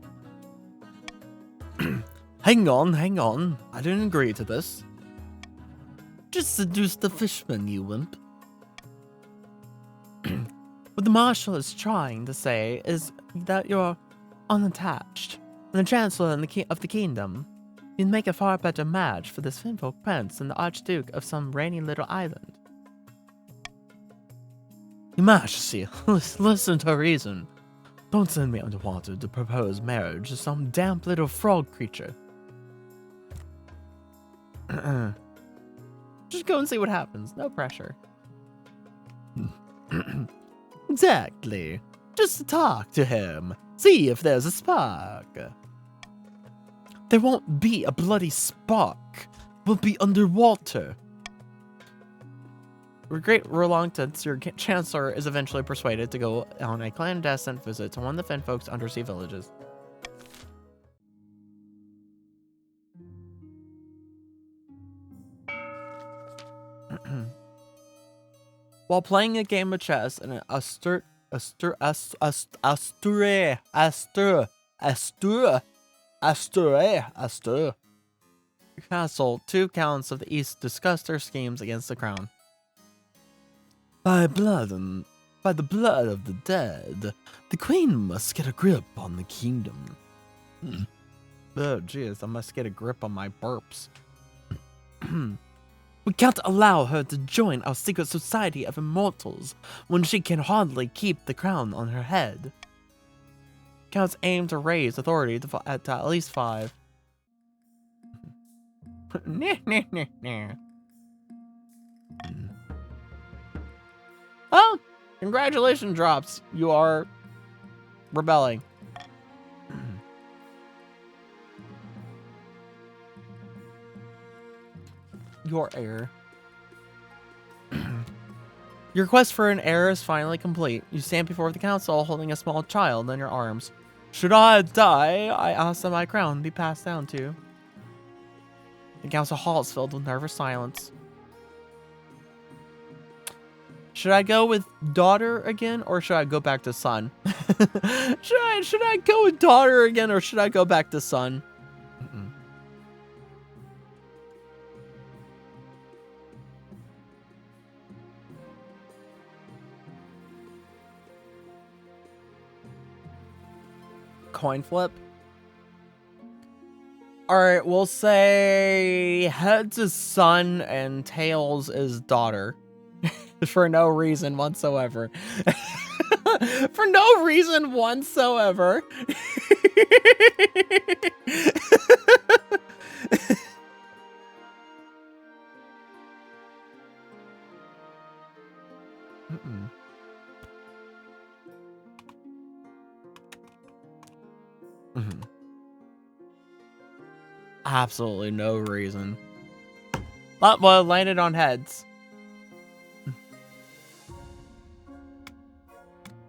Hang on. I didn't agree to this. Just seduce the fishman, you wimp. What the Marshal is trying to say is that you're unattached, and the Chancellor and of the Kingdom. You'd make a far better match for this Finfolk Prince than the Archduke of some rainy little island. Your Majesty, listen to reason. Don't send me underwater to propose marriage to some damp little frog creature. Just go and see what happens. No pressure. Exactly. Just to talk to him. See if there's a spark. There won't be a bloody spark. We'll be underwater. With great reluctance, your Chancellor is eventually persuaded to go on a clandestine visit to one of the Finfolk's undersea villages. While playing a game of chess in an Astur castle, two counts of the East discussed their schemes against the crown. By the blood of the dead, the Queen must get a grip on the kingdom. Oh, jeez, I must get a grip on my burps. We can't allow her to join our secret society of immortals when she can hardly keep the crown on her head. Counts aim to raise authority to at least 5. Oh, congratulations, Drops. You are rebelling. Your heir. Your quest for an heir is finally complete. You stand before the council holding a small child in your arms. Should I die, I ask that my crown be passed down to you. The council hall is filled with nervous silence. Should I go with daughter again, or should I go back to son? should I go with daughter again, or should I go back to son? Coin flip. All right, we'll say heads is son and tails is daughter. For no reason whatsoever. For no reason whatsoever. Mm-mm. Mhm. Absolutely no reason. But, well, landed on heads.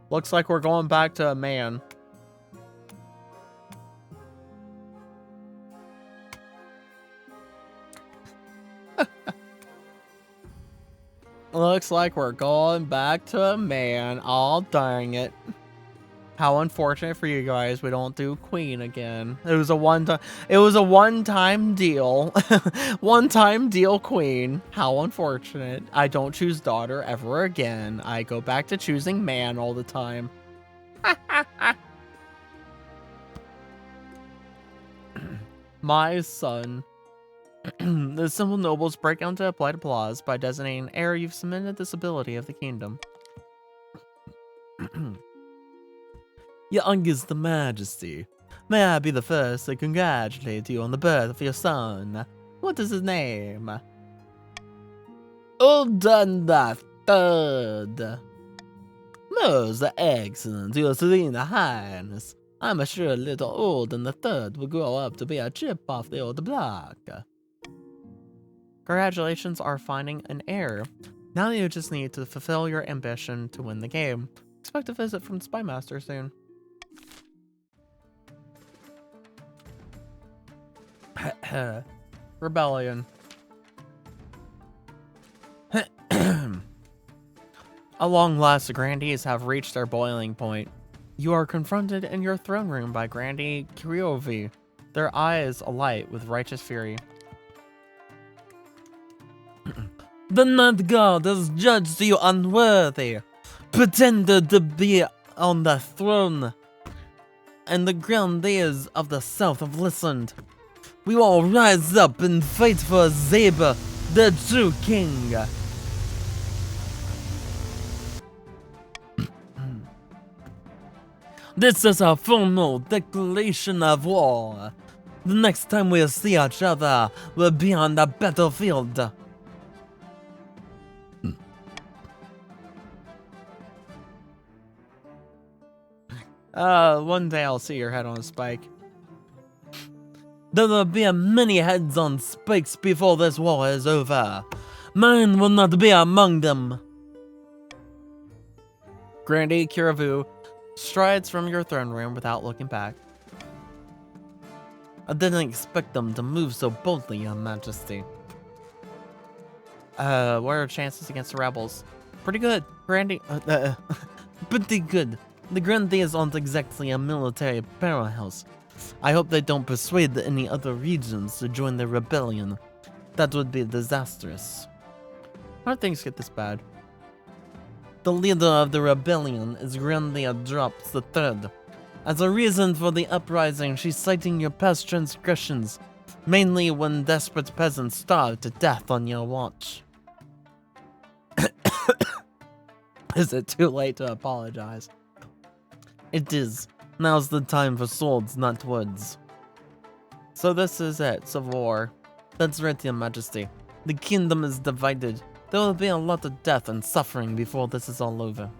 Looks like we're going back to a man. Looks like we're going back to a man. Oh, dang it. How unfortunate for you guys we don't do queen again. It was a one-time deal. One-time deal queen. How unfortunate. I don't choose daughter ever again. I go back to choosing man all the time. My son. The simple nobles break out into polite applause by designating heir you've cemented this ability of the kingdom. Youngest Majesty, may I be the first to congratulate you on the birth of your son. What is his name? Uldan the Third. Most excellent, Your Serene Highness. I'm sure little Uldan the Third will grow up to be a chip off the old block. Congratulations are finding an heir. Now you just need to fulfill your ambition to win the game. Expect a visit from Spymaster soon. Rebellion. At long last, the grandees have reached their boiling point. You are confronted in your throne room by Grandee Kiriovi, their eyes alight with righteous fury. The Night God has judged you unworthy, pretended to be on the throne, and the grandees of the south have listened. We will rise up and fight for Zaber, the true king. This is a formal declaration of war. The next time we'll see each other will be on the battlefield. One day I'll see your head on a spike. There will be many heads on spikes before this war is over. Mine will not be among them. Grandee Kiravu strides from your throne room without looking back. I didn't expect them to move so boldly, Your Majesty. What are your chances against the rebels? Pretty good, Grandee. Pretty good. The Grandees aren't exactly a military powerhouse. I hope they don't persuade any other regions to join the rebellion. That would be disastrous. How did things get this bad? The leader of the rebellion is Grandee Drops the Third. As a reason for the uprising, she's citing your past transgressions, mainly when desperate peasants starved to death on your watch. Is it too late to apologize? It is. Now's the time for swords, not words. So this is it, Civil War. That's right, Your Majesty. The kingdom is divided. There will be a lot of death and suffering before this is all over.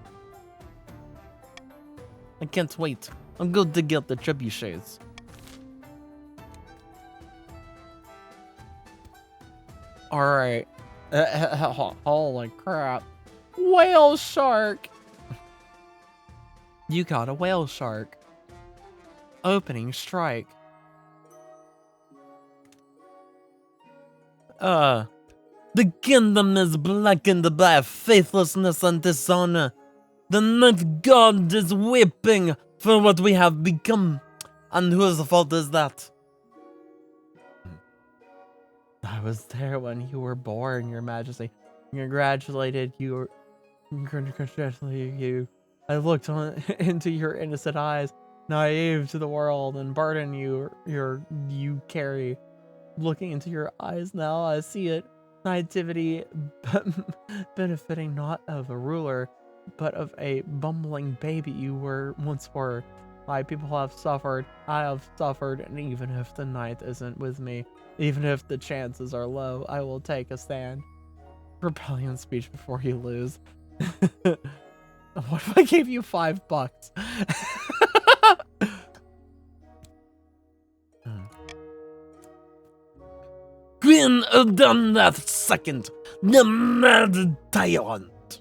I can't wait. I'll go dig out the trebuchets. Alright. Holy crap. Whale shark! You got a whale shark. Opening strike. The kingdom is blackened by faithlessness and dishonor. The Night God is weeping for what we have become. And whose fault is that? I was there when you were born, Your Majesty. Congratulated you. Congratulated you. I looked into your innocent eyes, naive to the world, and burden you carry. Looking into your eyes now, I see it. nativity benefiting not of a ruler, but of a bumbling baby you were once were. My people have suffered, I have suffered, and even if the night isn't with me, even if the chances are low, I will take a stand. Rebellion speech before you lose. What if I gave you $5? Queen done that second, the mad tyrant.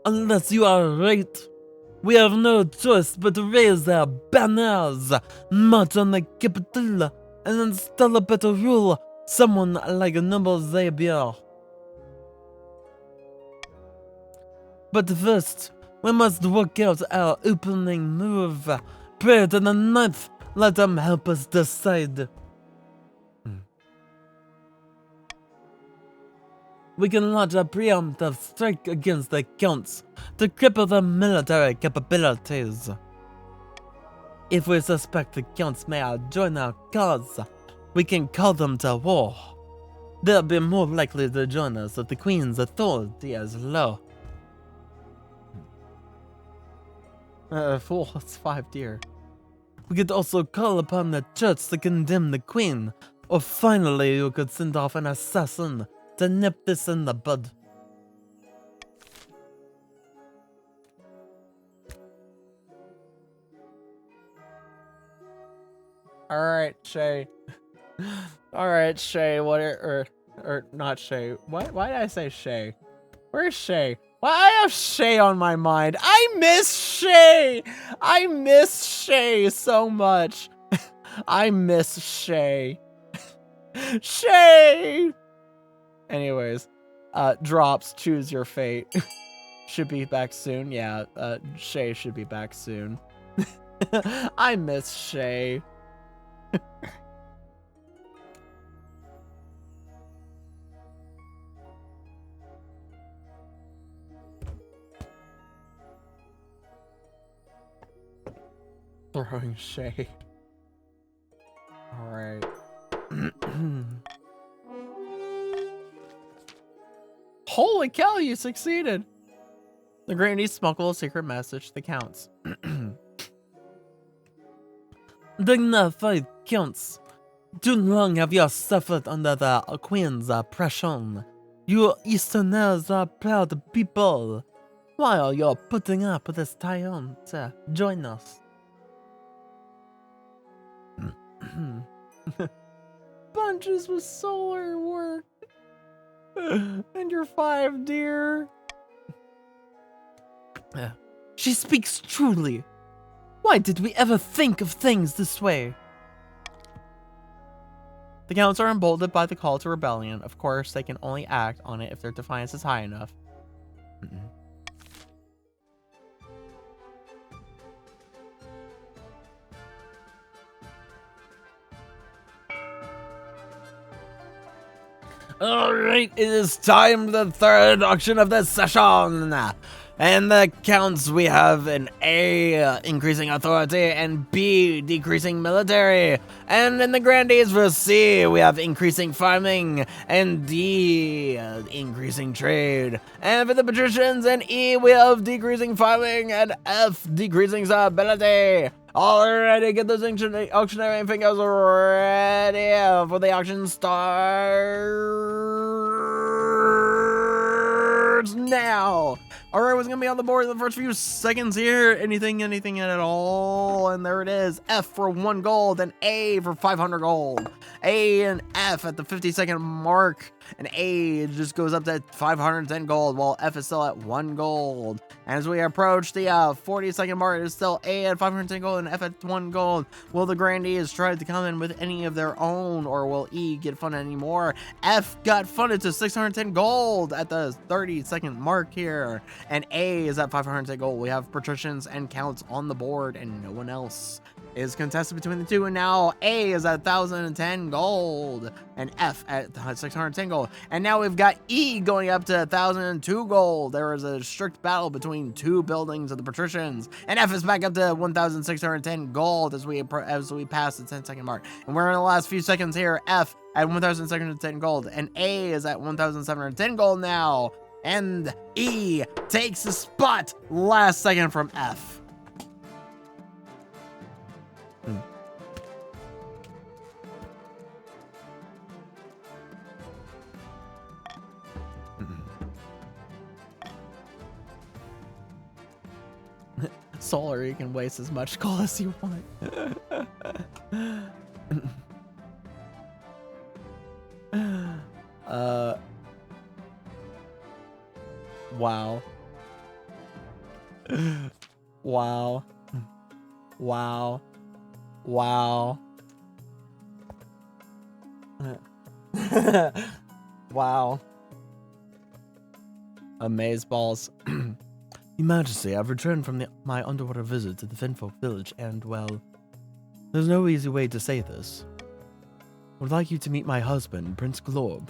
Unless you are right, we have no choice but to raise their banners, march on the capital, and install a better rule, someone like a noble Zabier. But first, we must work out our opening move. Pray to the ninth, let them help us decide. We can launch a preemptive strike against the Counts to cripple their military capabilities. If we suspect the Counts may join our cause, we can call them to war. They'll be more likely to join us if the Queen's authority is low. Fool, it's 5 deer. We could also call upon the church to condemn the Queen, or finally you could send off an assassin to nip this in the bud. Alright, Shay. Alright, Shay, what or not Shay. Why did I say Shay? Where's Shay? Why I have Shay on my mind. I miss Shay! I miss Shay so much. I miss Shay. Shay! Anyways, drops, choose your fate. Should be back soon. Yeah, Shay should be back soon. I miss Shay. Throwing shade. Alright. Holy cow, you succeeded! The Granny smuggled a secret message to the Counts. Dignified Counts, too long have you suffered under the Queen's oppression. You Easterners are proud people. Why are you putting up with this tyrant? Join us. Bunches with solar work. And you're 5 deer. She speaks truly. Why did we ever think of things this way? The Counts are emboldened by the call to rebellion. Of course, they can only act on it if their defiance is high enough. Alright, it is time for the third auction of the session. And the Counts, we have an A, increasing authority, and B, decreasing military. And in the Grandees for C, we have increasing farming, and D, increasing trade. And for the Patricians and E, we have decreasing farming, and F, decreasing stability. Alrighty, get those auctioneering fingers ready for the auction starts now. Alright, what's gonna be on the board in the first few seconds here? Anything at all? And there it is. F for 1 gold and A for 500 gold. A and F at the 50-second mark. And A just goes up to 510 gold, while F is still at 1 gold. As we approach the 40-second mark, it's still A at 510 gold and F at 1 gold. Will the Grandees try to come in with any of their own, or will E get funded anymore? F got funded to 610 gold at the 30-second mark here. And A is at 510 gold. We have Patricians and Counts on the board and no one else. is contested between the two, and now A is at 1,010 gold, and F at 610 gold. And now we've got E going up to 1,002 gold. There is a strict battle between two buildings of the patricians, and F is back up to 1,610 gold as we pass the 10-second mark. And we're in the last few seconds here. F at 1,610 gold, and A is at 1,710 gold now. And E takes the spot last second from F. Solar, you can waste as much gold as you want. Wow. Wow. Wow. Wow. Wow. Amazeballs. Your Majesty, I've returned from my underwater visit to the Finfolk village, and, well, there's no easy way to say this. I would like you to meet my husband, Prince Glorb.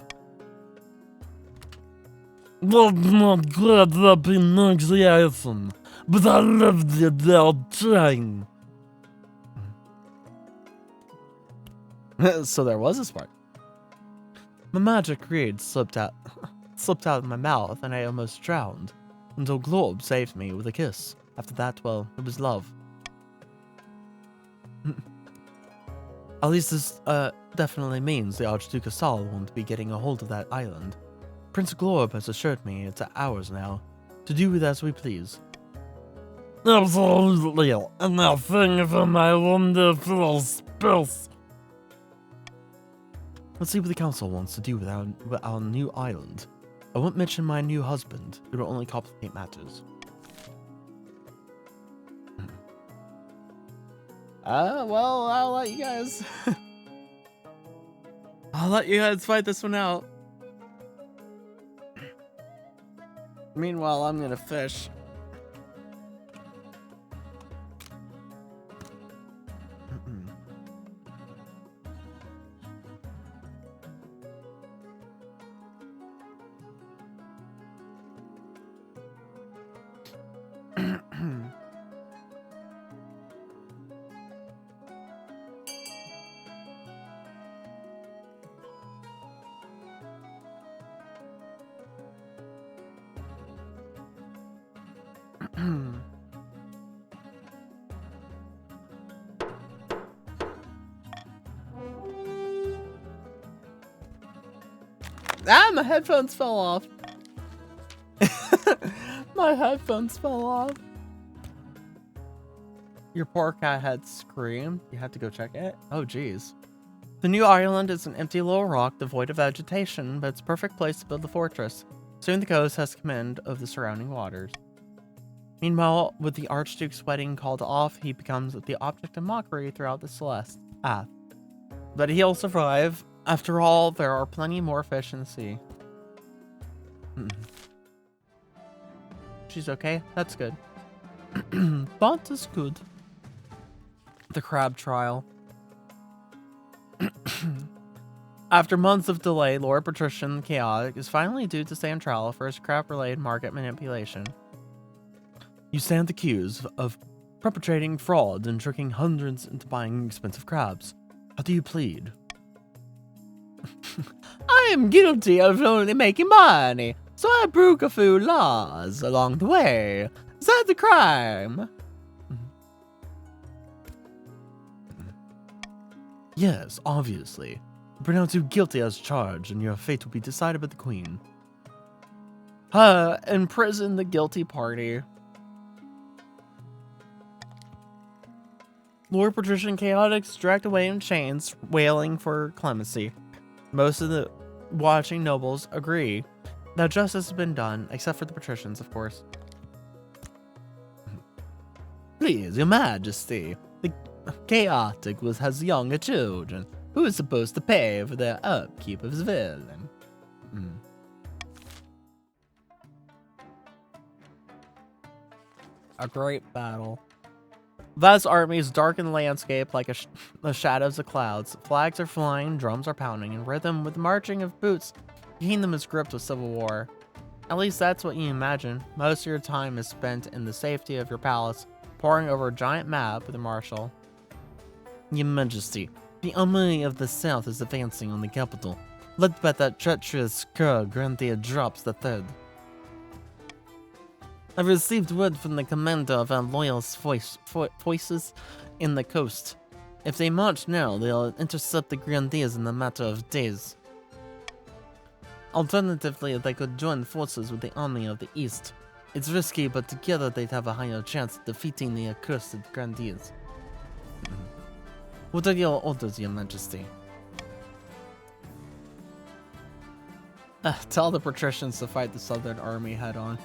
That's not good, that pronunciation, but I lived it there trying. So there was a spark. My magic reed slipped out of my mouth, and I almost drowned, until Glorb saved me with a kiss. After that, well, it was love. At least this, definitely means the Archduke of Sal won't be getting a hold of that island. Prince Glorb has assured me it's ours now, to do with as we please. Absolutely, and now thank you for my wonderful space. Let's see what the council wants to do with our new island. I won't mention my new husband. It will only complicate matters. Well, I'll let you guys... I'll let you guys fight this one out. Meanwhile, I'm gonna fish. Ah, my headphones fell off. My headphones fell off. Your poor cat had screamed. You had to go check it? Oh, geez. The new island is an empty little rock devoid of vegetation, but it's a perfect place to build the fortress. Soon the coast has command of the surrounding waters. Meanwhile, with the Archduke's wedding called off, he becomes the object of mockery throughout the Celeste. But he'll survive. After all, there are plenty more fish in the sea. She's okay? That's good. That is good. The crab trial. After months of delay, Lord Patrician Chaotic is finally due to stand trial for his crab-related market manipulation. You stand accused of perpetrating fraud and tricking hundreds into buying expensive crabs. How do you plead? I am guilty of only making money, so I broke a few laws along the way. Is that the crime? Yes, obviously. I pronounce you guilty as charged, and your fate will be decided by the Queen. Imprison the guilty party. Lord Patrician Chaotic's dragged away in chains, wailing for clemency. Most of the watching nobles agree that justice has been done, except for the patricians, of course. Please, your majesty, the Chaotic has younger children. Who is supposed to pay for the upkeep of his villain? A great battle. Vast armies darken the landscape like the shadows of clouds. Flags are flying, drums are pounding, in rhythm with the marching of boots. Your kingdom is gripped with civil war. At least that's what you imagine. Most of your time is spent in the safety of your palace, poring over a giant map with a marshal. Your Majesty, the army of the south is advancing on the capital, led by that treacherous cur Grandia drops the third. I've received word from the commander of our loyalist forces in the coast. If they march now, they'll intercept the Grandias in a matter of days. Alternatively, they could join forces with the army of the east. It's risky, but together they'd have a higher chance of defeating the accursed Grandias. What are your orders, Your Majesty? Tell the patricians to fight the southern army head-on.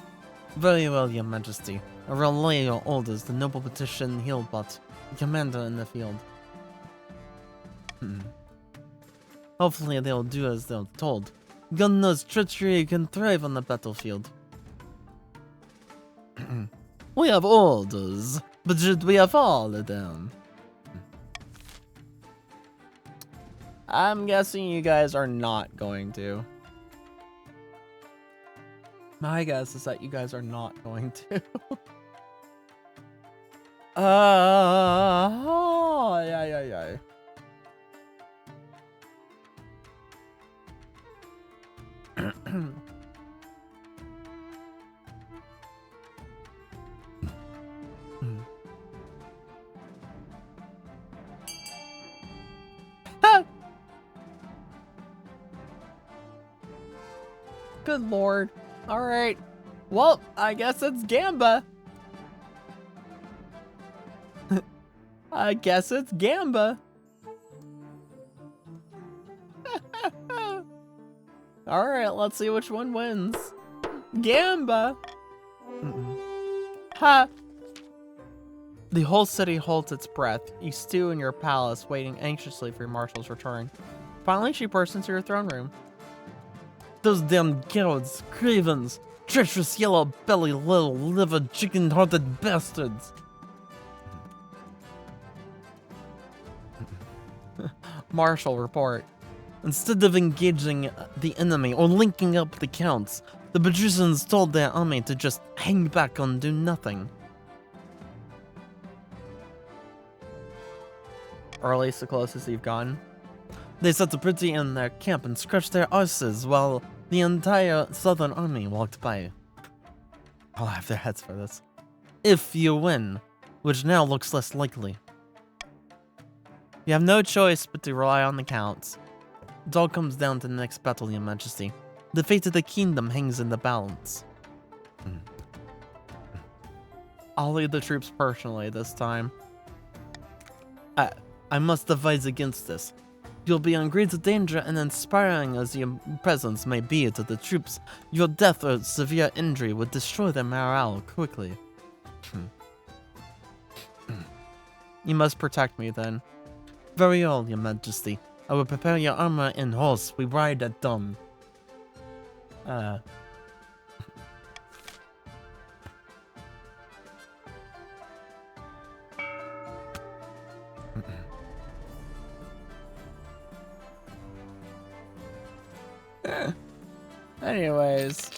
Very well, Your Majesty. I relay your orders. The noble petition Healbot, commander in the field. Hopefully they'll do as they're told. God knows treachery can thrive on the battlefield. We have orders, but should we follow them? I'm guessing you guys are not going to. My guess is that you guys are not going to. Yeah. Good lord. Alright. Well, I guess it's Gamba. I guess it's Gamba. Alright, let's see which one wins. Gamba! Ha! The whole city holds its breath. You stew in your palace, waiting anxiously for your marshal's return. Finally, she bursts into your throne room. Those damn cowards, cravens, treacherous yellow-bellied little livered chicken-hearted bastards! Marshal report. Instead of engaging the enemy or linking up the counts, the patricians told their army to just hang back and do nothing. Or at least the closest you've gotten. They set the pretty in their camp and scratched their arses while the entire southern army walked by. I'll have their heads for this. If you win, which now looks less likely. You have no choice but to rely on the counts. It all comes down to the next battle, Your Majesty. The fate of the kingdom hangs in the balance. I'll lead the troops personally this time. I must advise against this. You'll be in great danger, and inspiring as your presence may be to the troops, your death or severe injury would destroy their morale quickly. You must protect me then. Very well, Your Majesty. I will prepare your armor and horse. We ride at dawn. Anyways.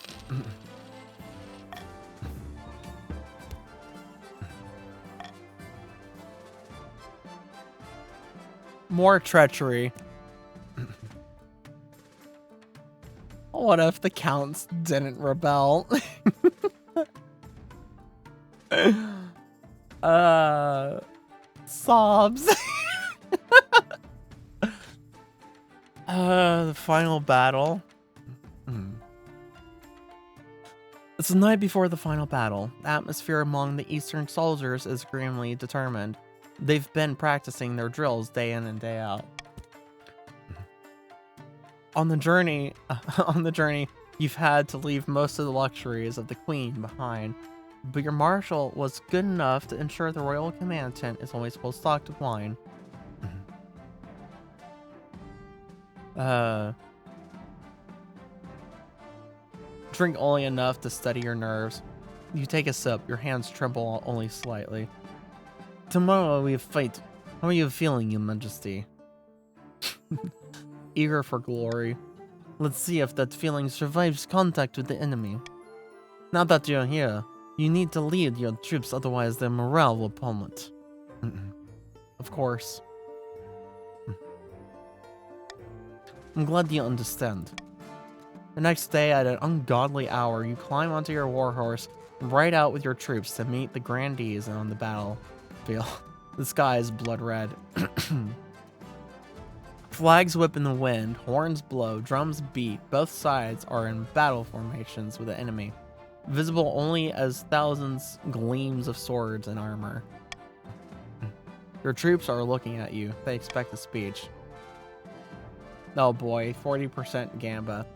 More treachery. What if the counts didn't rebel? Sobs. The final battle. It's the night before the final battle. The atmosphere among the Eastern soldiers is grimly determined. They've been practicing their drills day in and day out. On the journey, you've had to leave most of the luxuries of the Queen behind, but your marshal was good enough to ensure the royal command tent is always well stocked with wine. Drink only enough to steady your nerves. You take a sip, your hands tremble only slightly. tomorrow we fight. How are you feeling, Your Majesty? Eager for glory. Let's see if that feeling survives contact with the enemy. Now that you're here, you need to lead your troops, otherwise their morale will plummet. Of course. I'm glad you understand. The next day, at an ungodly hour, you climb onto your warhorse and ride out with your troops to meet the grandees on the battlefield. The sky is blood red. Flags whip in the wind, horns blow, drums beat. Both sides are in battle formations with the enemy, visible only as thousands gleams of swords and armor. Your troops are looking at you. They expect a speech. Oh boy, 40% Gamba.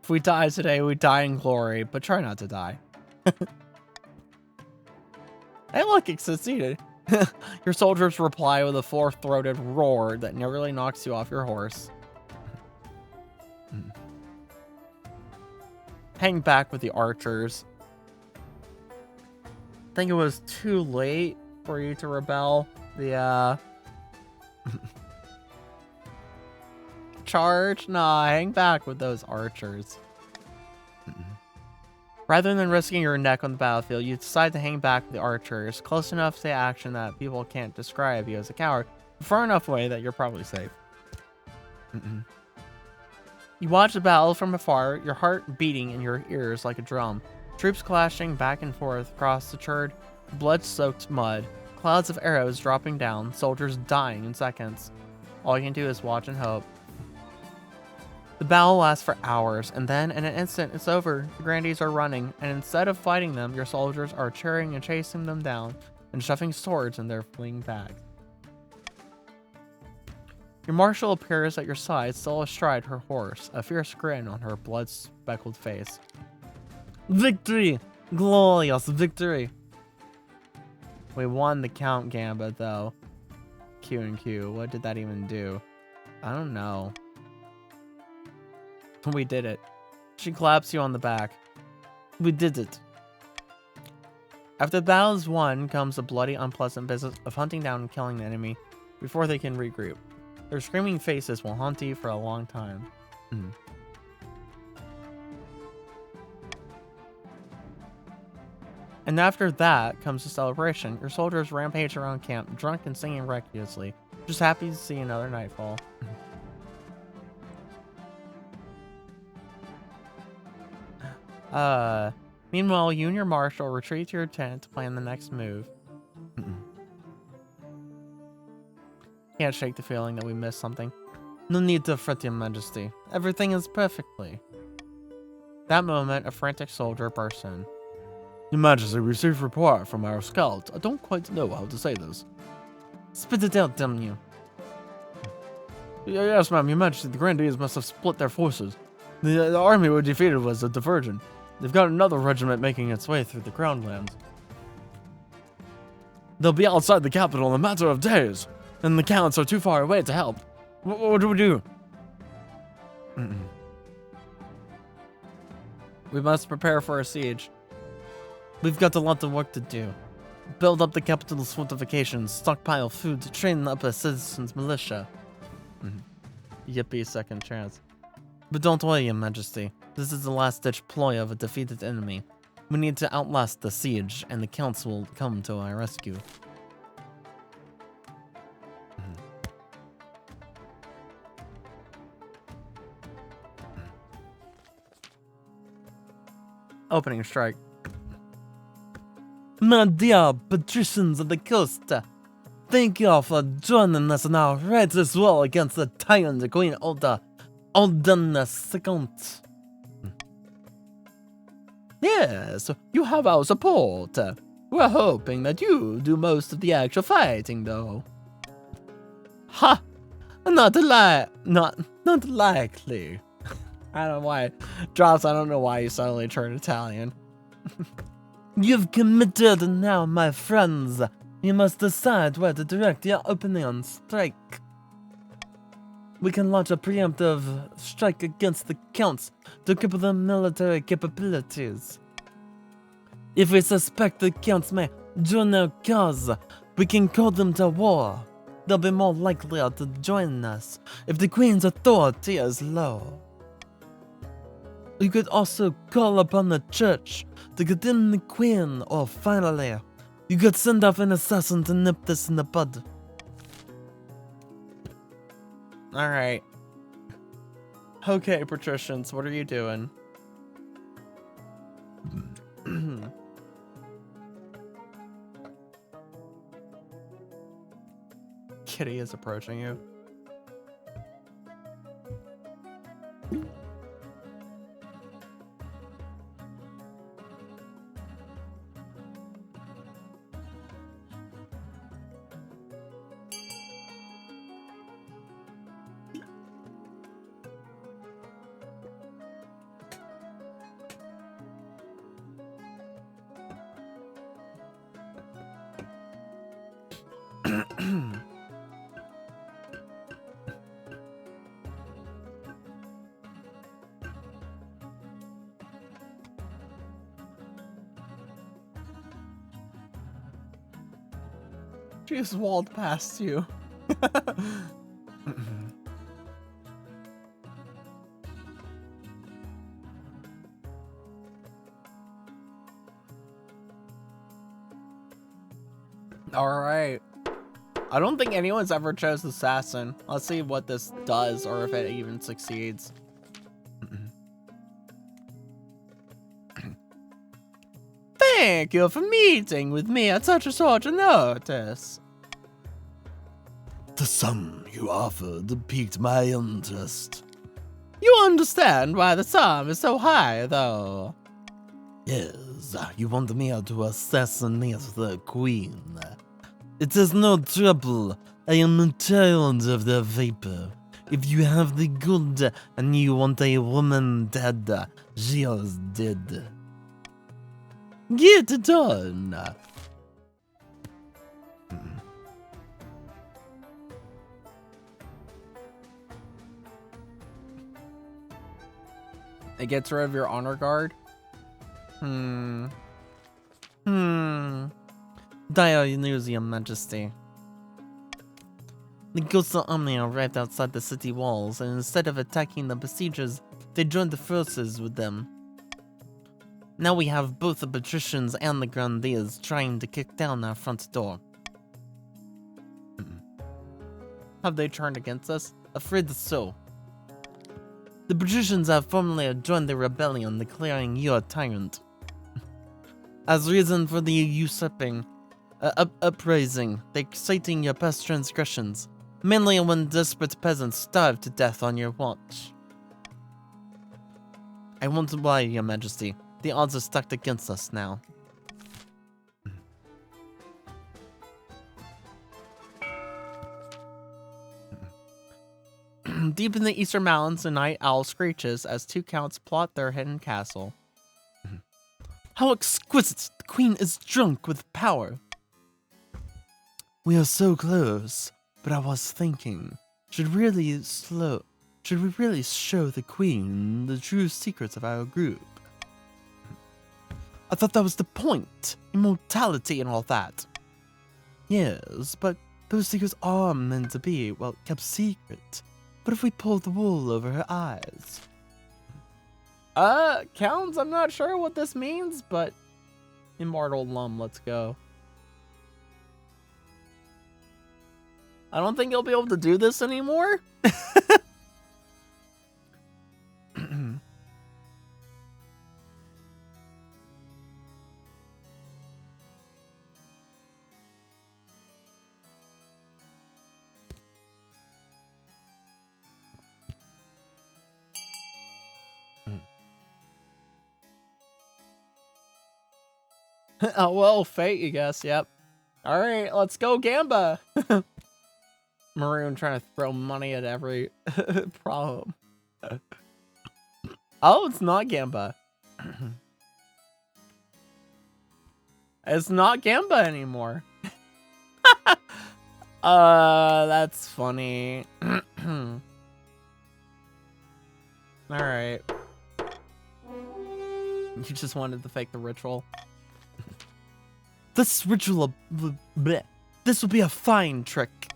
If we die today, we die in glory, but try not to die. Hey look, it succeeded. Your soldiers reply with a full-throated roar that nearly knocks you off your horse. Hang back with the archers. I think it was too late for you to rebel. The charge? Nah, hang back with those archers. Rather than risking your neck on the battlefield, you decide to hang back with the archers, close enough to the action that people can't describe you as a coward, but far enough away that you're probably safe. You watch the battle from afar, your heart beating in your ears like a drum. Troops clashing back and forth across the churned, blood-soaked mud, clouds of arrows dropping down, soldiers dying in seconds. All you can do is watch and hope. The battle lasts for hours, and then in an instant it's over. The grandees are running, and instead of fighting them, your soldiers are cheering and chasing them down and shoving swords in their fleeing bags. Your marshal appears at your side, still astride her horse, a fierce grin on her blood-speckled face. Victory! Glorious victory! We won the Count Gambit, though. Q and Q, what did that even do? I don't know. We did it. She claps you on the back. We did it. After the battle is won, comes the bloody, unpleasant business of hunting down and killing the enemy before they can regroup. Their screaming faces will haunt you for a long time. And after that comes the celebration. Your soldiers rampage around camp, drunk and singing recklessly, just happy to see another nightfall. Meanwhile, you and your marshal retreat to your tent to plan the next move. Can't shake the feeling that we missed something. No need to fret, Your Majesty. Everything is perfectly. That moment, a frantic soldier bursts in. Your Majesty, we received report from our scout. I don't quite know how to say this. Spit it out, damn you. Yes, ma'am, Your Majesty, the grandees must have split their forces. The army we defeated was a diversion. They've got another regiment making its way through the Crownlands. They'll be outside the capital in a matter of days, and the counts are too far away to help. What do we do? We must prepare for a siege. We've got a lot of work to do. Build up the capital's fortifications, stockpile food, train up a citizens' militia. Yippee, second chance. But don't worry, Your Majesty. This is the last-ditch ploy of a defeated enemy. We need to outlast the siege, and the counts will come to our rescue. Opening strike. My dear patricians of the coast, thank you all for joining us in our righteous war against the tyrant Queen Olden II. Yes, you have our support. We're hoping that you do most of the actual fighting, though. Ha! Not likely. I don't know why it drops. I don't know why you suddenly turned Italian. You've committed, and now, my friends, you must decide where to direct your opening strike. we can launch a preemptive strike against the Counts to cripple their military capabilities. If we suspect the Counts may join our cause, we can call them to war. They'll be more likely to join us if the Queen's authority is low. We could also call upon the Church to condemn the Queen, or finally, you could send off an assassin to nip this in the bud. Alright. Okay, patricians, what are you doing? Kitty is approaching you. She just walled past you. Alright. I don't think anyone's ever chose Assassin. Let's see what this does, or if it even succeeds. Thank you for meeting with me at such a short notice. The sum you offered piqued my interest. You understand why the sum is so high, though. Yes, you want me to assassinate the Queen. It is no trouble. I am a child of the vapor. If you have the good and you want a woman dead, she is dead. Get it done. It gets rid of your honor guard. Dire news, Your Majesty. The ghosts of Omni arrived outside the city walls, and instead of attacking the besiegers, they joined the forces with them. Now we have both the patricians and the grandees trying to kick down our front door. Have they turned against us? Afraid so. The patricians have formally joined the rebellion, declaring you a tyrant. As reason for the uprising, they citing your past transgressions, mainly when desperate peasants starved to death on your watch. I won't lie, Your Majesty. The odds are stacked against us now. Deep in the eastern mountains, a night owl screeches as two counts plot their hidden castle. How exquisite! The Queen is drunk with power. We are so close, but I was thinking, should we really show the Queen the true secrets of our group? I thought that was the point. Immortality and all that. Yes, but those secrets are meant to be, well, kept secret. What if we pull the wool over her eyes? Counts, I'm not sure what this means, but Immortal Lum, let's go. I don't think you'll be able to do this anymore. Oh, well, fate, you guess. Yep. All right, let's go, Gamba. Maroon trying to throw money at every problem. Oh, it's not Gamba. It's not Gamba anymore. That's funny. Alright. You just wanted to fake the ritual. This ritual, this will be a fine trick.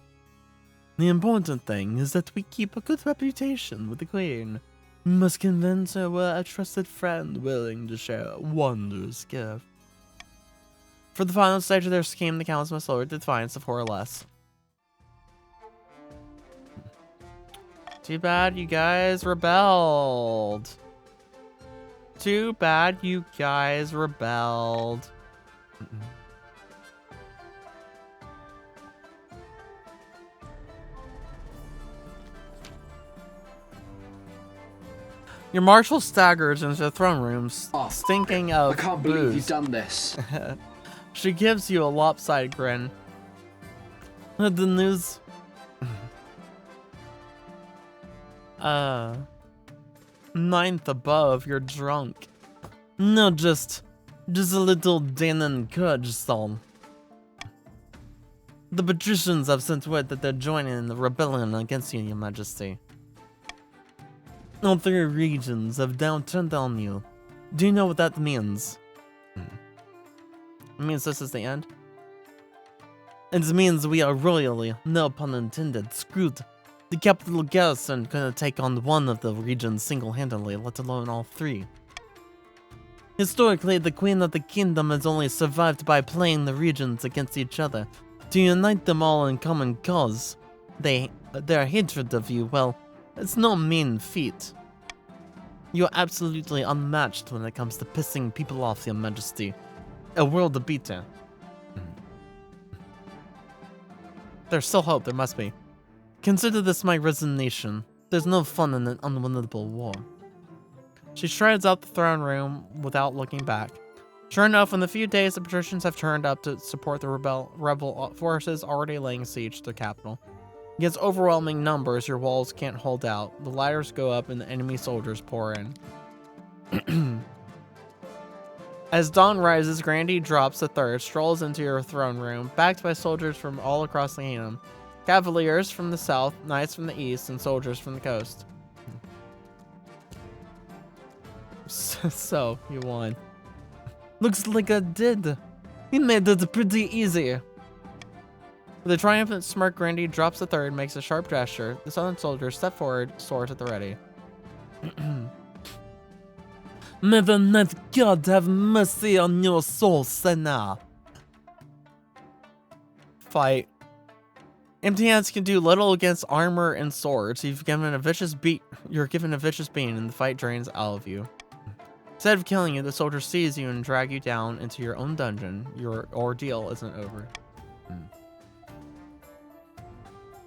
The important thing is that we keep a good reputation with the queen. We must convince her we're a trusted friend willing to share a wondrous gift. For the final stage of their scheme, the counts must lower the defiance to 4 or less. Too bad you guys rebelled. Too bad you guys rebelled. Your marshal staggers into the throne room, stinking of I can't believe booze. you've done this. She gives you a lopsided grin. Heard the news? Ninth above, you're drunk. No, just a little din and courage, Saul. The patricians have sent word that they're joining in the rebellion against you, Your Majesty. All 3 regions have now turned on you. Do you know what that means? It means this is the end? It means we are royally, no pun intended, screwed. The capital garrison couldn't take on one of the regions single-handedly, let alone all 3. Historically, the Queen of the Kingdom has only survived by playing the regions against each other. To unite them all in common cause, their hatred of you, well, it's no mean feat. You're absolutely unmatched when it comes to pissing people off, Your Majesty. A world beater. There's still hope, there must be. Consider this my resignation. There's no fun in an unwinnable war. She strides out the throne room without looking back. Sure enough, in the few days the patricians have turned up to support the rebel forces already laying siege to the capital. Against overwhelming numbers, your walls can't hold out. The ladders go up and the enemy soldiers pour in. As dawn rises, Grandy drops the third, strolls into your throne room, backed by soldiers from all across the kingdom. Cavaliers from the south, knights from the east, and soldiers from the coast. So, you won. Looks like I did. We made it pretty easy. With a triumphant smirk, Grandy drops the third, makes a sharp gesture. The southern soldiers step forward, swords at the ready. May the night God have mercy on your soul, Senna. Fight. Empty hands can do little against armor and swords. You're given a vicious beating, and the fight drains all of you. Instead of killing you, the soldier seize you and drag you down into your own dungeon. Your ordeal isn't over.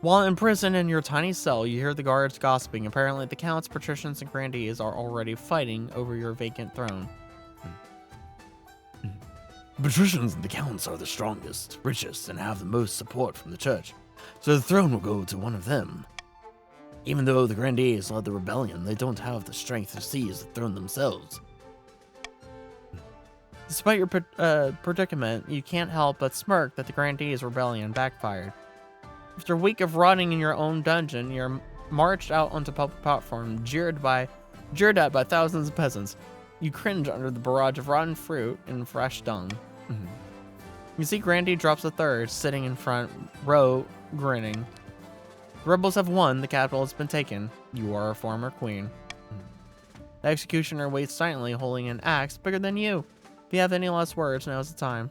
While in prison in your tiny cell, you hear the guards gossiping. Apparently, the counts, patricians, and grandees are already fighting over your vacant throne. Patricians and the counts are the strongest, richest, and have the most support from the church, so the throne will go to one of them. Even though the grandees led the rebellion, they don't have the strength to seize the throne themselves. Despite your predicament, you can't help but smirk that the grandees' rebellion backfired. After a week of rotting in your own dungeon, you're marched out onto public platform, jeered at by thousands of peasants. You cringe under the barrage of rotten fruit and fresh dung. You see Grandy drops a third, sitting in front row, grinning. The rebels have won, the capital has been taken. You are a former queen. The executioner waits silently, holding an axe bigger than you. If you have any last words, now's the time.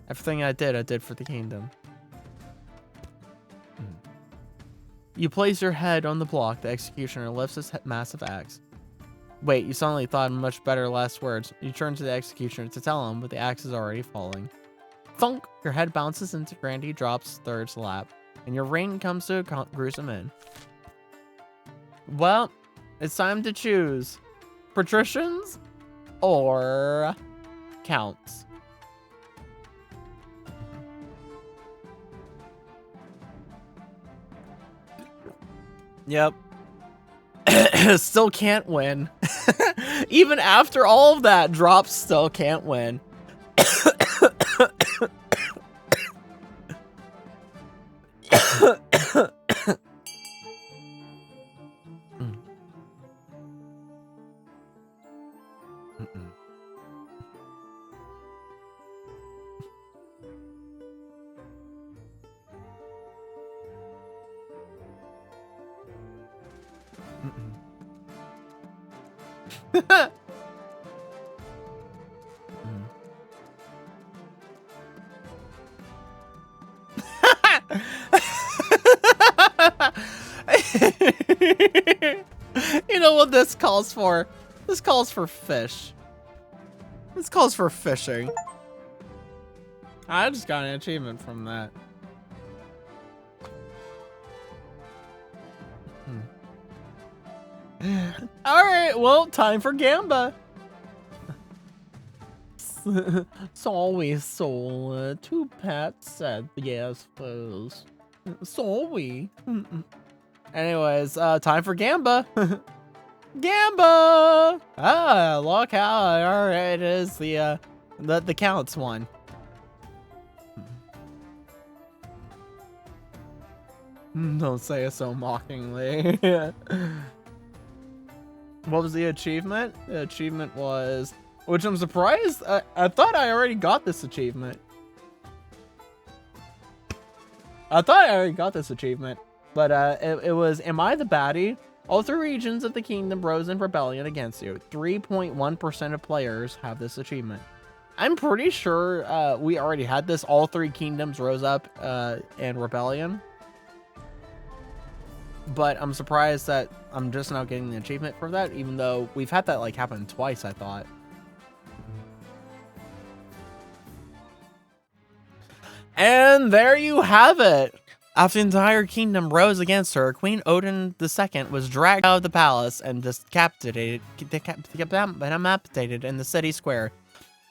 Everything I did for the kingdom. You place your head on the block. The executioner lifts his massive axe. Wait, you suddenly thought of much better last words. You turn to the executioner to tell him, but the axe is already falling. Thunk! Your head bounces into Grandy drops third's lap, and your reign comes to a gruesome end. Well, it's time to choose. Patricians or counts? Yep. Still can't win. Even after all of that, drops still can't win. You know what this calls for? This calls for fish. This calls for fishing. I just got an achievement from that. Alright, well, time for Gamba. Sorry, soul. Two pets said yes, suppose. Sorry. Anyways, time for Gamba. Gamba! Ah, look how, alright, it is the counts one. Don't say it so mockingly. What was the achievement? The achievement was, which I'm surprised, I thought I already got this achievement. But it was, am I the baddie? All three regions of the kingdom rose in rebellion against you. 3.1% of players have this achievement. I'm pretty sure we already had this. All three kingdoms rose up in rebellion. But I'm surprised that I'm just now getting the achievement for that, even though we've had that like happen twice, I thought. And there you have it. After the entire kingdom rose against her, Queen Odin II was dragged out of the palace and decapitated in the city square.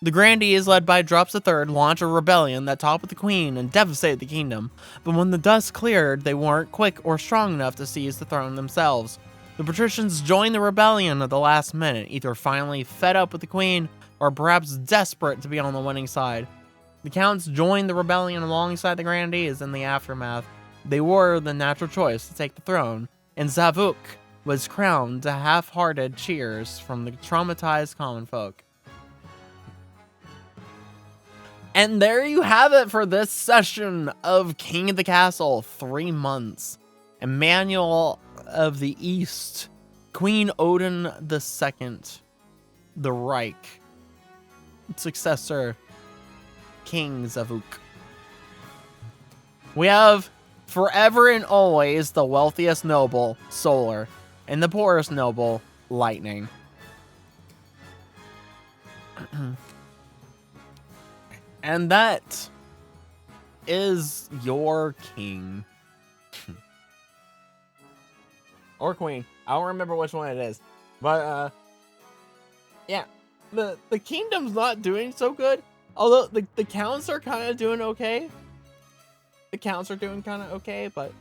The grandees, led by Drops III, launched a rebellion that toppled the queen and devastated the kingdom. But when the dust cleared, they weren't quick or strong enough to seize the throne themselves. The patricians joined the rebellion at the last minute, either finally fed up with the queen or perhaps desperate to be on the winning side. The counts joined the rebellion alongside the grandees in the aftermath. They were the natural choice to take the throne, and Zavuk was crowned to half-hearted cheers from the traumatized common folk. And there you have it for this session of King of the Castle, 3 months. Emmanuel of the East, Queen Odin II, the Reich, successor, King Zavuk. We have forever and always the wealthiest noble, Solar, and the poorest noble, Lightning. And that is your king. Or queen. I don't remember which one it is. But, yeah. The kingdom's not doing so good. Although, the counts are kind of doing okay. The counts are doing kind of okay, but...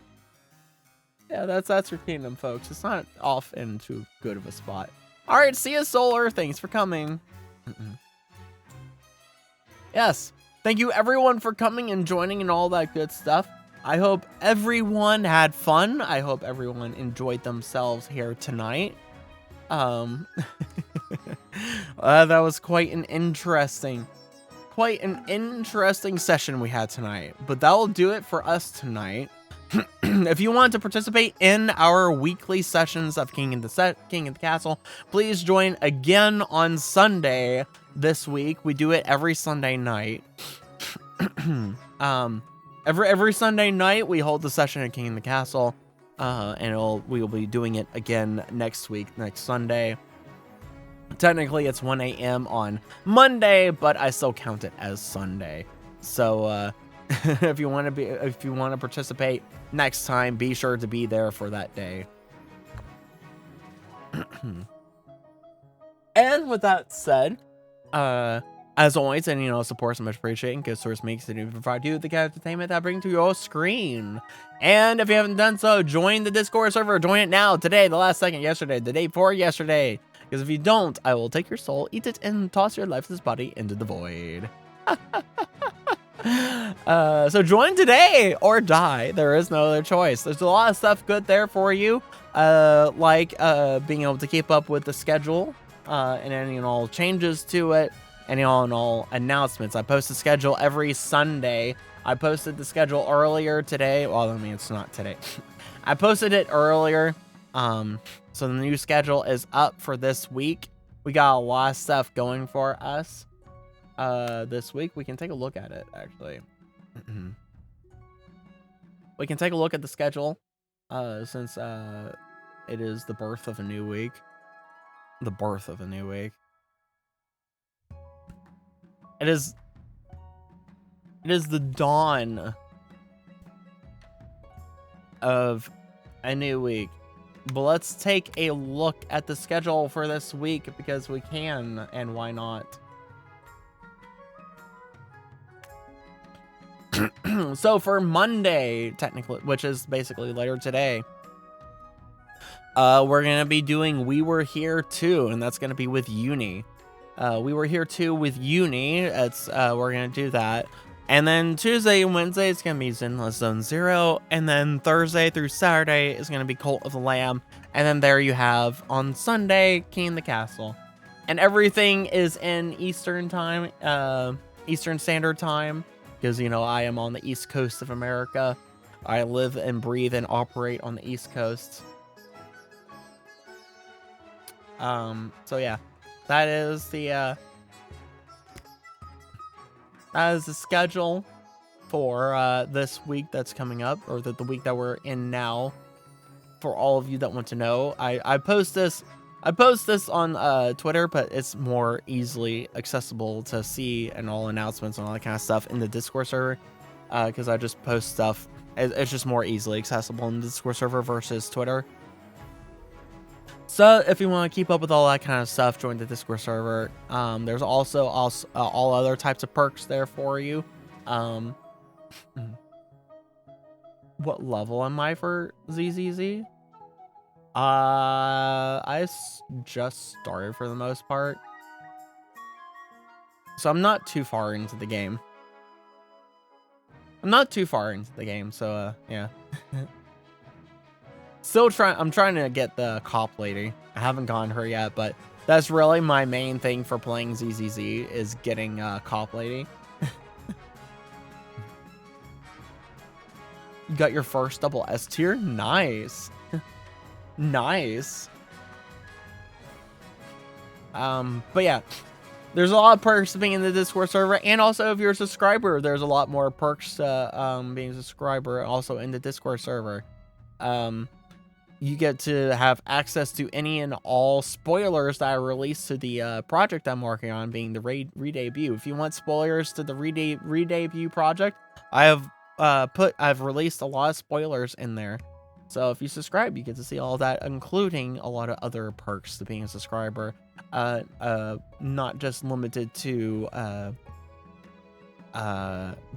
yeah, that's your kingdom, folks. It's not off in too good of a spot. Alright, see you, Solar. Thanks for coming. Yes. Thank you, everyone, for coming and joining and all that good stuff. I hope everyone had fun. I hope everyone enjoyed themselves here tonight. That was quite an interesting session we had tonight. But that will do it for us tonight. If you want to participate in our weekly sessions of King of the Castle, please join again on Sunday this week. We do it every Sunday night. Every Sunday night we hold the session at King of the Castle, and we will be doing it again next Sunday. Technically, it's 1 a.m. on Monday, but I still count it as Sunday. So, if you want to participate next time, be sure to be there for that day. And with that said, as always, and support so much appreciated. Good source makes it provide you the kind of entertainment that brings to your screen. And if you haven't done so, join the Discord server. Join it now, today, the last second, yesterday, the day before yesterday. Because if you don't, I will take your soul, eat it, and toss your lifeless body into the void. So join today or die. There is no other choice. There's a lot of stuff good there for you, like being able to keep up with the schedule and any and all changes to it, any and all announcements. I post the schedule every Sunday. I posted the schedule earlier today. Well, I mean, it's not today. I posted it earlier. So the new schedule is up for this week. We got a lot of stuff going for us this week. We can take a look at it, actually. We can take a look at the schedule since it is the birth of a new week. The birth of a new week. It is the dawn of a new week. But let's take a look at the schedule for this week because we can, and why not? So for Monday, technically, which is basically later today, we're going to be doing We Were Here Too, and that's going to be with Uni. We Were Here Too with Uni. It's we're going to do that. And then Tuesday and Wednesday, it's going to be Zenless Zone Zero. And then Thursday through Saturday is going to be Cult of the Lamb. And then there you have, on Sunday, King of the Castle. And everything is in Eastern time, Eastern Standard Time. Because, you know, I am on the East Coast of America. I live and breathe and operate on the East Coast. So yeah, that is the schedule for this week that's coming up, or the week that we're in now. For all of you that want to know, I post this on Twitter, but it's more easily accessible to see, and all announcements and all that kind of stuff in the Discord server, because I just post stuff. It's just more easily accessible in the Discord server versus Twitter. So if you want to keep up with all that kind of stuff, join the Discord server. There's also all other types of perks there for you. What level am I for ZZZ? Just started for the most part. So I'm not too far into the game. So yeah. I'm trying to get the cop lady. I haven't gotten her yet, but that's really my main thing for playing ZZZ is getting cop lady. You got your first double S tier? Nice. Nice. But yeah, there's a lot of perks to being in the Discord server, and also if you're a subscriber, there's a lot more perks to being a subscriber also in the Discord server. You get to have access to any and all spoilers that are released to the project I'm working on, being the re-debut. If you want spoilers to the re-debut project, I've released a lot of spoilers in there. So if you subscribe, you get to see all that, including a lot of other perks to being a subscriber. Not just limited to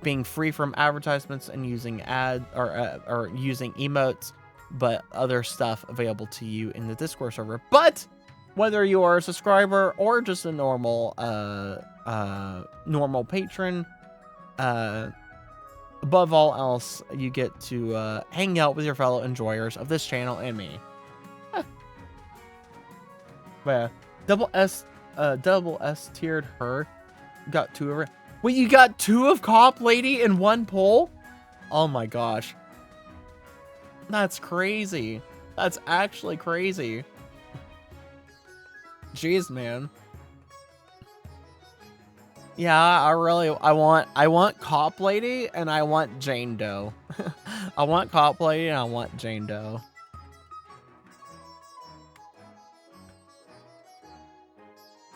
being free from advertisements and using or using emotes, but other stuff available to you in the Discord server. But whether you are a subscriber or just a normal patron, above all else, you get to hang out with your fellow enjoyers of this channel and me. But yeah, double S tiered her. Got two of her. Wait, you got two of Cop Lady in one poll? Oh my gosh. That's crazy. That's actually crazy. Jeez, man. Yeah, I want Cop Lady and I want Jane Doe. I want Cop Lady and I want Jane Doe.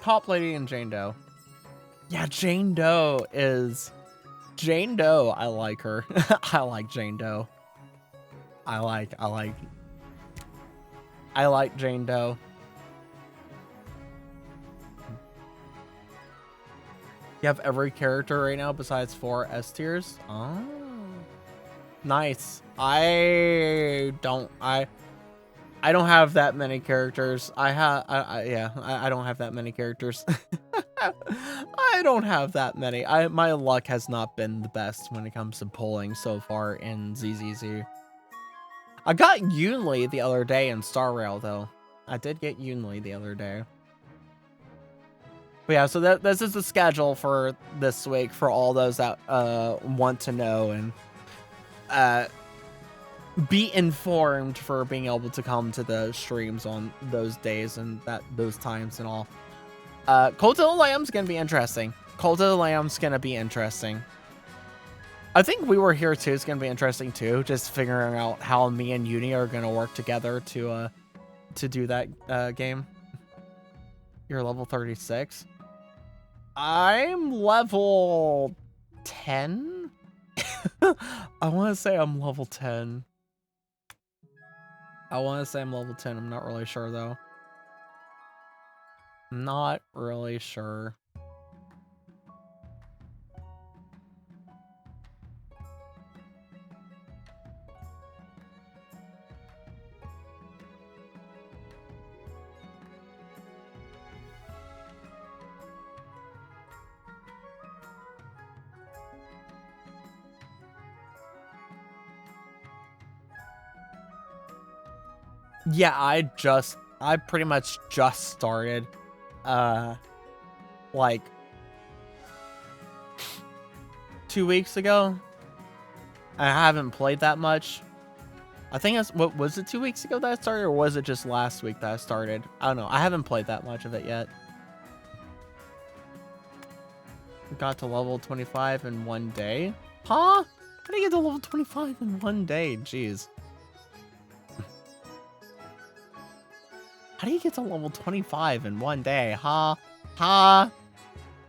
Cop Lady and Jane Doe. Yeah, Jane Doe, I like her. I like Jane Doe. I like Jane Doe. You have every character right now besides 4 S tiers? Oh. Nice. I don't have that many characters. I don't have that many characters. I don't have that many. My luck has not been the best when it comes to pulling so far in ZZZ. I got Yunli the other day in Star Rail, though. I did get Yunli the other day. But yeah, so this is the schedule for this week for all those that want to know and be informed for being able to come to the streams on those days and those times and all. Cult of the Lamb's gonna be interesting. Cult of the Lamb's gonna be interesting. I think We Were Here Too is gonna be interesting too. Just figuring out how me and Uni are gonna work together to do that game. You're level 36. I'm level 10. I want to say I'm level 10. I want to say I'm level 10. I'm not really sure though. Not really sure. Yeah, I pretty much just started, like 2 weeks ago. I haven't played that much. I think that's, what was it, 2 weeks ago that I started, or was it just last week that I started? I don't know. I haven't played that much of it yet. Got to level 25 in 1 day. Huh? How do you get to level 25 in 1 day? Jeez. How do you get to level 25 in 1 day? Huh? Huh?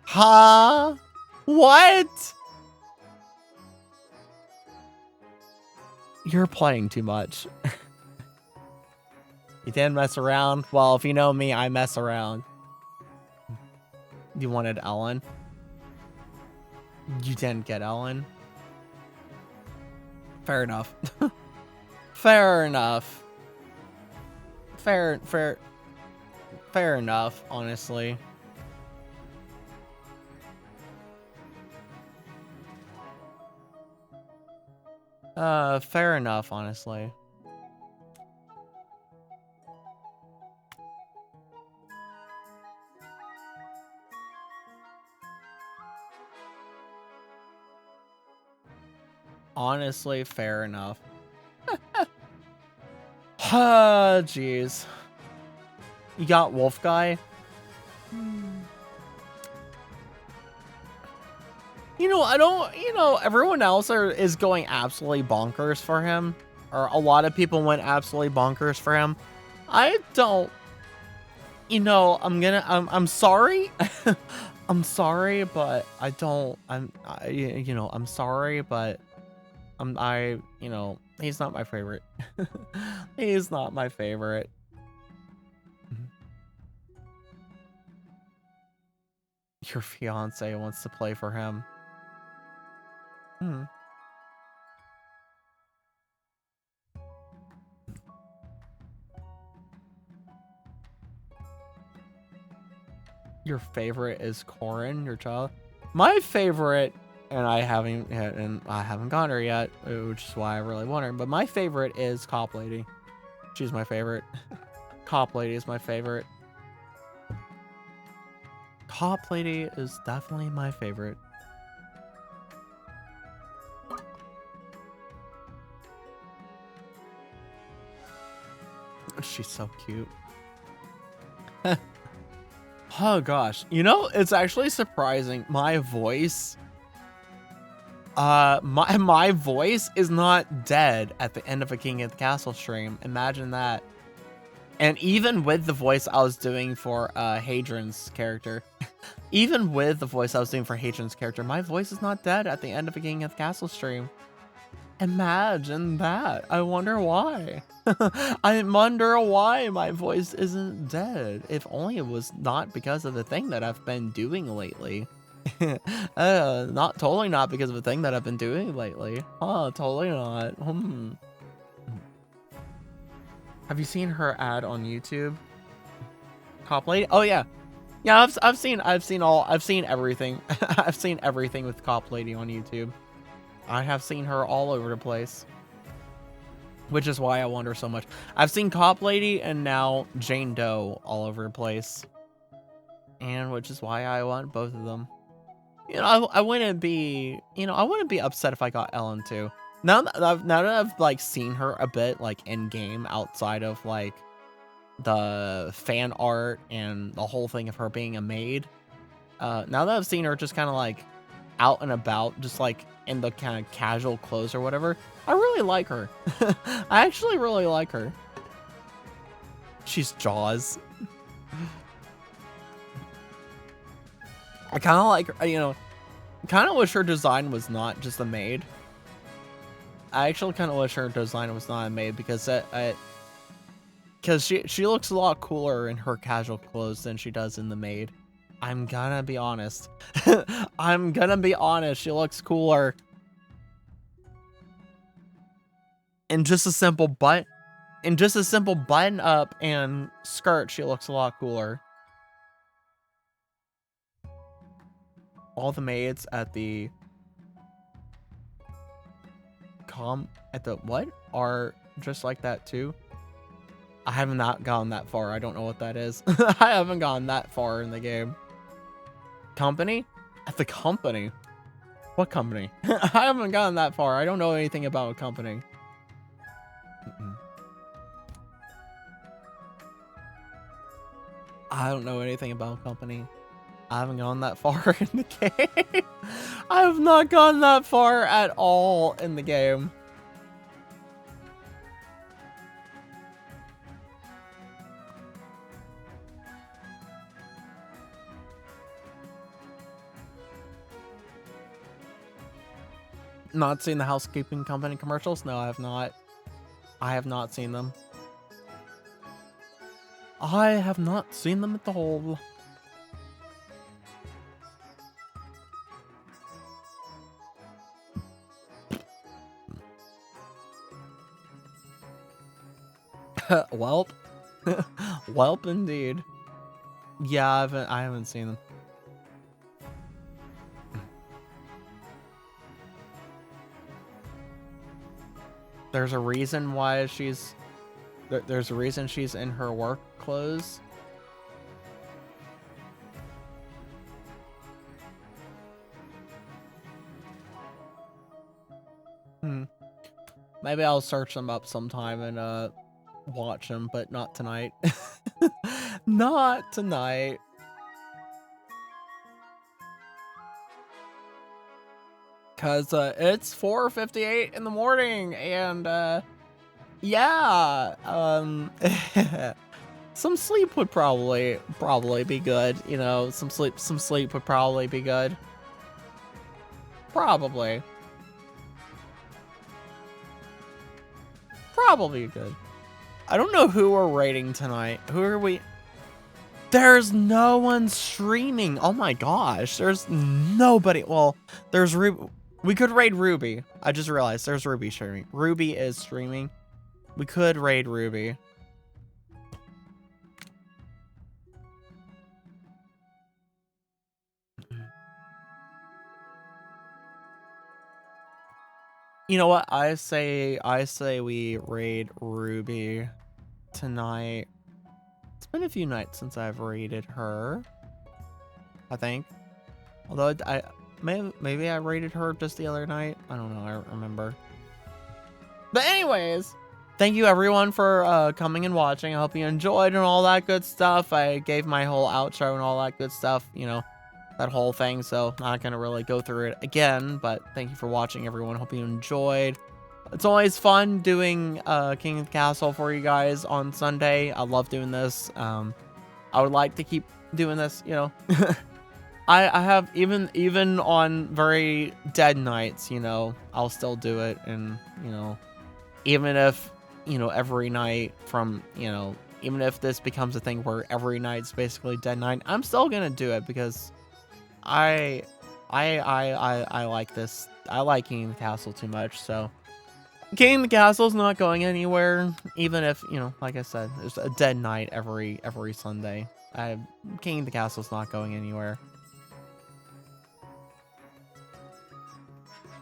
Huh? What? You're playing too much. You didn't mess around? Well, if you know me, I mess around. You wanted Ellen? You didn't get Ellen? Fair enough. Fair enough. Fair enough, honestly. Fair enough, honestly. Honestly, fair enough. Ah, jeez. You got Wolf Guy? You know, I don't, you know, everyone else is going absolutely bonkers for him. Or a lot of people went absolutely bonkers for him. I don't, you know, I'm sorry. I'm sorry, but I don't, you know, I'm sorry, but you know, he's not my favorite. He's not my favorite. Your fiance wants to play for him. Your favorite is Corin, your child? My favorite, and I haven't got her yet, which is why I really want her, but my favorite is Cop Lady. She's my favorite. Cop Lady is my favorite. Cop Lady is definitely my favorite. She's so cute. Oh gosh, you know, it's actually surprising. My voice, my voice is not dead at the end of a King of the Castle stream. Imagine that. And even with the voice I was doing for Hadrian's character, even with the voice I was doing for Hadrian's character, my voice is not dead at the end of a King of the Castle stream. Imagine that. I wonder why. I wonder why my voice isn't dead. If only it was not because of the thing that I've been doing lately. Totally not because of the thing that I've been doing lately. Oh, totally not. Have you seen her ad on YouTube? Cop Lady? Oh yeah. Yeah, I've seen everything. I've seen everything with Cop Lady on YouTube. I have seen her all over the place. Which is why I wonder so much. I've seen Cop Lady and now Jane Doe all over the place. and which is why I want both of them. You know, I wouldn't be, I wouldn't be upset if I got Ellen too. Now that I've like seen her a bit like in game outside of like the fan art and the whole thing of her being a maid. Now that I've seen her just kind of like out and about, just like in the kind of casual clothes or whatever, I really like her. I actually really like her. She's Jaws. I kind of like her, kind of wish her design was not just a maid. I actually kind of wish her design was not a maid because because she looks a lot cooler in her casual clothes than she does in the maid. I'm gonna be honest. I'm gonna be honest. She looks cooler. In just a simple button up and skirt, she looks a lot cooler. All the maids at the what are just like that too. I have not gone that far. I don't know what that is. I haven't gone that far in the game. Company? At the company? What company? I haven't gone that far. I don't know anything about a company. I don't know anything about a company. I haven't gone that far in the game. I have not gone that far at all in the game. Not seen the housekeeping company commercials? No, I have not. I have not seen them. I have not seen them at all. Welp. Welp indeed. Yeah, I haven't seen them. There's a reason why she's there's a reason she's in her work clothes. Maybe I'll search them up sometime and watch them, but not tonight. Not tonight. Cause it's 4:58 in the morning, and yeah, some sleep would probably be good. You know, some sleep would probably be good. Probably good. I don't know who we're raiding tonight. Who are we? There's no one streaming. Oh my gosh, there's nobody. Well, there's Ruby. We could raid Ruby. I just realized there's Ruby streaming. Ruby is streaming. We could raid Ruby. You know what? I say we raid Ruby tonight. It's been a few nights since I've raided her, I think. Although maybe I raided her just the other night. I don't know. I don't remember. But anyways, thank you everyone for coming and watching. I hope you enjoyed and all that good stuff. I gave my whole outro and all that good stuff, you know, that whole thing. So not going to really go through it again, but thank you for watching everyone. Hope you enjoyed. It's always fun doing King of the Castle for you guys on Sunday. I love doing this. I would like to keep doing this, you know. I have even on very dead nights, you know, I'll still do it. And, you know, even if, you know, every night from, you know, even if this becomes a thing where every night's basically dead night, I'm still going to do it because I like this. I like King of the Castle too much. So King of the Castle's not going anywhere, even if, you know, like I said, there's a dead night every Sunday. King of the Castle's not going anywhere.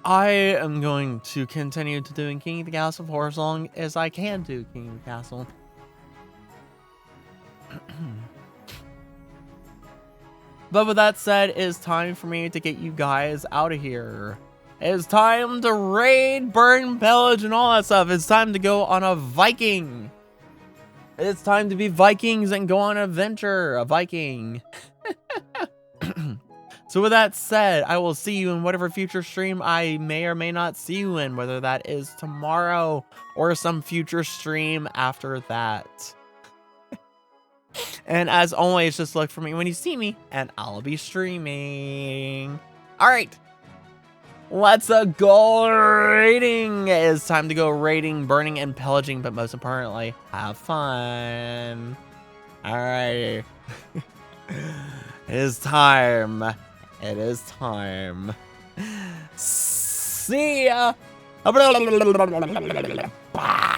I am going to continue to doing King of the Castle for as long as I can do King of the Castle. But with that said, it is time for me to get you guys out of here. It is time to raid, burn, pillage, and all that stuff. It's time to go on a Viking. It's time to be Vikings and go on an adventure, a Viking. So with that said, I will see you in whatever future stream I may or may not see you in, whether that is tomorrow or some future stream after that. And as always, just look for me when you see me, and I'll be streaming. All right, let's go raiding. It's time to go raiding, burning, and pillaging, but most importantly, have fun. All right. It is time. It is time. See ya. Bye.